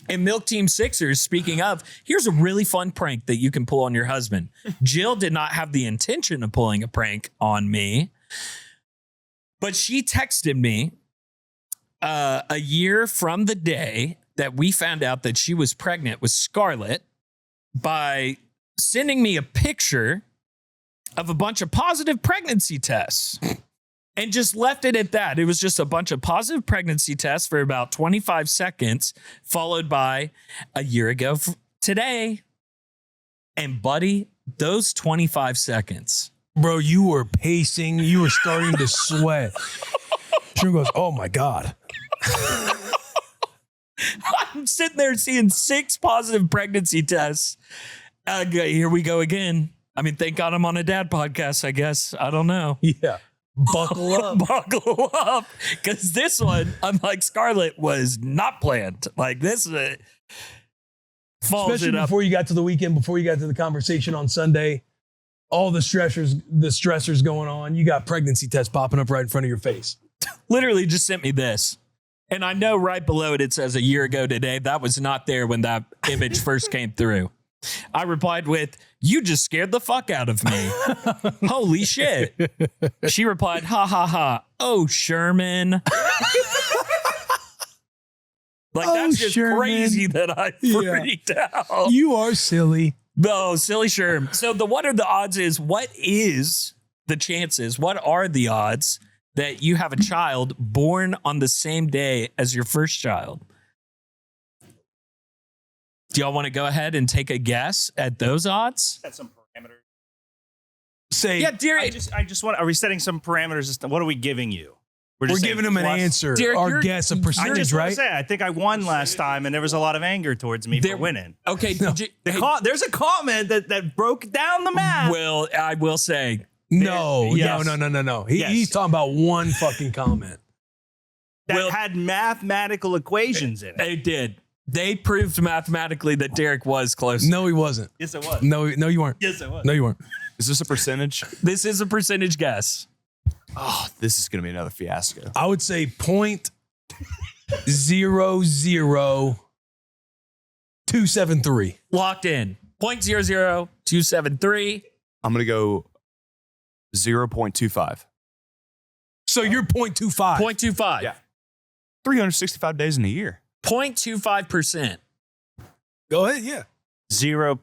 Speaker 2: And Milk Team Sixers, speaking of, here's a really fun prank that you can pull on your husband. Jill did not have the intention of pulling a prank on me, but she texted me a year from the day that we found out that she was pregnant with Scarlett by sending me a picture of a bunch of positive pregnancy tests. And just left it at that. It was just a bunch of positive pregnancy tests for about 25 seconds, followed by a year ago today. And buddy, those 25 seconds.
Speaker 1: Bro, you were pacing. You were starting to sweat. Sherm goes, oh my God.
Speaker 2: I'm sitting there seeing 6 positive pregnancy tests. Here we go again. I mean, thank God I'm on a dad podcast, I guess. I don't know.
Speaker 1: Yeah. Buckle up.
Speaker 2: Buckle up. Because this one, unlike Scarlett, was not planned. Like this falls
Speaker 1: Especially
Speaker 2: it up.
Speaker 1: before you got to the weekend, before you got to the conversation on Sunday, all the stressors going on. You got pregnancy tests popping up right in front of your face.
Speaker 2: Literally just sent me this. And I know right below it, it says a year ago today. That was not there when that image first came through. I replied with, "You just scared the fuck out of me." Holy shit. She replied, "Ha ha ha. Oh, Sherman." Like,
Speaker 1: Oh,
Speaker 2: that's just
Speaker 1: Sherman.
Speaker 2: crazy that I freaked out.
Speaker 1: You are silly.
Speaker 2: No, silly Sherm. So the what are the odds is, what is the chances? What are the odds that you have a child born on the same day as your first child? Do y'all want to go ahead and take a guess at those odds?
Speaker 4: Set some parameters.
Speaker 1: Say,
Speaker 2: Yeah, Derek.
Speaker 4: I just want. Are we setting some parameters? What are we giving you?
Speaker 1: we're
Speaker 4: just saying
Speaker 1: giving them an
Speaker 4: plus-
Speaker 1: answer
Speaker 2: Derek,
Speaker 1: or
Speaker 2: you're-
Speaker 1: guess a
Speaker 4: I
Speaker 1: percentage,
Speaker 4: just want
Speaker 1: right?
Speaker 4: to say, I think I won last time, and there was a lot of anger towards me
Speaker 2: There-
Speaker 4: for winning.
Speaker 2: Okay,
Speaker 1: No.
Speaker 4: There's a comment that broke down the math.
Speaker 2: Will I will say
Speaker 1: No,
Speaker 4: Yes.
Speaker 1: no.
Speaker 4: Yes.
Speaker 1: He's talking about one fucking comment.
Speaker 4: that
Speaker 2: Will-
Speaker 4: had mathematical equations in it.
Speaker 2: they did. They proved mathematically that Derek was close.
Speaker 1: No, he wasn't.
Speaker 4: Yes, it was.
Speaker 1: No, you weren't.
Speaker 4: Yes, it was.
Speaker 1: No, you weren't.
Speaker 3: Is this a percentage?
Speaker 2: This is a percentage guess.
Speaker 3: Oh, this is gonna be another fiasco.
Speaker 1: I would say 0.00273.
Speaker 2: Locked in. 0.00273.
Speaker 3: I'm gonna go 0.25.
Speaker 1: So you're 0.25.
Speaker 2: 0.25.
Speaker 3: Yeah. 365 days in a year.
Speaker 2: 0.25%.
Speaker 1: Go ahead, yeah.
Speaker 4: 0.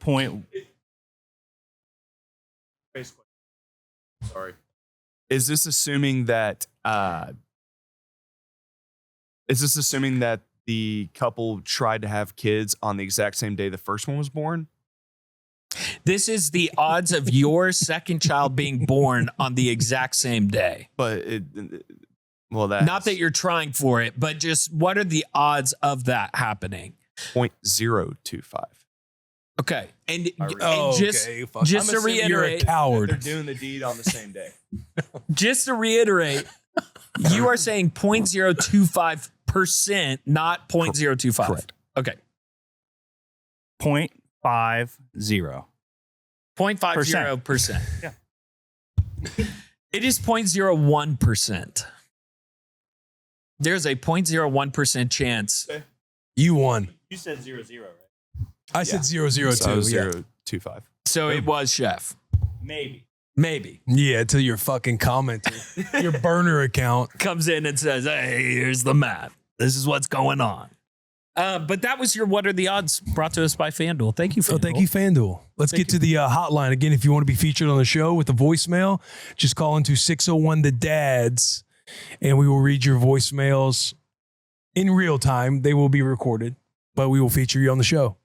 Speaker 3: Sorry. Is this assuming that the couple tried to have kids on the exact same day the first one was born?
Speaker 2: This is the odds of your second child being born on the exact same day.
Speaker 3: But that
Speaker 2: Not that you're trying for it, but just what are the odds of that happening?
Speaker 3: 0.025.
Speaker 2: Okay. And
Speaker 1: Oh,
Speaker 2: just,
Speaker 1: okay, fuck.
Speaker 2: just
Speaker 1: I'm
Speaker 2: to
Speaker 1: assuming you're a
Speaker 2: reiterate,
Speaker 1: coward.
Speaker 3: They're doing the deed on the same day.
Speaker 2: just to reiterate, you are saying 0.025%, not 0.025.
Speaker 3: Correct.
Speaker 2: Okay.
Speaker 4: 0.50.
Speaker 2: 0.50%.
Speaker 4: Yeah.
Speaker 2: It is 0.01%. There's a 0.01% chance.
Speaker 1: You won.
Speaker 4: You said 0, right?
Speaker 1: I said 002.
Speaker 3: So
Speaker 1: yeah.
Speaker 3: 0.25.
Speaker 2: So it was Chef.
Speaker 4: Maybe.
Speaker 2: Maybe.
Speaker 1: Yeah, till your fucking commenter, your burner account.
Speaker 2: Comes in and says, "Hey, here's the math. This is what's going on." But that was your What Are the Odds brought to us by FanDuel. Thank you, FanDuel.
Speaker 1: Oh, thank you, FanDuel. Let's get to the hotline again. If you want to be featured on the show with a voicemail, just call into 601 the Dads, and we will read your voicemails in real time. They will be recorded, but we will feature you on the show.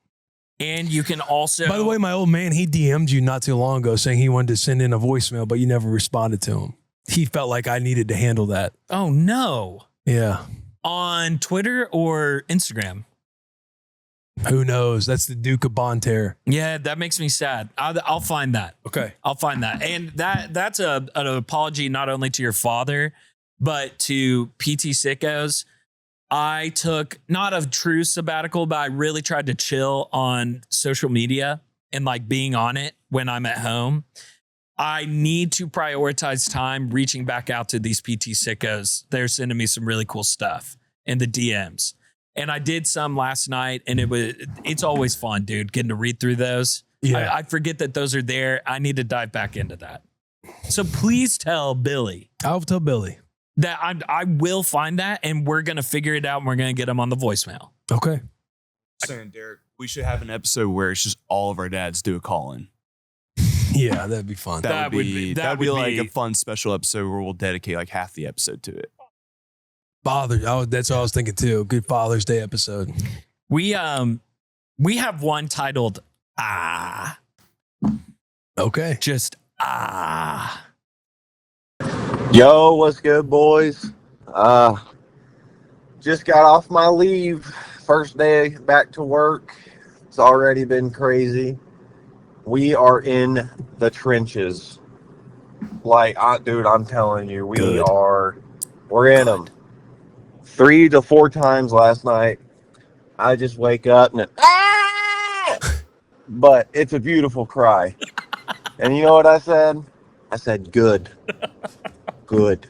Speaker 2: And you can also.
Speaker 1: By the way, my old man, he DM'd you not too long ago saying he wanted to send in a voicemail, but you never responded to him. He felt like I needed to handle that.
Speaker 2: Oh, no.
Speaker 1: Yeah.
Speaker 2: On Twitter or Instagram?
Speaker 1: Who knows? That's the Duke of Bonterre.
Speaker 2: Yeah, that makes me sad. I'll find that.
Speaker 1: Okay.
Speaker 2: I'll find that. And that's an apology not only to your father, but to PT Sickos. I took not a true sabbatical, but I really tried to chill on social media and like being on it when I'm at home. I need to prioritize time reaching back out to these PT Sickos. They're sending me some really cool stuff in the DMs. And I did some last night, and it's always fun, dude, getting to read through those.
Speaker 1: Yeah.
Speaker 2: I forget that those are there. I need to dive back into that. So please tell Billy
Speaker 1: I'll tell Billy.
Speaker 2: that I will find that, and we're going to figure it out, and we're going to get him on the voicemail.
Speaker 1: Okay.
Speaker 3: Saying, Derek, we should have an episode where it's just all of our dads do a call-in.
Speaker 1: Yeah, that'd be fun.
Speaker 2: That would be-
Speaker 3: that would be
Speaker 2: would
Speaker 3: like
Speaker 2: be-
Speaker 3: a fun special episode where we'll dedicate like half the episode to it.
Speaker 1: That's what I was thinking too. Good Father's Day episode.
Speaker 2: We have one titled Ah.
Speaker 1: Okay.
Speaker 2: Just Ah.
Speaker 6: Yo, what's good, boys? Just got off my leave. First day back to work. It's already been crazy. We are in the trenches. Like, dude, I'm telling you, we're in them. 3 to 4 times last night. I just wake up and but it's a beautiful cry. And you know what I said? I said, good. Good.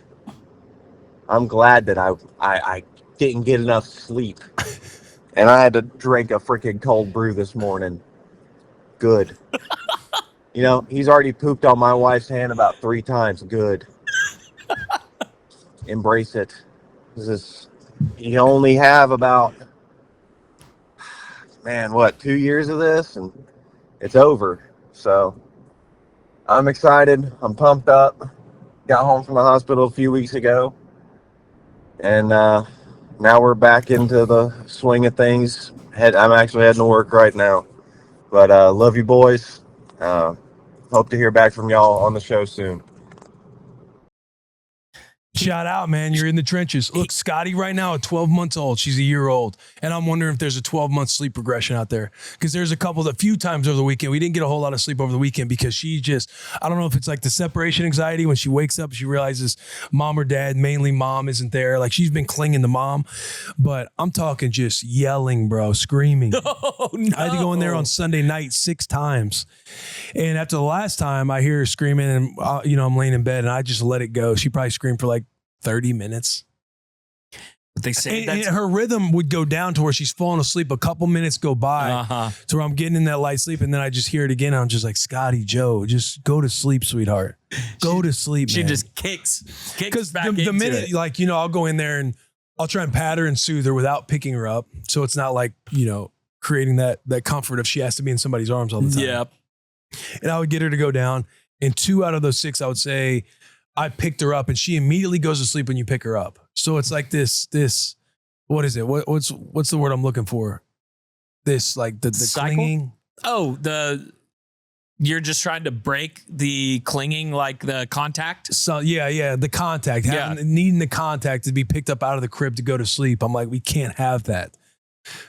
Speaker 6: I'm glad that I didn't get enough sleep. And I had to drink a freaking cold brew this morning. good. You know, he's already pooped on my wife's hand about 3 times. Good. Embrace it. You only have about, 2 years of this, and it's over. So I'm excited. I'm pumped up. Got home from the hospital a few weeks ago, and now we're back into the swing of things. I'm actually heading to work right now, but love you boys. Hope to hear back from y'all on the show soon.
Speaker 1: Shout out, man. You're in the trenches. Look, Scottie right now at 12 months old. She's a year old. And I'm wondering if there's a 12-month sleep regression out there. Because there's a few times over the weekend, we didn't get a whole lot of sleep over the weekend because she just, I don't know if it's like the separation anxiety when she wakes up, she realizes mom or dad, mainly mom, isn't there. Like she's been clinging to mom. But I'm talking just yelling, bro, screaming.
Speaker 2: Oh, no.
Speaker 1: I had to go in there on Sunday night 6 times. And after the last time, I hear her screaming and, I'm laying in bed and I just let it go. She probably screamed for like 30 minutes.
Speaker 2: But they say
Speaker 1: and her rhythm would go down to where she's falling asleep. A couple minutes go by to where I'm getting in that light sleep. And then I just hear it again. I'm just like, Scottie, Joe, just go to sleep, sweetheart. Go to sleep, man.
Speaker 2: She just kicks back
Speaker 1: the
Speaker 2: into
Speaker 1: minute,
Speaker 2: it.
Speaker 1: I'll go in there and I'll try and pat her and soothe her without picking her up. So it's not like, creating that comfort if she has to be in somebody's arms all the time.
Speaker 2: Yep.
Speaker 1: And I would get her to go down. And 2 out of those 6, I would say, I picked her up and she immediately goes to sleep when you pick her up. So it's like this, what is it? What's the word I'm looking for? This, like the clinging.
Speaker 2: Oh, you're just trying to break the clinging, like the contact.
Speaker 1: So yeah. The contact, needing the contact to be picked up out of the crib to go to sleep. I'm like, we can't have that.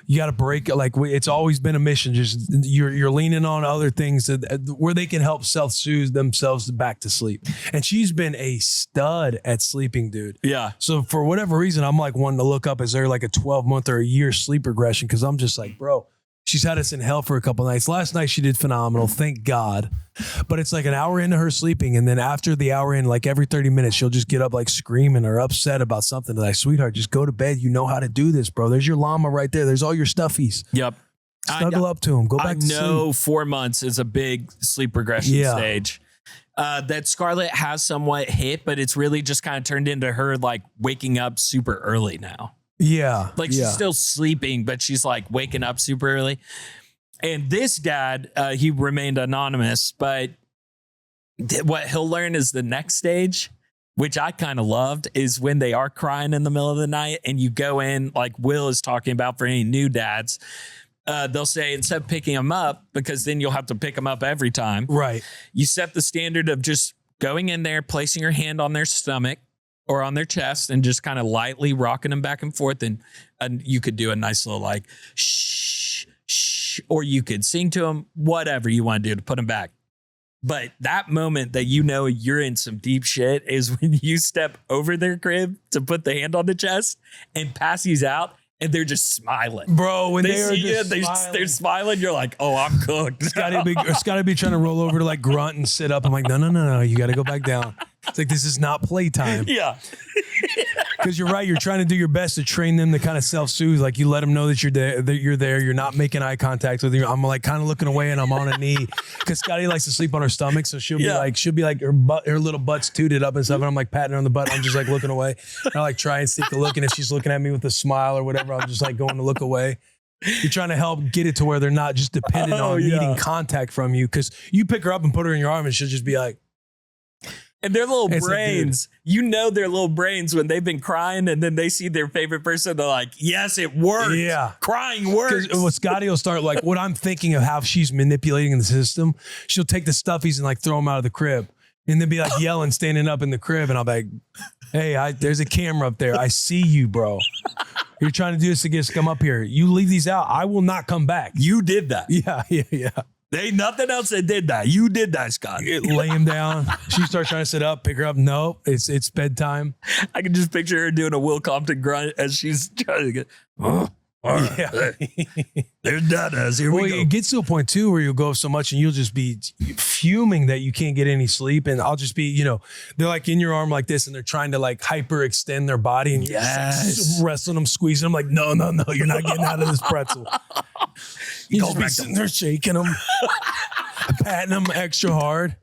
Speaker 1: You got to break it. Like it's always been a mission. Just you're leaning on other things where they can help self-soothe themselves back to sleep. And she's been a stud at sleeping, dude.
Speaker 2: Yeah.
Speaker 1: So for whatever reason, I'm like wanting to look up, is there like a 12-month or a year sleep regression? Because I'm just like, bro, she's had us in hell for a couple nights. Last night she did phenomenal, thank God. But it's like an hour into her sleeping, and then after the hour in, like every 30 minutes, she'll just get up like screaming or upset about something. Like, sweetheart, just go to bed. You know how to do this, bro. There's your llama right there. There's all your stuffies.
Speaker 2: Yep.
Speaker 1: Snuggle up to him. Go back to sleep.
Speaker 2: I know 4 months is a big sleep regression stage. That Scarlett has somewhat hit, but it's really just kind of turned into her like waking up super early now.
Speaker 1: Yeah.
Speaker 2: Like she's still sleeping, but she's like waking up super early. And this dad, he remained anonymous, but what he'll learn is the next stage, which I kind of loved, is when they are crying in the middle of the night and you go in, like Will is talking about for any new dads, they'll say, instead of picking them up, because then you'll have to pick them up every time.
Speaker 1: Right.
Speaker 2: You set the standard of just going in there, placing your hand on their stomach or on their chest and just kind of lightly rocking them back and forth. And you could do a nice little like, shh, shh, or you could sing to them, whatever you want to do to put them back. But that moment that you're in some deep shit is when you step over their crib to put the hand on the chest and Passy's out and they're just smiling.
Speaker 1: Bro, when
Speaker 2: they
Speaker 1: are
Speaker 2: see you,
Speaker 1: smiling.
Speaker 2: they're smiling. You're like, oh, I'm cooked.
Speaker 1: Scottie be trying to roll over to like grunt and sit up. I'm like, no. You got to go back down. It's like, this is not playtime.
Speaker 2: Yeah.
Speaker 1: Because you're right. You're trying to do your best to train them to kind of self-soothe. Like you let them know that you're there. You're not making eye contact with you. I'm like kind of looking away and I'm on a knee because Scottie likes to sleep on her stomach. So she'll be like her little butt's tooted up and stuff. And I'm like patting her on the butt. I'm just like looking away. And I like try and stick the look. And if she's looking at me with a smile or whatever, I'm just like going to look away. You're trying to help get it to where they're not just dependent on needing contact from you. Because you pick her up and put her in your arm and she'll just be like,
Speaker 2: and their little brains, their little brains when they've been crying and then they see their favorite person, they're like, yes, it worked.
Speaker 1: Yeah.
Speaker 2: Crying works.
Speaker 1: Because Scottie will start like, what I'm thinking of how she's manipulating the system, she'll take the stuffies and like throw them out of the crib and then be like yelling, standing up in the crib. And I'll be like, hey, there's a camera up there. I see you, bro. You're trying to do this to get us to come up here. You leave these out. I will not come back.
Speaker 2: You did that.
Speaker 1: Yeah.
Speaker 2: There ain't nothing else that did that. You did that, Scottie.
Speaker 1: Lay him down. She starts trying to sit up, pick her up. Nope, it's bedtime.
Speaker 2: I can just picture her doing a Will Compton grunt as she's trying to get.
Speaker 1: Yeah.
Speaker 2: There's Dadas. Here we go.
Speaker 1: It gets to a point too where you'll go so much and you'll just be fuming that you can't get any sleep. And I'll just be, they're like in your arm like this and they're trying to like hyper extend their body and you're just like wrestling them, squeezing them like, no, you're not getting out of this pretzel. You just be sitting there shaking them, patting them extra hard.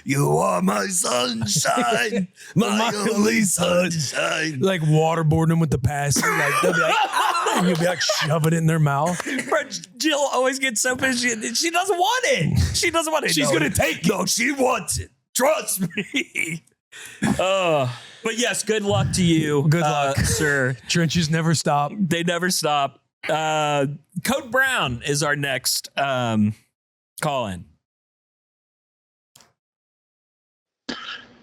Speaker 3: You are my sunshine, my only sunshine.
Speaker 1: Like waterboarding them with the passy. Like they'll be like, ah! And you'll be like shoving it in their mouth.
Speaker 2: But Jill always gets so pissed. She doesn't want it. She doesn't want it.
Speaker 1: She's gonna take it.
Speaker 3: No, she wants it. Trust me.
Speaker 2: But yes, good luck to you.
Speaker 1: Good luck,
Speaker 2: sir.
Speaker 1: Trenches never stop.
Speaker 2: They never stop. Code Brown is our next call in.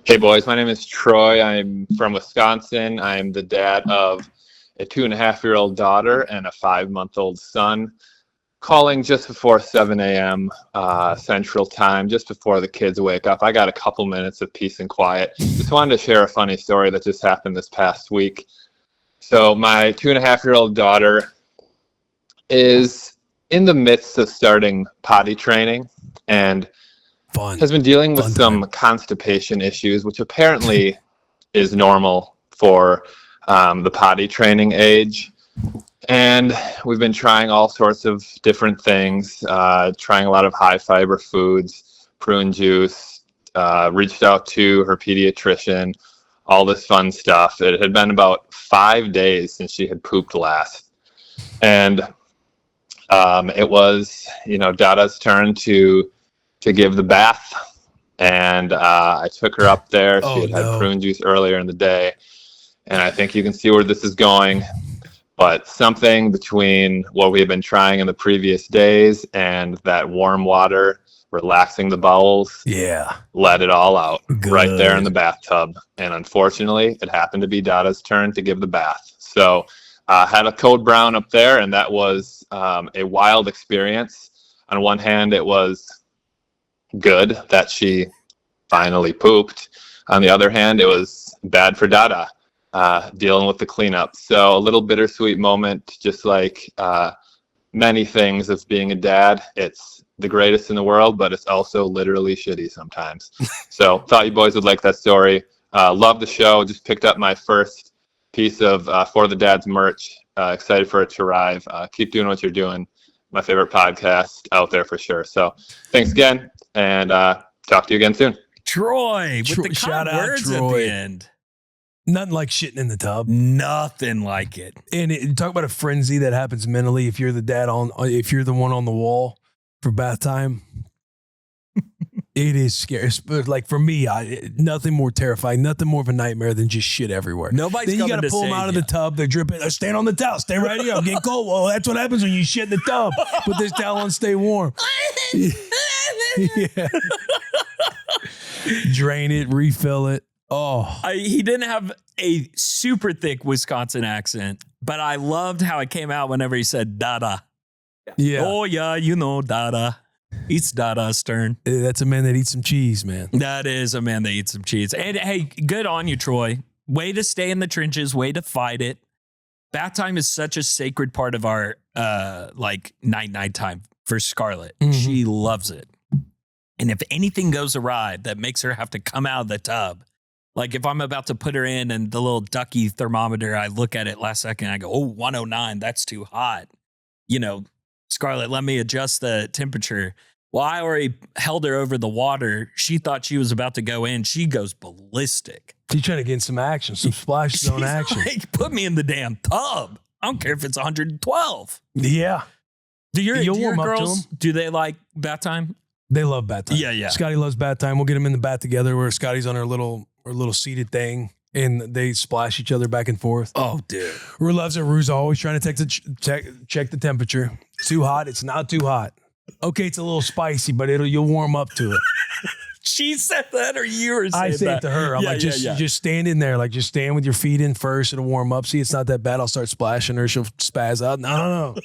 Speaker 7: Hey boys, my name is Troy. I'm from Wisconsin. I'm the dad of a 2.5-year-old daughter and a 5-month-old son. Calling just before 7 a.m. Central Time, just before the kids wake up. I got a couple minutes of peace and quiet. Just wanted to share a funny story that just happened this past week. So my 2.5-year-old daughter is in the midst of starting potty training and has been dealing with some constipation issues, which apparently is normal for the potty training age. And we've been trying all sorts of different things, trying a lot of high fiber foods, prune juice, reached out to her pediatrician, all this fun stuff. It had been about 5 days since she had pooped last. And it was, Dada's turn to give the bath. And I took her up there. She had prune juice earlier in the day. And I think you can see where this is going. But something between what we had been trying in the previous days and that warm water relaxing the bowels let it all out right there in the bathtub. And unfortunately, it happened to be Dada's turn to give the bath. So had a Code Brown up there, and that was a wild experience. On one hand, it was good that she finally pooped. On the other hand, it was bad for Dada. Dealing with the cleanup. So a little bittersweet moment, just like many things of being a dad. It's the greatest in the world, but it's also literally shitty sometimes. So thought you boys would like that story. Love the show. Just picked up my first piece of For the Dads merch. Excited for it to arrive. Keep doing what you're doing. My favorite podcast out there for sure. So thanks again, and talk to you again soon.
Speaker 2: Troy, with the
Speaker 1: shout
Speaker 2: kind
Speaker 1: out,
Speaker 2: words
Speaker 1: Troy.
Speaker 2: at the end.
Speaker 1: Nothing like shitting in the tub.
Speaker 2: Nothing like it.
Speaker 1: And talk about a frenzy that happens mentally if you're the dad if you're the one on the wall for bath time. It is scary. But like for me, nothing more terrifying, nothing more of a nightmare than just shit everywhere.
Speaker 2: Nobody's
Speaker 1: then you
Speaker 2: got to
Speaker 1: pull them out of the tub. They're dripping. Stand on the towel. Stay right here. I'm getting cold. Well, that's what happens when you shit in the tub. Put this towel on. Stay warm. Yeah. Drain it. Refill it. Oh,
Speaker 2: he didn't have a super thick Wisconsin accent, but I loved how it came out whenever he said Dada.
Speaker 1: yeah.
Speaker 2: Oh, yeah, Dada. It's Dada's turn.
Speaker 1: That's a man that eats some cheese, man.
Speaker 2: That is a man that eats some cheese. And hey, good on you, Troy. Way to stay in the trenches. Way to fight it. Bath time is such a sacred part of our night time for Scarlett.
Speaker 1: Mm-hmm.
Speaker 2: She loves it. And if anything goes awry that makes her have to come out of the tub, like if I'm about to put her in and the little ducky thermometer, I look at it last second, I go, 109, that's too hot. Scarlett, let me adjust the temperature. Well, I already held her over the water. She thought she was about to go in. She goes ballistic.
Speaker 1: She's trying to get some action, some splash zone action.
Speaker 2: Like, put me in the damn tub. I don't care if it's 112.
Speaker 1: Yeah.
Speaker 2: Do your
Speaker 1: warm up to
Speaker 2: girls,
Speaker 1: them.
Speaker 2: do they like bath time?
Speaker 1: They love bath time.
Speaker 2: Yeah.
Speaker 1: Scottie loves bath time. We'll get them in the bath together where Scottie's on her little seated thing and they splash each other back and forth.
Speaker 2: Oh, dude.
Speaker 1: Rue loves it. Rue's always trying to check the temperature. Too hot. It's not too hot. Okay, it's a little spicy, but you'll warm up to it.
Speaker 2: She said that or you were saying that?
Speaker 1: I say it to her. I'm just stand in there. Like, just stand with your feet in first. It'll warm up. See, it's not that bad. I'll start splashing her. She'll spaz out. No.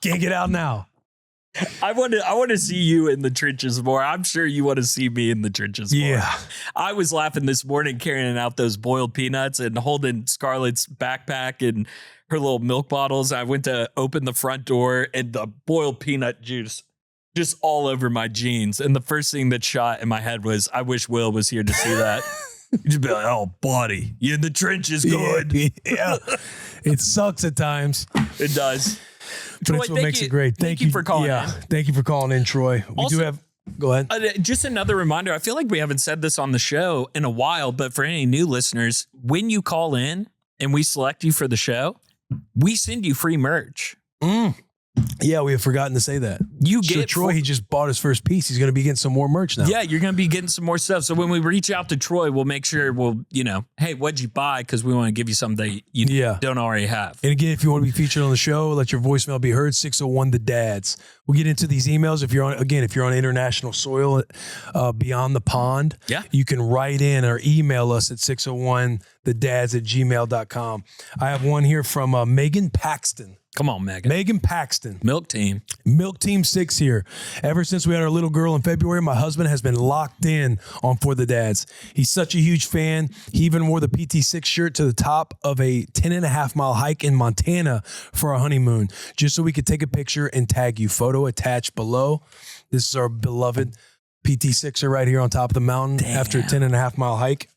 Speaker 1: Can't get out now.
Speaker 2: I want to see you in the trenches more. I'm sure you want to see me in the trenches more.
Speaker 1: Yeah.
Speaker 2: I was laughing this morning carrying out those boiled peanuts and holding Scarlett's backpack and her little milk bottles. I went to open the front door and the boiled peanut juice just all over my jeans. And the first thing that shot in my head was, I wish Will was here to see that. You'd just be like, oh, buddy, you in the trenches good.
Speaker 1: Yeah. It sucks at times.
Speaker 2: It does. Troy,
Speaker 1: it's what makes it great.
Speaker 2: Thank you for calling in.
Speaker 1: Thank you for calling in, Troy. We
Speaker 2: Also,
Speaker 1: do have. Go ahead.
Speaker 2: Just another reminder. I feel like we haven't said this on the show in a while, but for any new listeners, when you call in and we select you for the show, we send you free merch.
Speaker 1: Yeah, we have forgotten to say that.
Speaker 2: You
Speaker 1: So
Speaker 2: get
Speaker 1: Troy, he just bought his first piece. He's going to be getting some more merch now.
Speaker 2: Yeah, you're going to be getting some more stuff. So when we reach out to Troy, we'll make sure hey, what'd you buy? Because we want to give you something that you don't already have.
Speaker 1: And again, if you want to be featured on the show, let your voicemail be heard. 601 the dads. We'll get into these emails. If you're on international soil, beyond the pond, you can write in or email us at 601thedads@gmail.com. I have one here from Megan Paxton.
Speaker 2: Come on, Megan.
Speaker 1: Megan Paxton.
Speaker 2: Milk Team
Speaker 1: 6 here. Ever since we had our little girl in February, my husband has been locked in on For the Dads. He's such a huge fan. He even wore the PT6 shirt to the top of a 10.5-mile hike in Montana for our honeymoon, just so we could take a picture and tag you. Photo attached below. This is our beloved PT6er right here on top of the mountain after a 10.5-mile hike.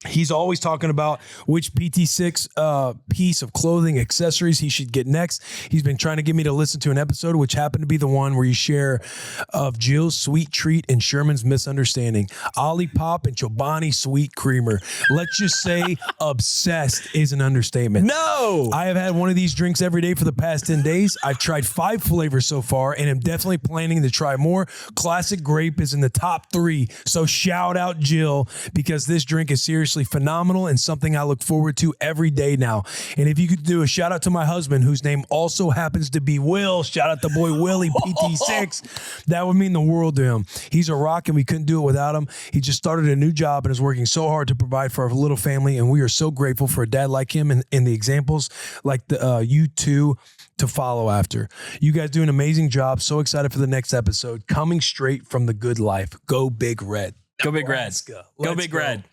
Speaker 1: He's always talking about which PT6 piece of clothing, accessories he should get next. He's been trying to get me to listen to an episode, which happened to be the one where you share of Jill's sweet treat and Sherman's misunderstanding. Olipop and Chobani sweet creamer. Let's just say obsessed is an understatement.
Speaker 2: No!
Speaker 1: I have had one of these drinks every day for the past 10 days. I've tried 5 flavors so far and am definitely planning to try more. Classic grape is in the top 3. So shout out Jill, because this drink is seriously phenomenal and something I look forward to every day now. And if you could do a shout out to my husband, whose name also happens to be Will, shout out to boy Willie PT6, that would mean the world to him. He's a rock and we couldn't do it without him. He just started a new job and is working so hard to provide for our little family, and we are so grateful for a dad like him and the examples like you two to follow after. You guys do an amazing job. So excited for the next episode. Coming straight from the good life. Go Big Red.
Speaker 2: Go Big Red. Go Big Red.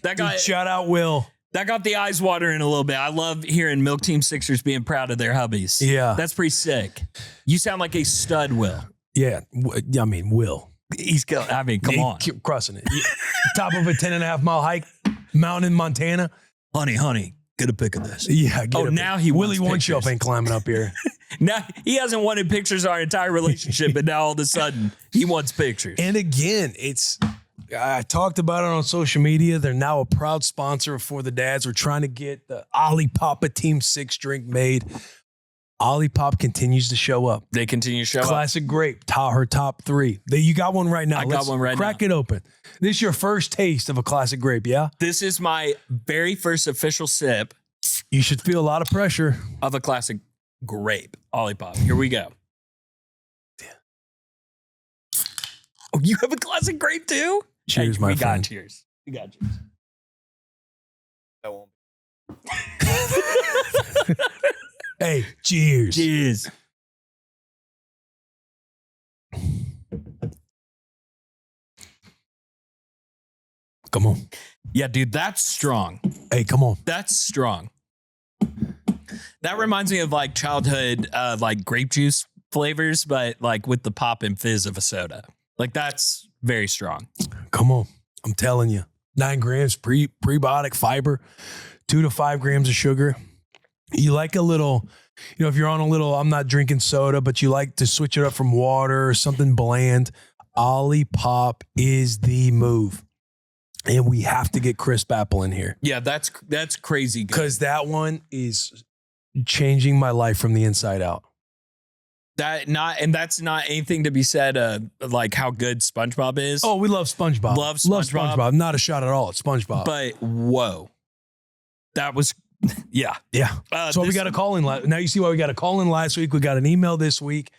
Speaker 2: That guy,
Speaker 1: shout out Will.
Speaker 2: That got the eyes watering a little bit. I love hearing Milk Team Sixers being proud of their hubbies.
Speaker 1: Yeah.
Speaker 2: That's pretty sick. You sound like a stud, Will.
Speaker 1: Yeah. I mean, Will.
Speaker 2: He's going. I mean, come on.
Speaker 1: Keep crossing it. Top of a 10.5-mile hike, mountain in Montana.
Speaker 2: Honey, get a pic of this.
Speaker 1: Yeah.
Speaker 2: Now he wants
Speaker 1: Willie
Speaker 2: pictures.
Speaker 1: One-Shelf ain't climbing up here.
Speaker 2: Now he hasn't wanted pictures our entire relationship, but now all of a sudden he wants pictures.
Speaker 1: And again, I talked about it on social media. They're now a proud sponsor For the Dads. We're trying to get the Olipop Team 6 drink made. Olipop continues to show up.
Speaker 2: They continue to show up.
Speaker 1: Classic grape, her top 3. You got one right now.
Speaker 2: I got one right now.
Speaker 1: Crack it open. This is your first taste of a classic grape, yeah?
Speaker 2: This is my very first official sip.
Speaker 1: You should feel a lot of pressure.
Speaker 2: Of a classic grape. Olipop. Here we go. Oh, you have a classic grape too?
Speaker 1: Cheers, my friend.
Speaker 2: We got cheers.
Speaker 3: That won't
Speaker 1: Hey, cheers.
Speaker 2: Cheers.
Speaker 1: Come on.
Speaker 2: Yeah, dude, that's strong.
Speaker 1: Hey, come on.
Speaker 2: That's strong. That reminds me of like childhood like grape juice flavors, but like with the pop and fizz of a soda. Like that's very strong.
Speaker 1: Come on. I'm telling you. 9 grams prebiotic fiber, 2 to 5 grams of sugar. You like a little, if you're on a little, I'm not drinking soda, but you like to switch it up from water or something bland. Olipop is the move. And we have to get crisp apple in here.
Speaker 2: Yeah, that's crazy good.
Speaker 1: Because that one is changing my life from the inside out.
Speaker 2: That's not anything to be said like how good SpongeBob is.
Speaker 1: Oh, we love SpongeBob.
Speaker 2: Love SpongeBob.
Speaker 1: Not a shot at all. It's SpongeBob.
Speaker 2: But whoa. That was yeah.
Speaker 1: Yeah. That's why we got a call in. Now you see why we got a call in last week. We got an email this week.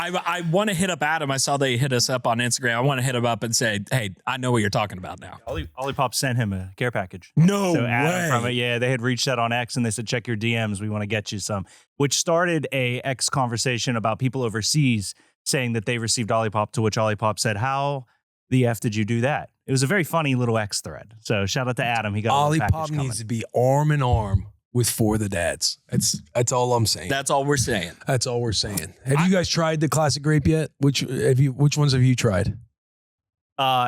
Speaker 2: I want to hit up Adam. I saw they hit us up on Instagram. I want to hit him up and say, hey, I know what you're talking about now.
Speaker 4: Olipop sent him a care package.
Speaker 2: No
Speaker 4: so
Speaker 2: way.
Speaker 4: Adam from it, yeah, they had reached out on X and they said, check your DMs. We want to get you some, which started a X conversation about people overseas saying that they received Olipop, to which Olipop said, how the F did you do that? It was a very funny little X thread. So shout out to Adam. He got
Speaker 1: Olipop needs to be arm in arm with For the Dads. That's all I'm saying.
Speaker 2: That's all we're saying.
Speaker 1: That's all we're saying. Have you guys tried the classic grape yet? Which ones have you tried?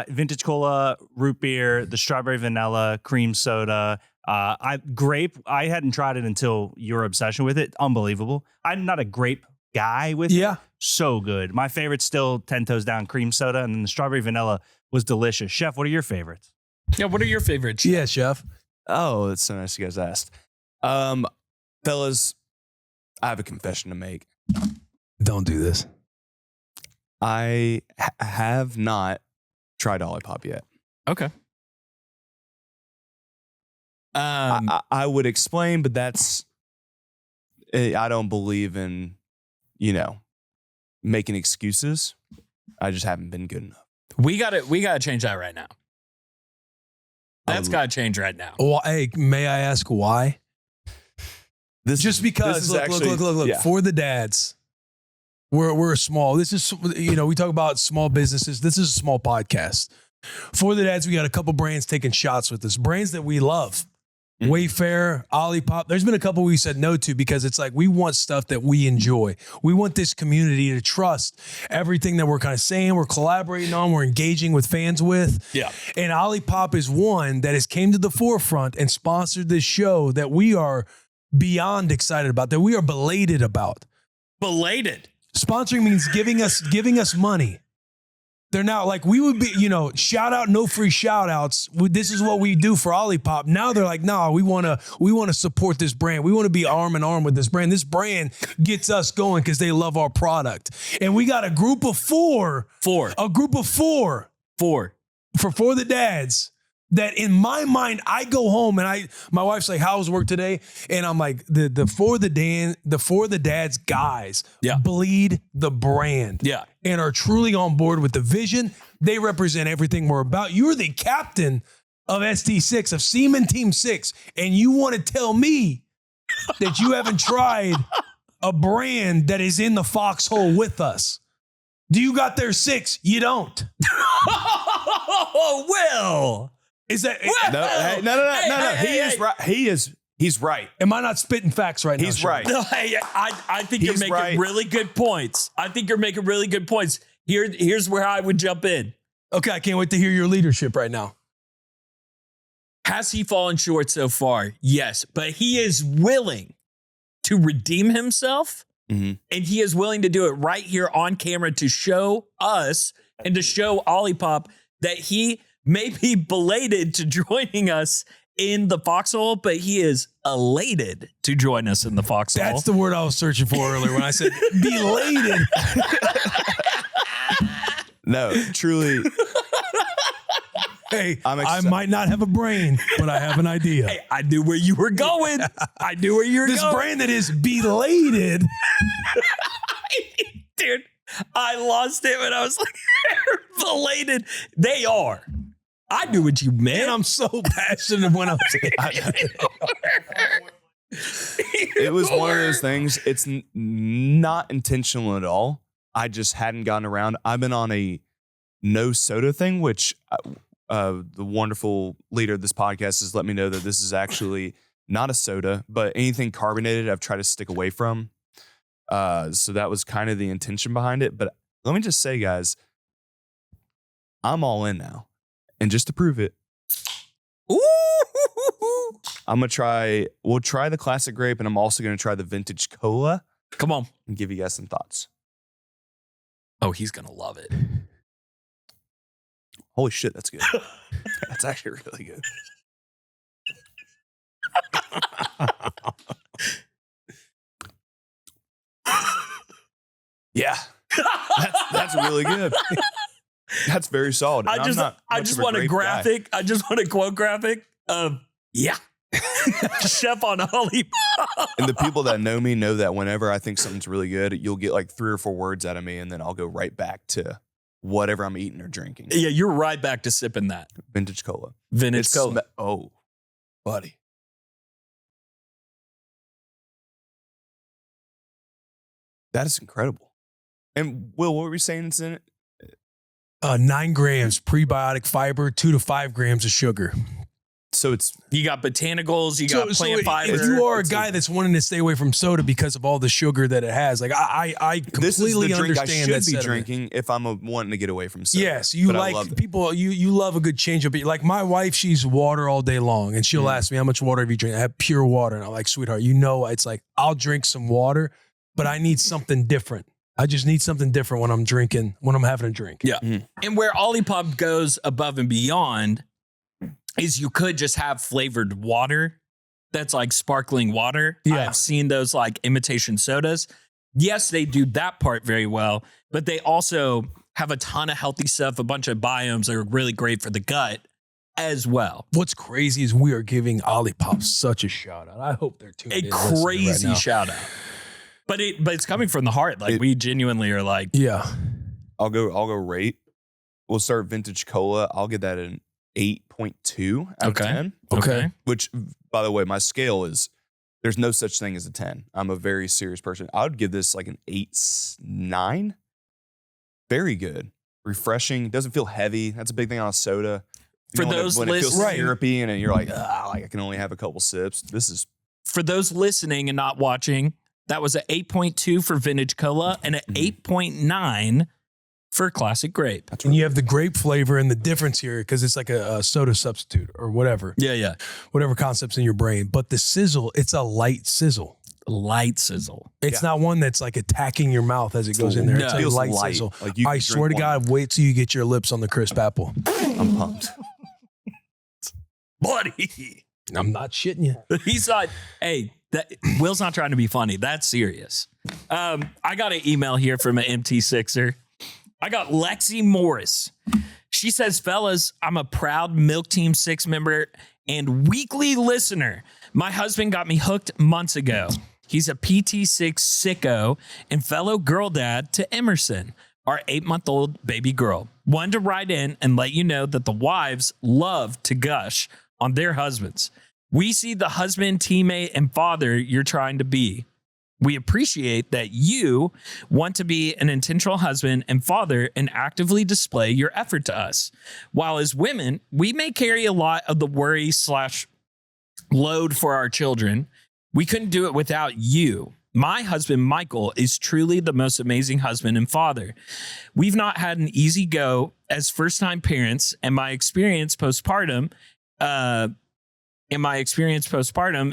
Speaker 4: Vintage cola, root beer, the strawberry vanilla, cream soda. Grape, I hadn't tried it until your obsession with it. Unbelievable. I'm not a grape guy with it. So good. My favorite's still 10 Toes Down cream soda, and then the strawberry vanilla was delicious. Chef, what are your favorites?
Speaker 2: Yeah, what are your favorites?
Speaker 1: Yeah, Chef.
Speaker 3: Oh, that's so nice you guys asked. Fellas, I have a confession to make.
Speaker 1: Don't do this.
Speaker 3: I have not tried Olipop yet.
Speaker 2: Okay.
Speaker 3: I would explain, but that's, I don't believe in, making excuses. I just haven't been good enough.
Speaker 2: We gotta change that right now. That's gotta change right now.
Speaker 1: Well, hey, may I ask why? Just because, look.
Speaker 3: Yeah.
Speaker 1: For the dads, we're small. This is, we talk about small businesses. This is a small podcast. For the dads, we got a couple brands taking shots with us. Brands that we love. Wayfair, Olipop. There's been a couple we said no to because it's like we want stuff that we enjoy. We want this community to trust everything that we're kind of saying, we're collaborating on, we're engaging with fans with.
Speaker 2: Yeah.
Speaker 1: And Olipop is one that has came to the forefront and sponsored this show that we are beyond excited about, that we are belated about.
Speaker 2: Belated.
Speaker 1: Sponsoring means giving us money. They're now like, we would be, shout out, no free shout outs. This is what we do for Olipop. Now they're like, nah, we want to support this brand. We want to be arm in arm with this brand. This brand gets us going because they love our product. And we got a group of four. A group of four. For the dads. That in my mind, I go home and my wife's like, how was work today? And I'm like, the for the dads guys bleed the brand.
Speaker 2: Yeah.
Speaker 1: And are truly on board with the vision. They represent everything we're about. You're the captain of ST6, of Seaman Team 6. And you want to tell me that you haven't tried a brand that is in the foxhole with us. Do you got their 6? You don't.
Speaker 2: Will.
Speaker 1: Is that
Speaker 3: No. He's right.
Speaker 1: Am I not spitting facts right now?
Speaker 3: He's right.
Speaker 2: No, I think you're making really good points. Here's where I would jump in.
Speaker 1: Okay, I can't wait to hear your leadership right now.
Speaker 2: Has he fallen short so far? Yes, but he is willing to redeem himself, and he is willing to do it right here on camera to show us and to show Olipop that he may be belated to joining us in the foxhole, but he is elated to join us in the foxhole.
Speaker 1: That's the word I was searching for earlier when I said belated.
Speaker 3: No, truly.
Speaker 1: Hey, I might not have a brain, but I have an idea.
Speaker 2: Hey, I knew where you were going.
Speaker 1: This brand that is belated.
Speaker 2: Dude, I lost it when I was like, belated. They are. I knew what you meant.
Speaker 1: And I'm so passionate when I'm saying
Speaker 3: it was one of those things. It's not intentional at all. I just hadn't gotten around. I've been on a no soda thing, which the wonderful leader of this podcast has let me know that this is actually not a soda, but anything carbonated I've tried to stick away from. So that was kind of the intention behind it. But let me just say, guys, I'm all in now. And just to prove it, we'll try the classic grape, and I'm also going to try the vintage cola.
Speaker 2: Come on.
Speaker 3: And give you guys some thoughts.
Speaker 2: Oh, he's going to love it.
Speaker 3: Holy shit, that's good. That's actually really good. Yeah. That's really good. That's very solid.
Speaker 2: I just want a graphic. I just want a quote graphic of Chef on Olipop.
Speaker 3: And the people that know me know that whenever I think something's really good, you'll get like 3 or 4 words out of me, and then I'll go right back to whatever I'm eating or drinking.
Speaker 2: Yeah, you're right back to sipping that.
Speaker 3: Vintage cola.
Speaker 2: Cola.
Speaker 3: Oh, buddy. That is incredible. And Will, what were we saying it's in it?
Speaker 1: 9 grams prebiotic fiber, 2 to 5 grams of sugar.
Speaker 3: So it's
Speaker 2: You got botanicals, you got plant fiber.
Speaker 1: if you are a guy that's wanting to stay away from soda because of all the sugar that it has, like I
Speaker 3: this is
Speaker 1: completely
Speaker 3: the drink I
Speaker 1: understand
Speaker 3: should
Speaker 1: that
Speaker 3: be
Speaker 1: sentiment.
Speaker 3: drinking if I'm wanting to get away from soda.
Speaker 1: Yes, you
Speaker 3: But I
Speaker 1: like
Speaker 3: love it.
Speaker 1: people. You love a good change up. Like my wife, she's water all day long, and she'll ask me how much water have you drink. I have pure water, and I'm like, sweetheart, it's like I'll drink some water, but I need something different. I just need something different when I'm drinking, when I'm having a drink.
Speaker 2: Yeah. And where Olipop goes above and beyond is you could just have flavored water that's like sparkling water.
Speaker 1: Yeah.
Speaker 2: I've seen those like imitation sodas. Yes, they do that part very well, but they also have a ton of healthy stuff, a bunch of biomes that are really great for the gut as well.
Speaker 1: What's crazy is we are giving Olipop such a shout out. I hope they're tuning
Speaker 2: A
Speaker 1: in listening
Speaker 2: crazy
Speaker 1: right now.
Speaker 2: shout out. But it's coming from the heart. Like we genuinely are like,
Speaker 1: Yeah.
Speaker 3: I'll go rate. We'll start vintage cola. I'll get that an 8.2 out
Speaker 2: Okay.
Speaker 3: of 10.
Speaker 2: okay.
Speaker 3: Which, by the way, my scale is there's no such thing as a 10. I'm a very serious person. I would give this like an 8.9. Very good. Refreshing. Doesn't feel heavy. That's a big thing on a soda.
Speaker 2: For
Speaker 3: when
Speaker 2: those
Speaker 3: it feels
Speaker 2: listeners- Right.
Speaker 3: syrupy and you're like I can only have a couple sips. This is
Speaker 2: For those listening and not watching, that was an 8.2 for vintage cola and an 8.9 for classic grape.
Speaker 1: And you have the grape flavor, and the difference here, because it's like a soda substitute or whatever,
Speaker 2: Yeah.
Speaker 1: whatever concept's in your brain. But the sizzle, it's a light sizzle.
Speaker 2: Light sizzle.
Speaker 1: It's not one that's like attacking your mouth as it goes in there.
Speaker 2: No.
Speaker 1: It's
Speaker 2: It
Speaker 1: a
Speaker 3: feels
Speaker 1: light
Speaker 3: light.
Speaker 1: sizzle.
Speaker 3: Like you
Speaker 1: I
Speaker 3: could
Speaker 1: swear to
Speaker 3: drink
Speaker 1: God, wait till you get your lips on the crisp apple.
Speaker 3: I'm pumped.
Speaker 2: Buddy.
Speaker 1: I'm not shitting you.
Speaker 2: He's like, hey, Will's not trying to be funny. That's serious. I got an email here from an MT6er. I got Lexi Morris. She says, fellas, I'm a proud Milk Team 6 member and weekly listener. My husband got me hooked months ago. He's a PT6 sicko and fellow girl dad to Emerson, our 8-month-old baby girl. Wanted to write in and let you know that the wives love to gush on their husbands. We see the husband, teammate, and father you're trying to be. We appreciate that you want to be an intentional husband and father and actively display your effort to us. While as women, we may carry a lot of the worry / load for our children. We couldn't do it without you. My husband, Michael, is truly the most amazing husband and father. We've not had an easy go as first-time parents, and my experience postpartum,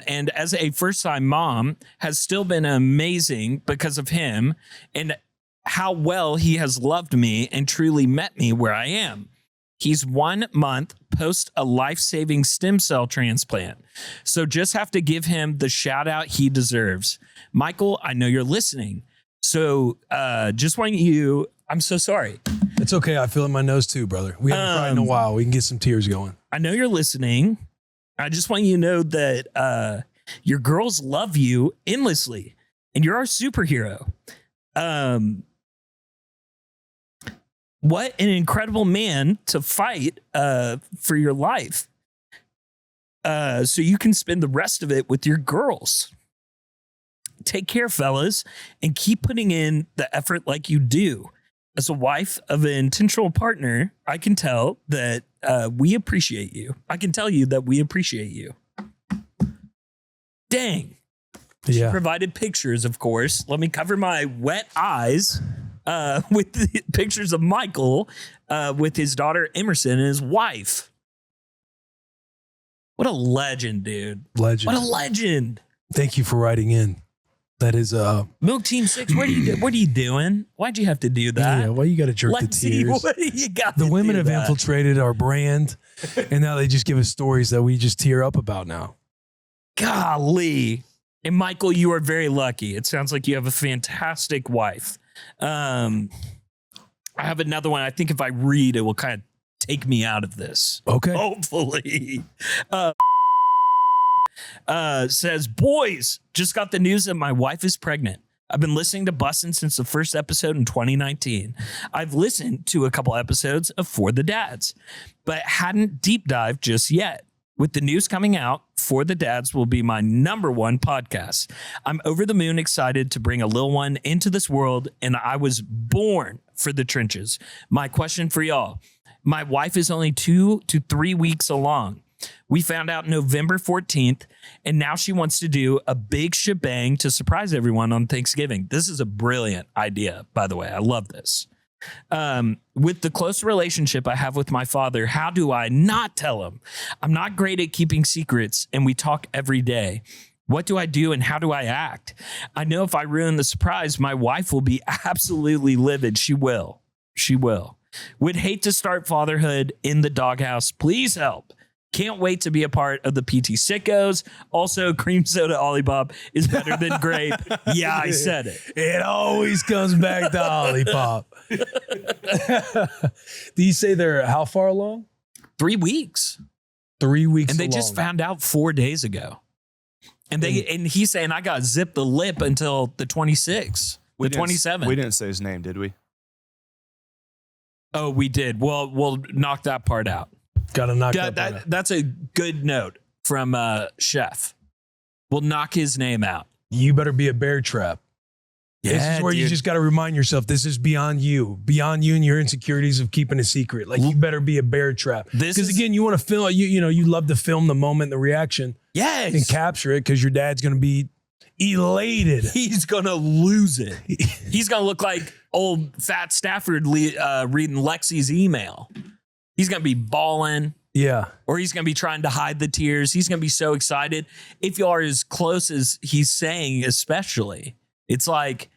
Speaker 2: and as a first-time mom has still been amazing because of him and how well he has loved me and truly met me where I am. He's 1 month post a life-saving stem cell transplant. So just have to give him the shout out he deserves. Michael, I know you're listening. So just want you, I'm so sorry.
Speaker 1: It's okay. I feel it in my nose too, brother. We haven't cried in a while. We can get some tears going.
Speaker 2: I know you're listening. I just want you to know that your girls love you endlessly and you're our superhero. What an incredible man to fight for your life. So you can spend the rest of it with your girls. Take care, fellas, and keep putting in the effort like you do. As a wife of an intentional partner, I can tell that we appreciate you. I can tell you that we appreciate you. Dang. She provided pictures, of course. Let me cover my wet eyes with the pictures of Michael with his daughter Emerson and his wife. What a legend, dude.
Speaker 1: Legend.
Speaker 2: What a legend.
Speaker 1: Thank you for writing in. That is
Speaker 2: Milk Team 6, what are you doing? Why'd you have to do that?
Speaker 1: yeah, why you gotta jerk
Speaker 2: Let's
Speaker 1: the
Speaker 2: see
Speaker 1: tears?
Speaker 2: what you got.
Speaker 1: The
Speaker 2: to
Speaker 1: women
Speaker 2: do
Speaker 1: have
Speaker 2: that.
Speaker 1: infiltrated our brand, and now they just give us stories that we just tear up about now.
Speaker 2: Golly. And Michael, you are very lucky. It sounds like you have a fantastic wife. I have another one. I think if I read, it will kind of take me out of this.
Speaker 1: Okay.
Speaker 2: Hopefully. Says, boys, just got the news that my wife is pregnant. I've been listening to Bussin' since the first episode in 2019. I've listened to a couple episodes of For the Dads, but hadn't deep dived just yet. With the news coming out, For the Dads will be my #1 podcast. I'm over the moon excited to bring a little one into this world, and I was born for the trenches. My question for y'all, my wife is only 2 to 3 weeks along. We found out November 14th, and now she wants to do a big shebang to surprise everyone on Thanksgiving. This is a brilliant idea, by the way. I love this. With the close relationship I have with my father, how do I not tell him? I'm not great at keeping secrets, and we talk every day. What do I do and how do I act? I know if I ruin the surprise, my wife will be absolutely livid. She will. She will. Would hate to start fatherhood in the doghouse. Please help. Can't wait to be a part of the PT6 Also, cream soda Olipop is better than grape. Yeah, I said it.
Speaker 1: It always comes back to Olipop. Do you say they're how far along?
Speaker 2: 3 weeks.
Speaker 1: 3 weeks
Speaker 2: And they
Speaker 1: along.
Speaker 2: just found out 4 days ago. And he's saying I got zipped the lip until the 26th. The 27th.
Speaker 3: We didn't say his name, did we?
Speaker 2: Oh, we did. Well, we'll knock that part out.
Speaker 1: Gotta knock that out.
Speaker 2: That's a good note from Chef. We'll knock his name out.
Speaker 1: You better be a bear trap. This is where you just got to remind yourself, this is beyond you and your insecurities of keeping a secret. Like, you better be a bear trap. Because again, you want to film, you love to film the moment, the reaction.
Speaker 2: Yes.
Speaker 1: And capture it because your dad's going to be elated.
Speaker 2: He's going to lose it. He's going to look like old fat Stafford reading Lexi's email. He's going to be bawling.
Speaker 1: Yeah.
Speaker 2: Or he's going to be trying to hide the tears. He's going to be so excited. If you are as close as he's saying, especially, it's like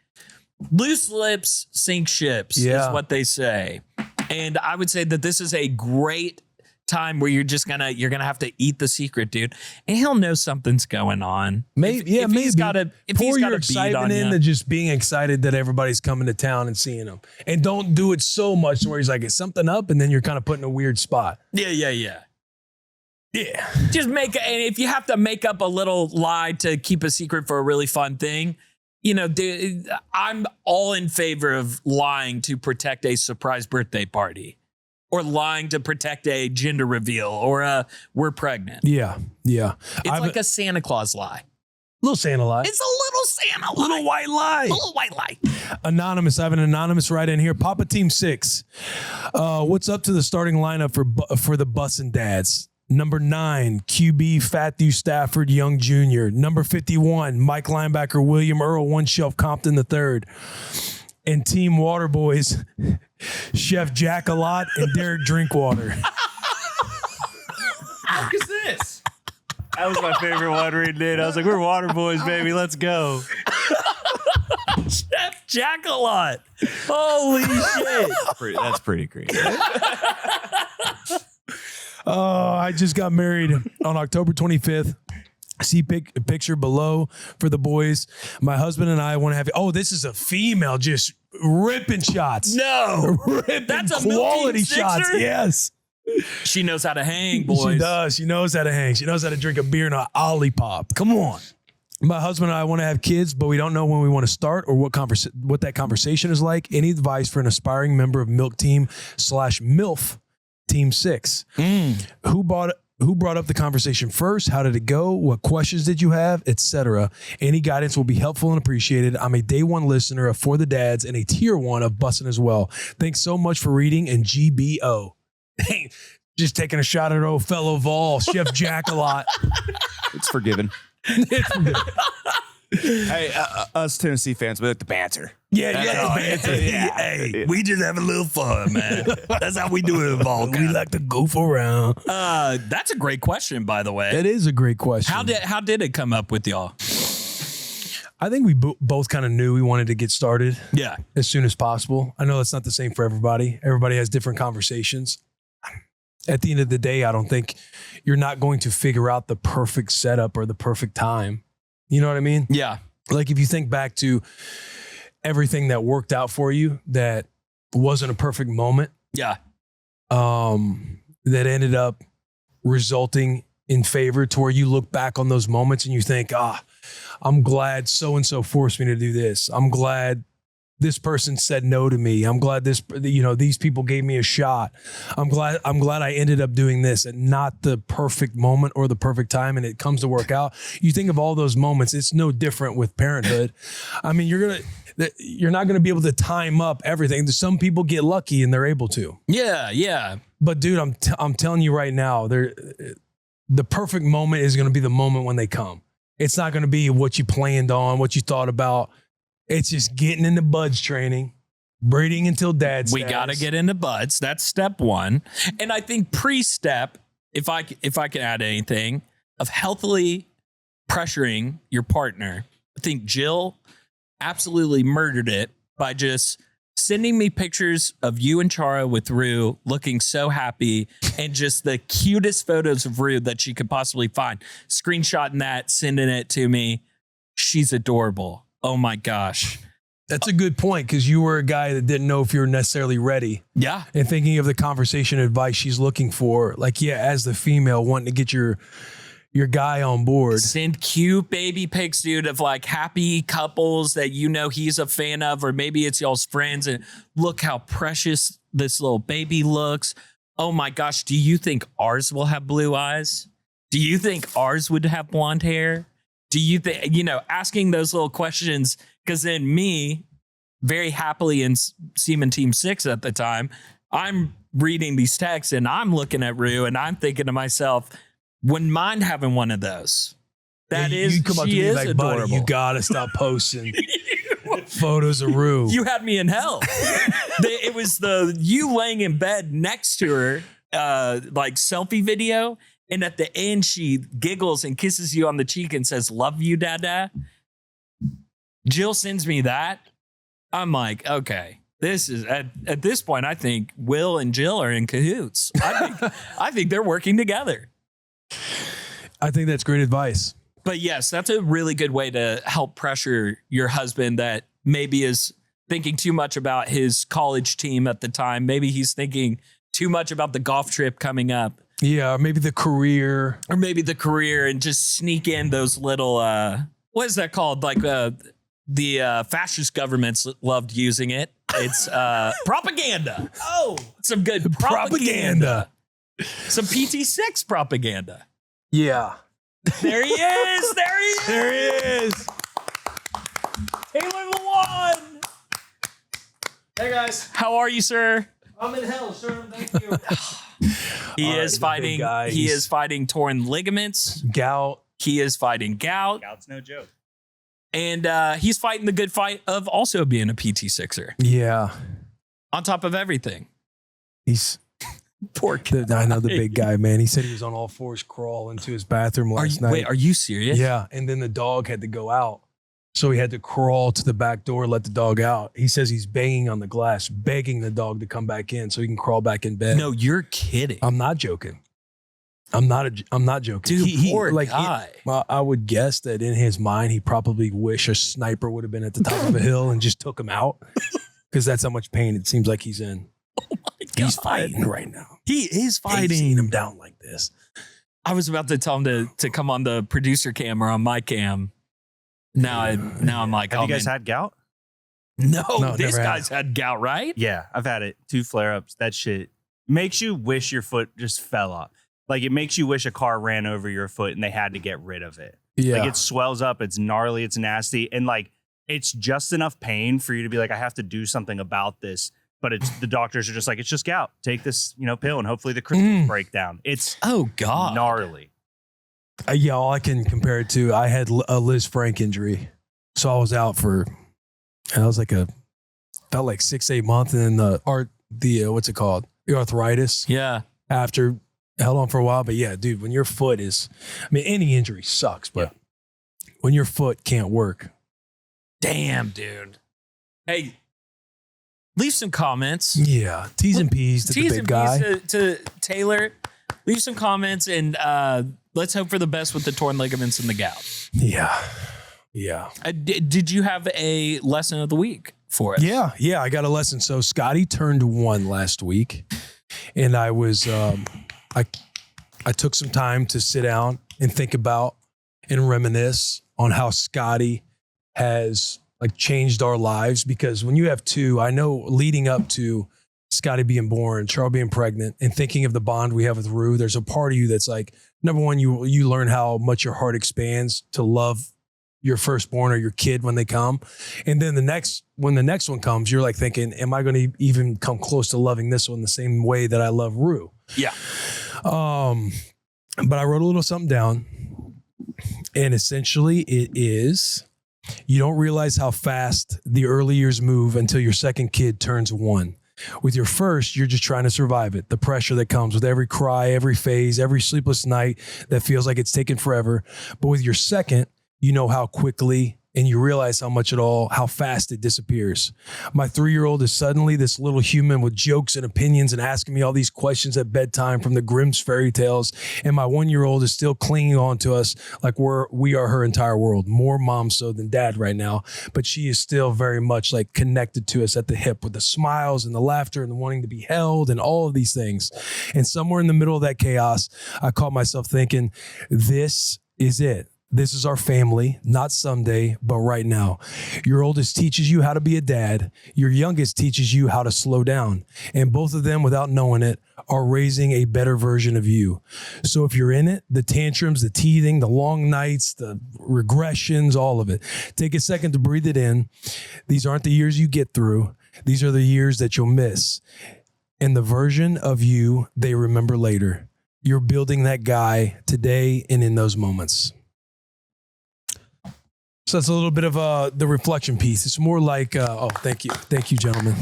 Speaker 2: loose lips sink ships is what they say. And I would say that this is a great time where you're gonna have to eat the secret, dude, and he'll know something's going on.
Speaker 1: Maybe,
Speaker 2: if
Speaker 1: maybe.
Speaker 2: he's got a
Speaker 1: pour your excitement into just being excited that everybody's coming to town and seeing him, and don't do it so much where he's like, "Is something up?" and then you're kind of put in a weird spot.
Speaker 2: Yeah. Just and if you have to make up a little lie to keep a secret for a really fun thing, dude, I'm all in favor of lying to protect a surprise birthday party. Or lying to protect a gender reveal or we're pregnant.
Speaker 1: Yeah.
Speaker 2: It's like a Santa Claus lie.
Speaker 1: Little Santa lie.
Speaker 2: It's a little Santa lie.
Speaker 1: Little white lie.
Speaker 2: Little white lie.
Speaker 1: Anonymous. I have an anonymous right in here. Papa Team 6. What's up to the starting lineup for the Bussin' Dads? Number 9, QB Fatthew Stafford Young Jr. Number 51, Mike Linebacker William Earl One Shelf Compton III. And Team Water Boys, Chef Jack a lot and Derek Drinkwater.
Speaker 4: What is this? That was my favorite one reading it. I was like, we're water boys, baby. Let's go.
Speaker 2: Chef Jack a lot. Holy shit.
Speaker 3: That's pretty crazy.
Speaker 1: Oh, I just got married on October 25th. See picture below for the boys. My husband and I want to have. Oh, this is a female just ripping shots.
Speaker 2: No,
Speaker 1: ripping
Speaker 2: that's a
Speaker 1: quality shots. Yes,
Speaker 2: she knows how to hang, boys.
Speaker 1: She does. She knows how to hang. She knows how to drink a beer and an Olipop. Come on. My husband and I want to have kids, but we don't know when we want to start or what that conversation is like. Any advice for an aspiring member of Milk Team /MILF Team 6? Who brought up the conversation first? How did it go? What questions did you have? Etc. Any guidance will be helpful and appreciated. I'm a day one listener of For the Dads and a tier 1 of Bussin' as well. Thanks so much for reading and GBO. Just taking a shot at old fellow Vol, Chef Jack a lot.
Speaker 3: It's forgiven.
Speaker 1: It's forgiven.
Speaker 3: Hey, us Tennessee fans, we like the banter.
Speaker 1: Yeah, the banter.
Speaker 2: Hey, we just have a little fun, man. That's how we do it in Vol.
Speaker 1: We like to goof around.
Speaker 2: That's a great question, by the way.
Speaker 1: It is a great question.
Speaker 2: How did it come up with y'all?
Speaker 1: I think we both kind of knew we wanted to get started.
Speaker 2: Yeah,
Speaker 1: as soon as possible. I know that's not the same for everybody. Everybody has different conversations. At the end of the day, I don't think you're not going to figure out the perfect setup or the perfect time. You know what I mean?
Speaker 2: Yeah.
Speaker 1: Like if you think back to everything that worked out for you that wasn't a perfect moment.
Speaker 2: Yeah.
Speaker 1: That ended up resulting in favor to where you look back on those moments and you think, I'm glad so-and-so forced me to do this. I'm glad this person said no to me. I'm glad these people gave me a shot. I'm glad I ended up doing this and not the perfect moment or the perfect time. And it comes to work out. You think of all those moments. It's no different with parenthood. I mean, you're not going to be able to time up everything. Some people get lucky and they're able to.
Speaker 2: Yeah.
Speaker 1: But dude, I'm telling you right now, the perfect moment is going to be the moment when they come. It's not going to be what you planned on, what you thought about. It's just getting into buds training, breeding until dad's.
Speaker 2: We got to get into buds. That's step one. And I think pre-step, if I can add anything, of healthily pressuring your partner, I think Jill absolutely murdered it by just sending me pictures of you and Chara with Rue looking so happy and just the cutest photos of Rue that she could possibly find. Screenshotting that, sending it to me. She's adorable. Oh my gosh.
Speaker 1: That's a good point, because you were a guy that didn't know if you were necessarily ready.
Speaker 2: Yeah.
Speaker 1: And thinking of the conversation advice she's looking for, like, yeah, as the female wanting to get your guy on board.
Speaker 2: Send cute baby pics, dude, of like happy couples that you know he's a fan of, or maybe it's y'all's friends, and look how precious this little baby looks. Oh my gosh, do you think ours will have blue eyes? Do you think ours would have blonde hair? Do you think, asking those little questions, because then me, very happily in Seaman Team 6 at the time, I'm reading these texts and I'm looking at Rue and I'm thinking to myself, wouldn't mind having one of those.
Speaker 1: You come up to me like,
Speaker 2: adorable.
Speaker 1: buddy, you gotta stop posting photos of Rue.
Speaker 2: You had me in hell. It was you laying in bed next to her, like selfie video. And at the end, she giggles and kisses you on the cheek and says, "Love you, Dada." Jill sends me that. I'm like, okay, this is at this point, I think Will and Jill are in cahoots. I think they're working together.
Speaker 1: I think that's great advice.
Speaker 2: But yes, that's a really good way to help pressure your husband that maybe is thinking too much about his college team at the time. Maybe he's thinking too much about the golf trip coming up.
Speaker 1: Yeah, or maybe the career.
Speaker 2: And just sneak in those little, what is that called? Like the fascist governments loved using it. It's propaganda. Oh, some good propaganda. Some PT6 propaganda.
Speaker 1: Yeah.
Speaker 2: There he is.
Speaker 1: There he is.
Speaker 2: Taylor Lewan.
Speaker 8: Hey guys,
Speaker 2: How are you, sir?
Speaker 8: I'm in hell, sir. Thank you.
Speaker 2: He is
Speaker 1: the big
Speaker 2: fighting.
Speaker 1: guy.
Speaker 2: He
Speaker 1: He's-
Speaker 2: is fighting torn ligaments.
Speaker 1: Gout.
Speaker 2: He is fighting gout,
Speaker 4: Gout's no joke.
Speaker 2: and he's fighting the good fight of also being a PT6er.
Speaker 1: Yeah.
Speaker 2: On top of everything,
Speaker 1: He's
Speaker 2: poor kid.
Speaker 1: I know the big guy, man. He said he was on all fours crawling into his bathroom last night.
Speaker 2: Wait, are you serious?
Speaker 1: Yeah. And then the dog had to go out. So he had to crawl to the back door, let the dog out. He says he's banging on the glass, begging the dog to come back in so he can crawl back in bed.
Speaker 2: No, you're kidding.
Speaker 1: I'm not joking. I'm not joking.
Speaker 2: Dude, poor guy.
Speaker 1: Well, I would guess that in his mind, he probably wish a sniper would have been at the top of a hill and just took him out, because that's how much pain it seems like he's in. He's fighting right now.
Speaker 2: He is
Speaker 1: I've
Speaker 2: fighting.
Speaker 1: seen him down like this.
Speaker 2: I was about to tell him to come on the producer cam or on my cam. Now I'm like,
Speaker 4: Have
Speaker 2: oh,
Speaker 4: you guys
Speaker 2: man.
Speaker 4: had gout?
Speaker 2: No,
Speaker 1: No,
Speaker 2: this
Speaker 1: never
Speaker 2: guy's had gout, right?
Speaker 4: Yeah, I've had it. 2 flare-ups. That shit makes you wish your foot just fell off. Like, it makes you wish a car ran over your foot and they had to get rid of it.
Speaker 1: Yeah.
Speaker 4: Like, it swells up. It's gnarly. It's nasty. And, like, it's just enough pain for you to be like, I have to do something about this. But the doctors are just like, it's just gout. Take this, pill, and hopefully the crystals break down. It's
Speaker 2: God.
Speaker 4: gnarly.
Speaker 1: Yeah, all I can compare it to, I had a Liz Frank injury. So I was out for, I was like felt like 6-8 months. And then what's it called? The arthritis
Speaker 2: Yeah.
Speaker 1: after, held on for a while. But yeah, dude, when your foot is, any injury sucks, but when your foot can't work.
Speaker 2: Damn, dude. Hey, leave some comments.
Speaker 1: Yeah. T's and P's to the
Speaker 2: T's
Speaker 1: big
Speaker 2: and
Speaker 1: guy.
Speaker 2: P's to Taylor. Leave some comments and let's hope for the best with the torn ligaments and the gout.
Speaker 1: Yeah. Yeah.
Speaker 2: Did you have a lesson of the week for us?
Speaker 1: Yeah. Yeah. I got a lesson. So Scottie turned 1 last week, and I was, I took some time to sit down and think about and reminisce on how Scottie has like changed our lives. Because when you have 2, I know leading up to Scottie being born, Charles being pregnant, and thinking of the bond we have with Rue, there's a part of you that's like, number one, you learn how much your heart expands to love your firstborn or your kid when they come. And then when the next one comes, you're like thinking, am I going to even come close to loving this one the same way that I love Rue?
Speaker 2: Yeah.
Speaker 1: But I wrote a little something down. And essentially it is, you don't realize how fast the early years move until your second kid turns 1. With your first, you're just trying to survive it. The pressure that comes with every cry, every phase, every sleepless night that feels like it's taken forever. But with your second, you know how quickly and you realize how fast it disappears. My 3-year-old is suddenly this little human with jokes and opinions and asking me all these questions at bedtime from the Grimm's fairy tales. And my 1-year-old is still clinging on to us like we are her entire world. More mom so than dad right now. But she is still very much like connected to us at the hip with the smiles and the laughter and the wanting to be held and all of these things. And somewhere in the middle of that chaos, I caught myself thinking, this is it. This is our family, not someday, but right now. Your oldest teaches you how to be a dad. Your youngest teaches you how to slow down. And both of them, without knowing it, are raising a better version of you. So if you're in it, the tantrums, the teething, the long nights, the regressions, all of it, take a second to breathe it in. These aren't the years you get through. These are the years that you'll miss. And the version of you they remember later. You're building that guy today and in those moments. So that's a little bit of the reflection piece. It's more like, thank you. Thank you, gentlemen.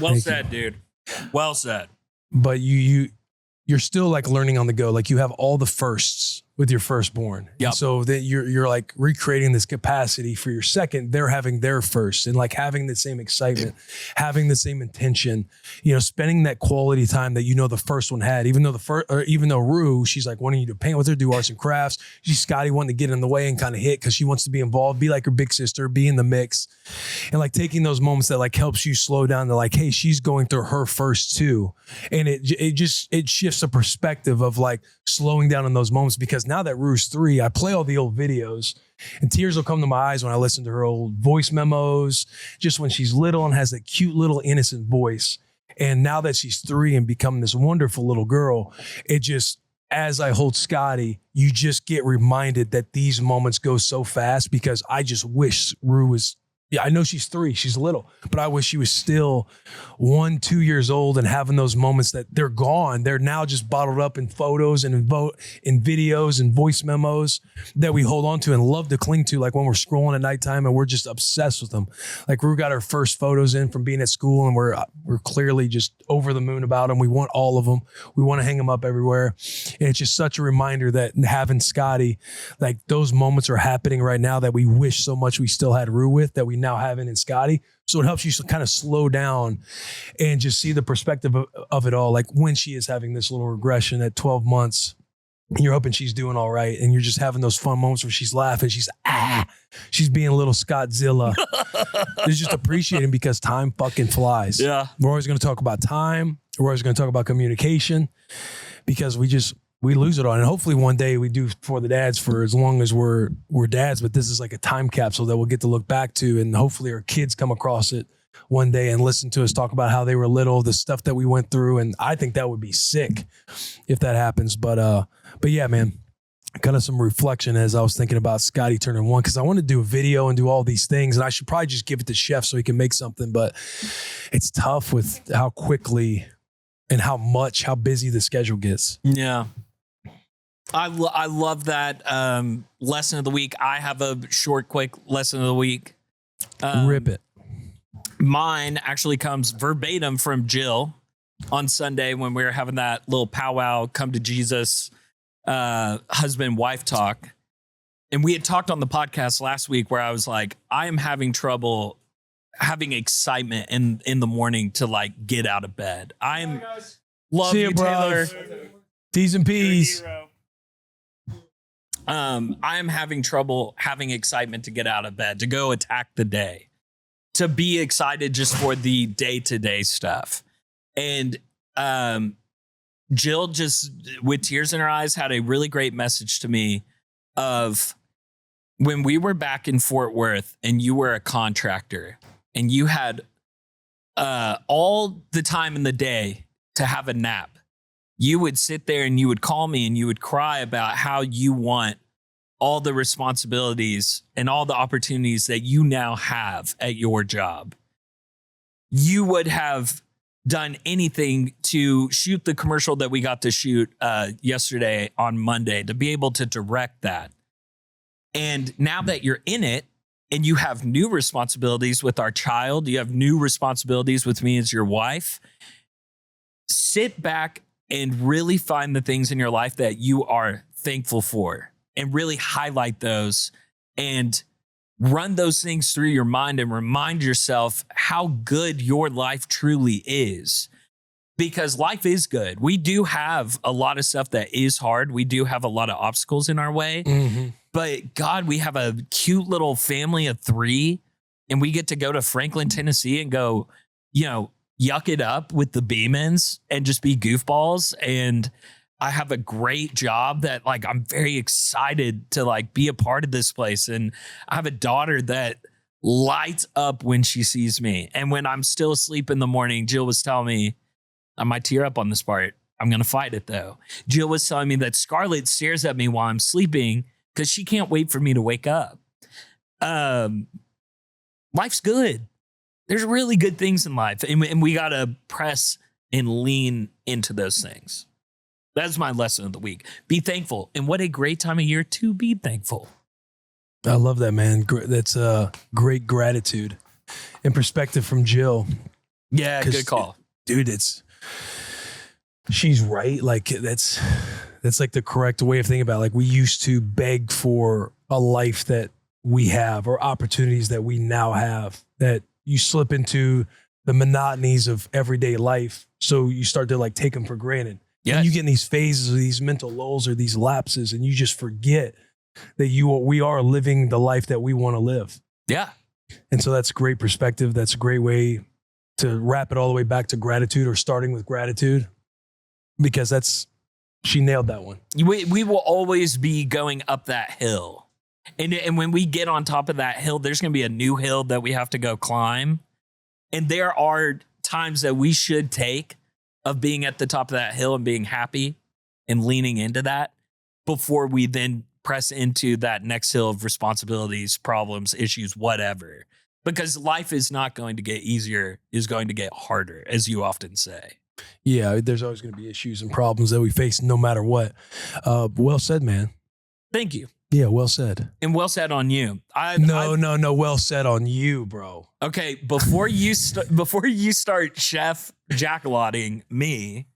Speaker 2: Well said, dude. Well said.
Speaker 1: But you're still like learning on the go. Like you have all the firsts with your firstborn.
Speaker 2: Yep.
Speaker 1: So that you're like recreating this capacity for your second. They're having their first and like having the same excitement, having the same intention, spending that quality time that, the first one had, even though Rue, she's like wanting you to paint with her, do arts and crafts. She's Scottie wanting to get in the way and kind of hit because she wants to be involved, be like her big sister, be in the mix. And like taking those moments that like helps you slow down to like, hey, she's going through her first too. And it shifts a perspective of like slowing down in those moments, because now that Rue's 3, I play all the old videos and tears will come to my eyes when I listen to her old voice memos, just when she's little and has that cute little innocent voice. And now that she's 3 and become this wonderful little girl, it just, as I hold Scottie, you just get reminded that these moments go so fast, because I just wish Rue was, I know she's 3, she's little, but I wish she was still 1, 2 years old and having those moments that they're gone. They're now just bottled up in photos and in videos and voice memos that we hold on to and love to cling to, like when we're scrolling at nighttime and we're just obsessed with them. Like Rue got her first photos in from being at school and we're clearly just over the moon about them. We want all of them. We want to hang them up everywhere. And it's just such a reminder that having Scottie, like those moments are happening right now that we wish so much we still had Rue with, that we now having in Scottie. So it helps you kind of slow down and just see the perspective of it all. Like when she is having this little regression at 12 months, and you're hoping she's doing all right. And you're just having those fun moments where she's laughing. She's being a little Scottzilla. It's just appreciating, because time fucking flies.
Speaker 2: Yeah.
Speaker 1: We're always going to talk about time. We're always going to talk about communication, because we lose it all. And hopefully one day we do for the dads for as long as we're dads, but this is like a time capsule that we'll get to look back to. And hopefully our kids come across it one day and listen to us talk about how they were little, the stuff that we went through. And I think that would be sick if that happens. But yeah, man, kind of some reflection as I was thinking about Scottie turning 1, because I want to do a video and do all these things. And I should probably just give it to Chef so he can make something, but it's tough with how quickly and how busy the schedule gets.
Speaker 2: Yeah. I love that lesson of the week. I have a short, quick lesson of the week.
Speaker 1: Rip it.
Speaker 2: Mine actually comes verbatim from Jill on Sunday when we were having that little powwow, come to Jesus, husband-wife talk. And we had talked on the podcast last week where I was like, I am having trouble having excitement in the morning to like get out of bed. Love
Speaker 1: See
Speaker 2: you,
Speaker 1: bro.
Speaker 2: Taylor.
Speaker 1: T's and P's.
Speaker 2: I am having trouble having excitement to get out of bed, to go attack the day, to be excited just for the day-to-day stuff. And Jill, just with tears in her eyes, had a really great message to me of when we were back in Fort Worth and you were a contractor and you had all the time in the day to have a nap. You would sit there and you would call me and you would cry about how you want all the responsibilities and all the opportunities that you now have at your job. You would have done anything to shoot the commercial that we got to shoot yesterday on Monday, to be able to direct that. And now that you're in it and you have new responsibilities with our child, you have new responsibilities with me as your wife, sit back and really find the things in your life that you are thankful for and really highlight those and run those things through your mind and remind yourself how good your life truly is. Because life is good. We do have a lot of stuff that is hard. We do have a lot of obstacles in our way.
Speaker 1: Mm-hmm.
Speaker 2: But God, we have a cute little family of 3, and we get to go to Franklin, Tennessee and go, yuck it up with the Beemans and just be goofballs. And I have a great job that I'm very excited to be a part of this place. And I have a daughter that lights up when she sees me. And when I'm still asleep in the morning, Jill was telling me, I might tear up on this part. I'm going to fight it though. Jill was telling me that Scarlett stares at me while I'm sleeping because she can't wait for me to wake up. Life's good. There's really good things in life. And we got to press and lean into those things. That's my lesson of the week. Be thankful. And what a great time of year to be thankful.
Speaker 1: I love that, man. That's great gratitude and perspective from Jill.
Speaker 2: Yeah, good call.
Speaker 1: Dude, she's right. That's the correct way of thinking about it. We used to beg for a life that we have or opportunities that we now have, that you slip into the monotonies of everyday life. So you start to take them for granted.
Speaker 2: Yes.
Speaker 1: And you get in these phases or these mental lulls or these lapses, and you just forget that we are living the life that we want to live.
Speaker 2: Yeah.
Speaker 1: And so that's great perspective. That's a great way to wrap it all the way back to gratitude, or starting with gratitude, because she nailed that one.
Speaker 2: We will always be going up that hill. And when we get on top of that hill, there's going to be a new hill that we have to go climb. And there are times that we should take of being at the top of that hill and being happy and leaning into that before we then press into that next hill of responsibilities, problems, issues, whatever. Because life is not going to get easier, is going to get harder, as you often say.
Speaker 1: Yeah, there's always going to be issues and problems that we face no matter what. Well said, man.
Speaker 2: Thank you.
Speaker 1: Yeah, well said.
Speaker 2: And well said on you.
Speaker 1: No. Well said on you, bro.
Speaker 2: Okay, before you start chef jackalotting me,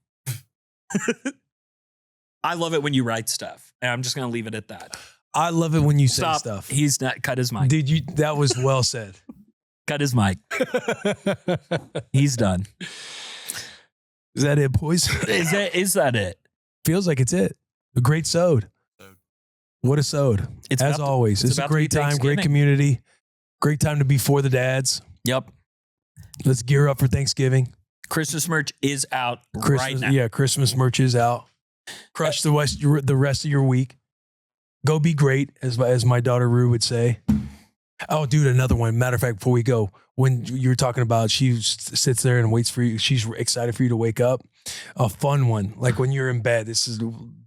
Speaker 2: I love it when you write stuff. And I'm just going to leave it at that.
Speaker 1: I love it when you
Speaker 2: Stop.
Speaker 1: say stuff.
Speaker 2: He's not cut his mic.
Speaker 1: That was well said.
Speaker 2: Cut his mic. He's done.
Speaker 1: Is that it, boys?
Speaker 2: Is that it?
Speaker 1: Feels like it's it. A great sode. What a sode. As always. It's a great time, great community. Great time to be for the dads.
Speaker 2: Yep.
Speaker 1: Let's gear up for Thanksgiving.
Speaker 2: Christmas merch is out right now.
Speaker 1: Yeah, Christmas merch is out. Crush the rest of your week. Go be great, as my daughter Rue would say. Oh, dude, another one. Matter of fact, before we go, when you were talking about she sits there and waits for you, she's excited for you to wake up. A fun one, like when you're in bed. This is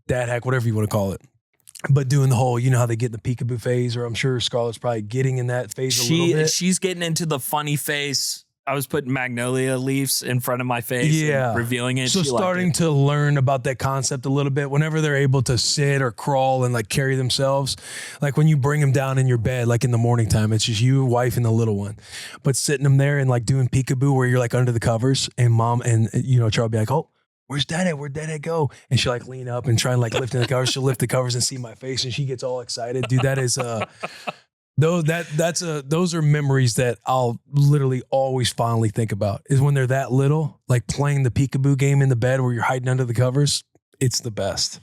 Speaker 1: dad hack, whatever you want to call it. But doing the whole, how they get in the peekaboo phase, or I'm sure Scarlett's probably getting in that phase a little bit.
Speaker 2: She's getting into the funny face. I was putting magnolia leaves in front of my face and revealing it.
Speaker 1: So starting to learn about that concept a little bit, whenever they're able to sit or crawl and carry themselves, like when you bring them down in your bed, like in the morning time, it's just you, wife, and the little one. But sitting them there and doing peekaboo where you're under the covers, and mom and Charlie will be like, oh, where's dad at? Where'd dad at go? And she'll lean up and try and lift in the covers. She'll lift the covers and see my face, and she gets all excited. Dude, that is those are memories that I'll literally always fondly think about, is when they're that little, playing the peekaboo game in the bed where you're hiding under the covers. It's the best.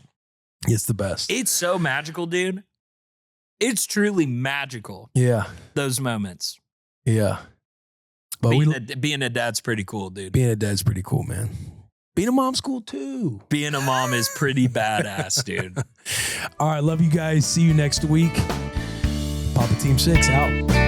Speaker 1: It's the best.
Speaker 2: It's so magical, dude. It's truly magical.
Speaker 1: Yeah.
Speaker 2: Those moments.
Speaker 1: Yeah. But
Speaker 2: being a dad's pretty cool, dude.
Speaker 1: Being a dad's pretty cool, man. Being a mom's cool too.
Speaker 2: Being a mom is pretty badass, dude.
Speaker 1: All right. Love you guys. See you next week. Papa Team 6 out.